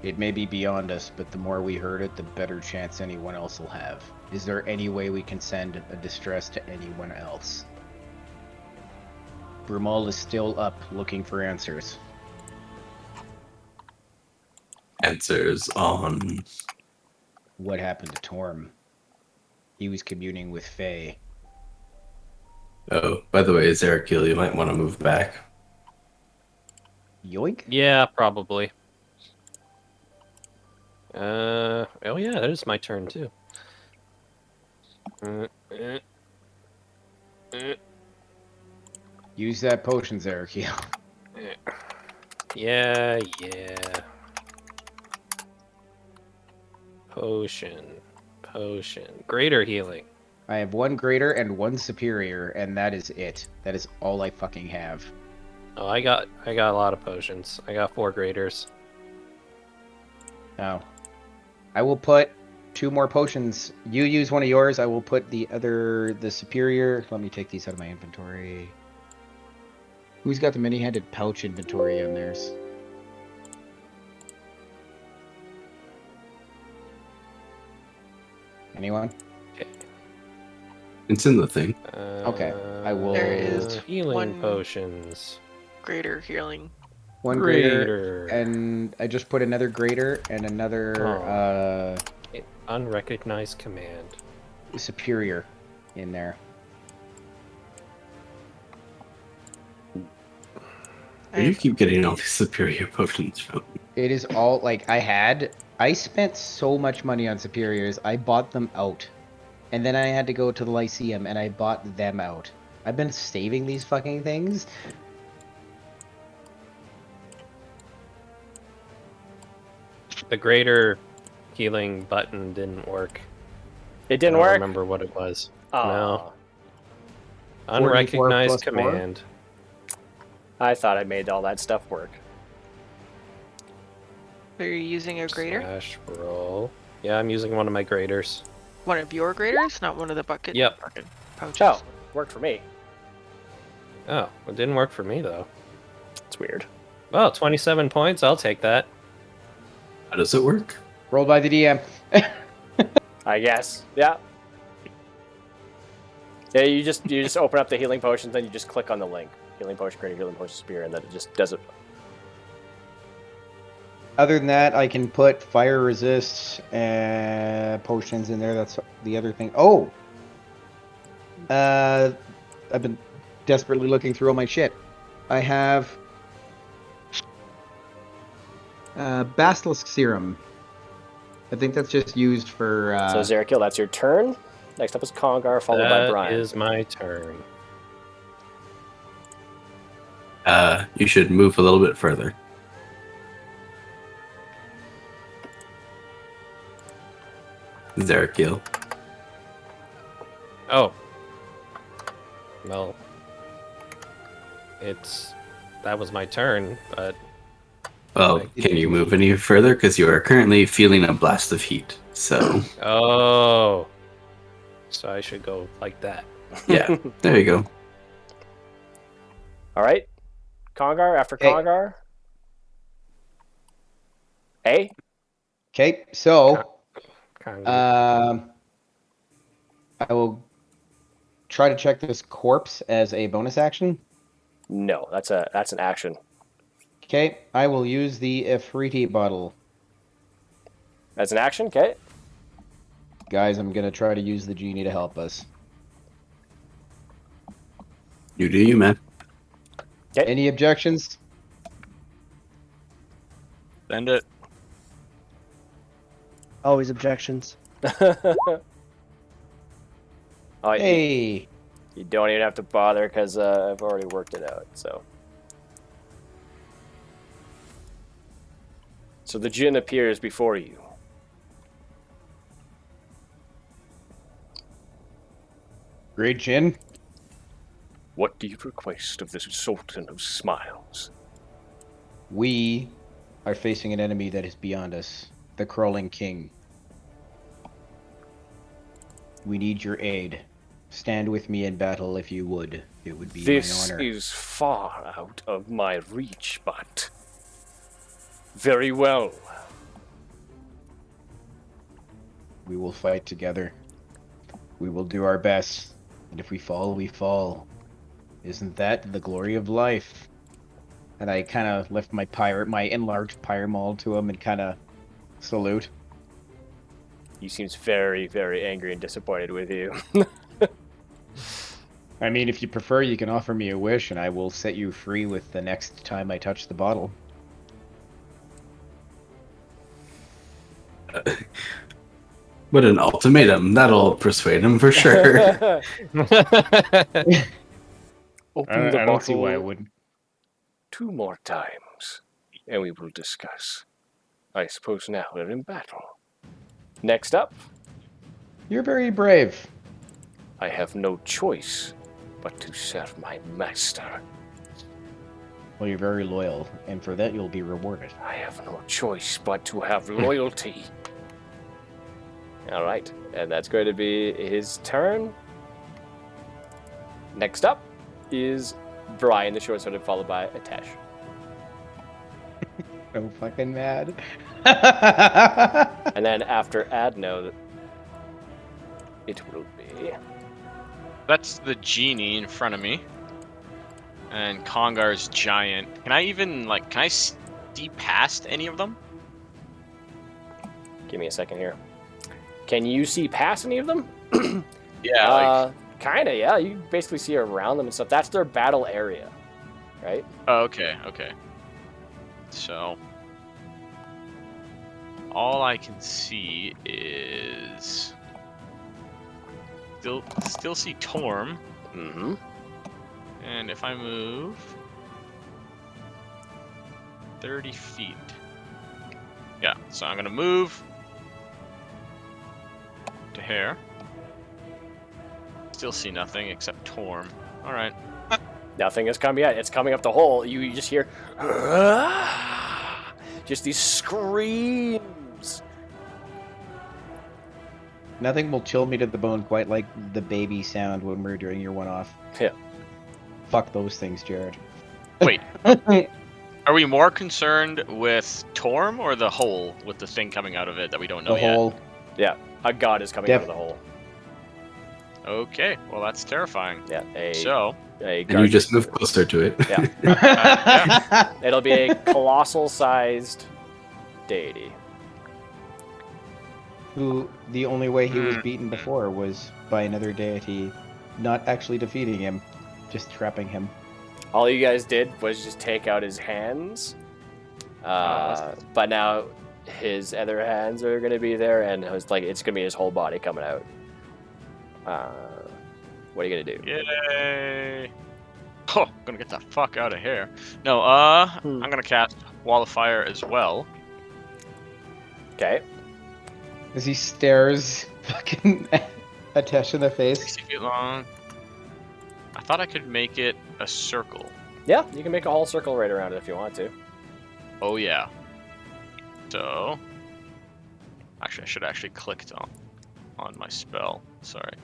It may be beyond us, but the more we hurt it, the better chance anyone else will have. Is there any way we can send a distress to anyone else? Brumal is still up looking for answers. Answers on. What happened to Torm? He was communing with Faye. Oh, by the way, Zerakil, you might want to move back. Yoink? Yeah, probably. Oh yeah, that is my turn too. Use that potion, Zerakil. Yeah. Potion. Greater healing. I have one greater and one superior, and that is it. That is all I fucking have. Oh, I got a lot of potions. I got 4 graders. Now, I will put 2 more potions. You use one of yours. I will put the superior. Let me take these out of my inventory. Who's got the many-handed pouch inventory on theirs? Anyone? It's in the thing. Okay, I will- There is healing one- potions. Greater healing. One greater, and I just put another greater and another Unrecognized command. superior in there. Where do you keep getting all these superior potions from? It is all like I spent so much money on superiors. I bought them out, and then I had to go to the Lyceum and I bought them out. I've been saving these fucking things. The greater healing button didn't work. It didn't I don't work. remember what it was. Aw. No. 44 Unrecognized plus 4? command. I thought I made all that stuff work. Are you using a grater? Slash roll. Yeah, I'm using one of my graders. One of your graders, not one of the bucket. Yep. Bucket pouches. Oh, worked for me. Oh, it didn't work for me though. It's weird. Well, 27 points. I'll take that. How does it work? Rolled by the DM. I guess. Yeah. Yeah, you just open up the healing potions, then you just click on the link. Healing potion greater, healing potion superior, and then it just does it. Other than that, I can put fire resist potions in there. That's the other thing. Oh! I've been desperately looking through all my shit. I have Basilisk Serum. I think that's just used for... So, Zerakil, that's your turn. Next up is Congar, followed by Brian. That is my turn. You should move a little bit further. Zerakil. Oh. Well, that was my turn, but Well, can you move any further? Because you are currently feeling a blast of heat. So, oh, so I should go like that. yeah, there you go. All right. Congar after Hey. Congar. Hey. Okay, so... Conga. I will try to check this corpse as a bonus action. No, that's an action. Okay, I will use the Ifriti bottle. That's an action. Okay. Guys, I'm going to try to use the genie to help us. You do you, man. Any objections? Send it. Always objections. Oh, Hey! you don't even have to bother because I've already worked it out. So So the djinn appears before you. Great Jin. What do you request of this Sultan of Smiles? We are facing an enemy that is beyond us, the Crawling King. We need your aid. Stand with me in battle if you would. It would be This my honor. is far out of my reach, but very well. We will fight together. We will do our best. And if we fall, we fall. Isn't that the glory of life? And I kind of lift my enlarged pyre maul to him and kind of salute. He seems very, very angry and disappointed with you. I mean, if you prefer, you can offer me a wish, and I will set you free with the next time I touch the bottle. What an ultimatum. That'll persuade him for sure. Open the I don't see why I bottle wouldn't. 2 more times, and we will discuss. I suppose now we're in battle. Next up, You're very brave. I have no choice but to serve my master. Well, you're very loyal, and for that you'll be rewarded. I have no choice but to have loyalty. all right, and that's going to be his turn. Next up is Brian the Short-Sworded, followed by Atesh. So fucking mad. And then after Adno, it will be... That's the genie in front of me. And Kongar's giant. Can I even, like, can I see past any of them? Give me a second here. Can you see past any of them? Yeah, Kinda, yeah. You can basically see around them and stuff. That's their battle area, right? Oh, okay, okay. So, all I can see is still see Torm, Mm-hmm. and if I move 30 feet, yeah. So I'm gonna move to here. Still see nothing except Torm. All right. Nothing is coming yet. It's coming up the hole. You just hear just these screams. Nothing will chill me to the bone quite like the baby sound when we're doing your one-off. Yeah. Fuck those things, Jared. Wait. Are we more concerned with Torm or the hole with the thing coming out of it that we don't know The yet? whole. Yeah, a god is coming out of the hole. Okay, well that's terrifying. Yeah, a So, a And you just move closer to it. Yeah. It'll be a colossal-sized deity. Who the only way he was beaten before was by another deity, not actually defeating him, just trapping him. All you guys did was just take out his hands, but now his other hands are gonna be there, and it's gonna be his whole body coming out. What are you gonna do? yay! Oh, gonna get the fuck out of here. No, I'm gonna cast Wall of Fire as well. Okay. As he stares fucking Atesh in the face. 60 feet long. I thought I could make it a circle. Yeah, you can make a whole circle right around it if you want to. Oh yeah. So, actually, I should actually clicked on my spell. Sorry.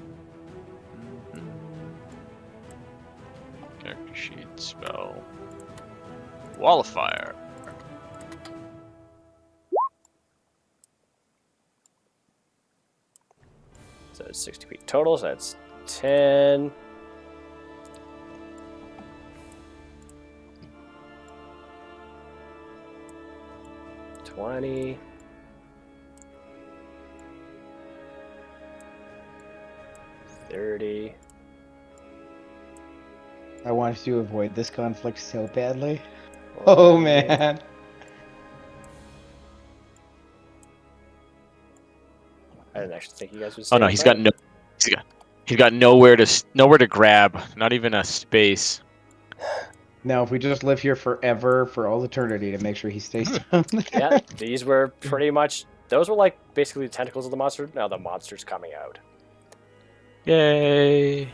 Character sheet spell. Wall of Fire. So it's 60 feet total, so that's 10. $20. $30. I wanted to avoid this conflict so badly. Oh man. I didn't actually think you guys would. Oh no, he's got nowhere to grab, not even a space. No, if we just live here forever, for all eternity, to make sure he stays down there. Yeah, these were pretty much. Those were like basically the tentacles of the monster. Now the monster's coming out. Yay!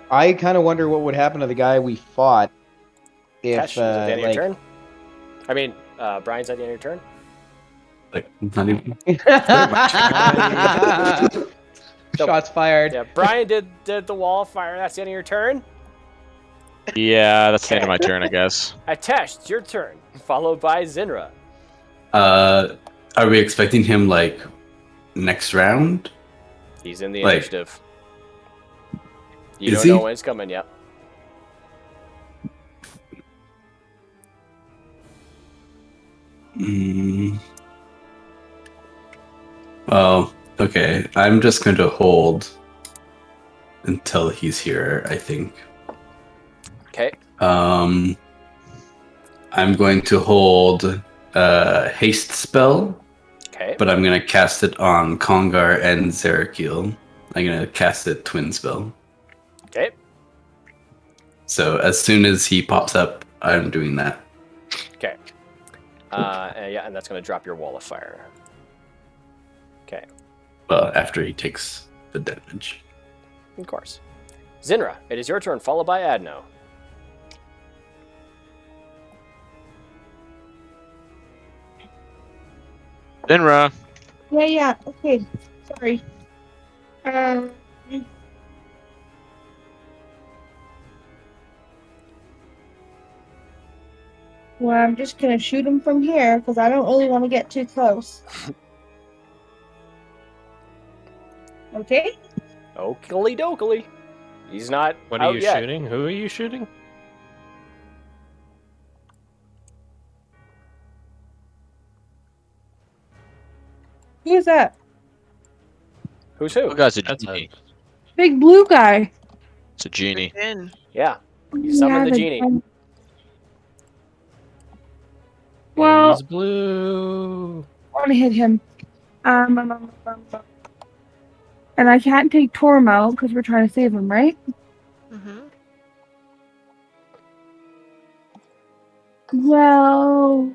I kind of wonder what would happen to the guy we fought if, Tesh, is it the end of your like, turn? I mean, Brian's at the end of your turn. Like, not even. Shots fired. Yeah, Brian did the wall of fire. That's the end of your turn. Yeah, that's the end of my turn, I guess. Tesh, it's your turn. Followed by Zinra. Are we expecting him like next round? He's in the Like- initiative. You Is don't he? know when it's coming yet. Well, okay. I'm just going to hold until he's here, I think. Okay. I'm going to hold haste spell, Okay. but I'm going to cast it on Kongar and Zerakil. I'm going to cast it twin spell. Okay. So as soon as he pops up, I'm doing that. Okay. And that's going to drop your wall of fire. Okay. Well, after he takes the damage. Of course. Zinra, it is your turn, followed by Adno. Dinra. Yeah. Okay. Sorry. Well, I'm just gonna shoot him from here because I don't really want to get too close. Okay. Oakley dokley. He's not What out are you yet. shooting? Who are you shooting? Who's that? Who's who? Oh, guy's a That's genie. Big blue guy. It's a genie. In. Yeah. You summoned the genie. Well, He's blue. I want to hit him. And I can't take Torm out because we're trying to save him, right? Mm-hmm. Well,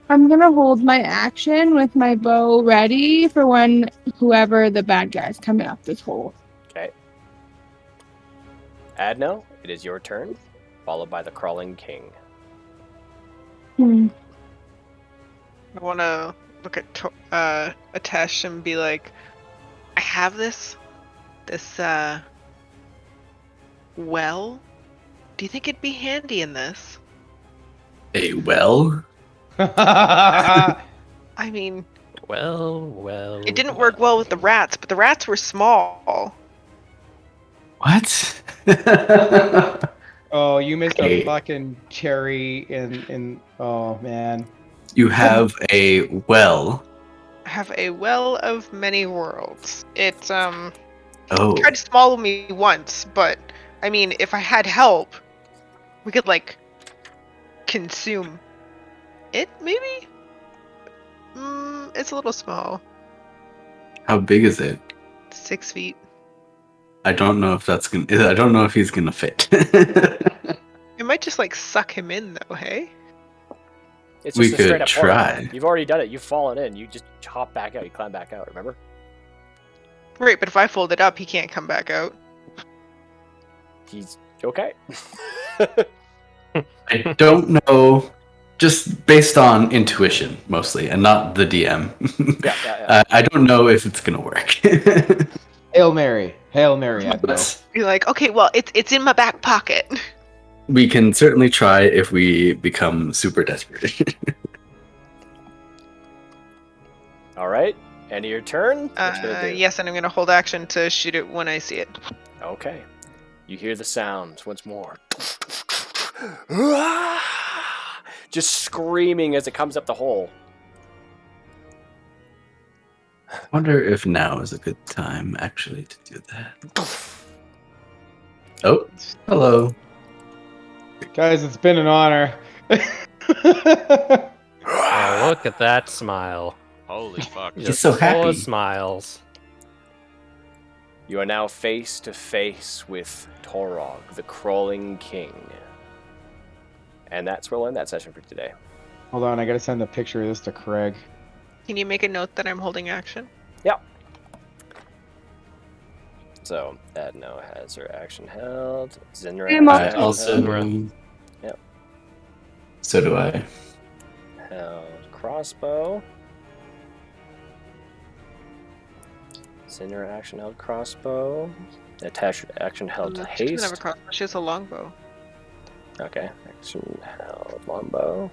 I'm gonna hold my action with my bow ready for when whoever the bad guy's coming up this hole. Okay. Adno, it is your turn, followed by the crawling king. Hmm. I want to look at Atesh and be like, I have this well. Do you think it'd be handy in this? A well? I mean, Well. it didn't work well with the rats, but the rats were small. What? Oh, you missed Hey. a fucking cherry in oh man. You have a well. I have a well of many worlds. It Oh. tried to swallow me once, but I mean, if I had help, we could like consume it. Maybe. It's a little small. How big is it? 6 feet. I don't know if that's gonna. I don't know if he's gonna fit. It might just like suck him in, though. Hey. It's We just a straight could up portal. try. You've already done it. You've fallen in. You just hop back out. You climb back out. Remember? Right, but if I fold it up, he can't come back out. He's okay. I don't know. Just based on intuition, mostly, and not the DM. Yeah. I don't know if it's gonna work. Hail Mary. Hail Mary, Admiral. But You're like, okay, well, it's in my back pocket. we can certainly try if we become super desperate. All right. End of your turn. What you gonna do? Yes, and I'm gonna hold action to shoot it when I see it. Okay. You hear the sounds once more. Just screaming as it comes up the hole. Wonder if now is a good time actually to do that. Oh, hello. Guys, it's been an honor. Oh, look at that smile. Holy fuck. He's so Full of happy. smiles. You are now face to face with Torog, the Crawling King. And that's where we'll end that session for today. Hold on, I gotta send a picture of this to Craig. Can you make a note that I'm holding action? Yep. So, Adno has her action held. Zinra I'm has I action also. held. Yep. So do I. Held crossbow. Zinra action held crossbow. Attached action held She doesn't have a haste. crossbow. She has a longbow. Okay. Action held longbow.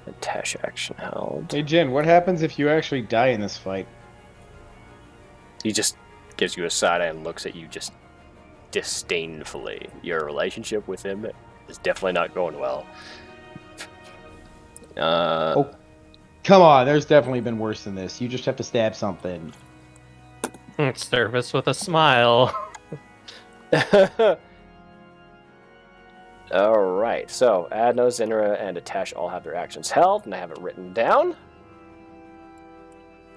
Attach action held. Hey Jin, what happens if you actually die in this fight? He just gives you a side eye and looks at you just disdainfully. Your relationship with him is definitely not going well. Oh, come on, there's definitely been worse than this. You just have to stab something. Service with a smile. Alright, so Adno, Zinra, and Atash all have their actions held, and I have it written down.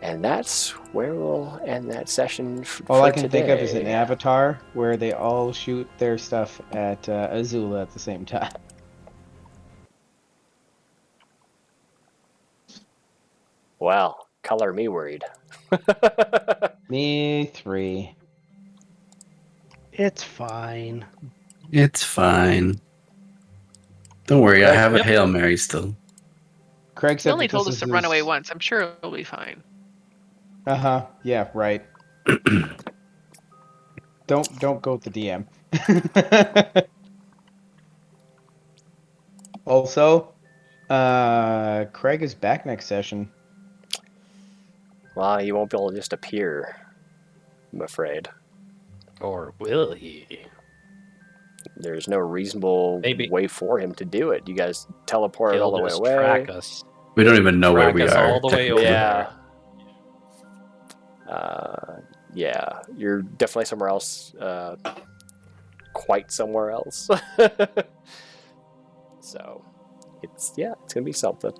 And that's where we'll end that session All for I can think of is an today. avatar where they all shoot their stuff at Azula at the same time. Well, color me worried. Me 3. It's fine. It's fine. Don't worry, I have a Yep. Hail Mary still. Craig He said only that told this us to is run his- away once. I'm sure it'll be fine. Uh-huh. Yeah, right. Don't go with the DM. Also, Craig is back next session. Well, he won't be able to just appear, I'm afraid. Or will he? There's no reasonable Maybe. way for him to do it. You guys teleported all He'll the way just away. track us. We don't even know where Track we us are. all the way over Yeah. there. Yeah, you're definitely somewhere else. Quite somewhere else. So, it's gonna be something.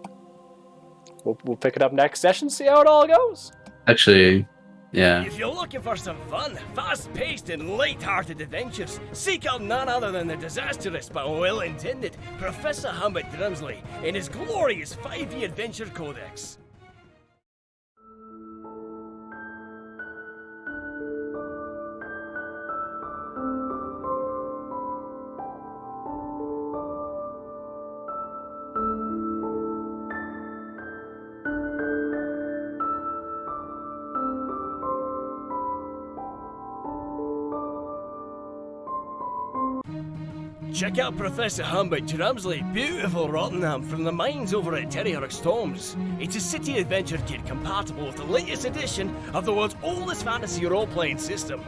We'll pick it up next session, see how it all goes. Actually, yeah. If you're looking for some fun, fast-paced and light-hearted adventures, seek out none other than the disastrous but well-intended Professor Humbert Drumsley in his glorious 5e Adventure Codex. Check out Professor Humbert Drumsley, beautiful Rottingham from the mines over at Terry Storms. It's a city adventure kit compatible with the latest edition of the world's oldest fantasy role-playing system.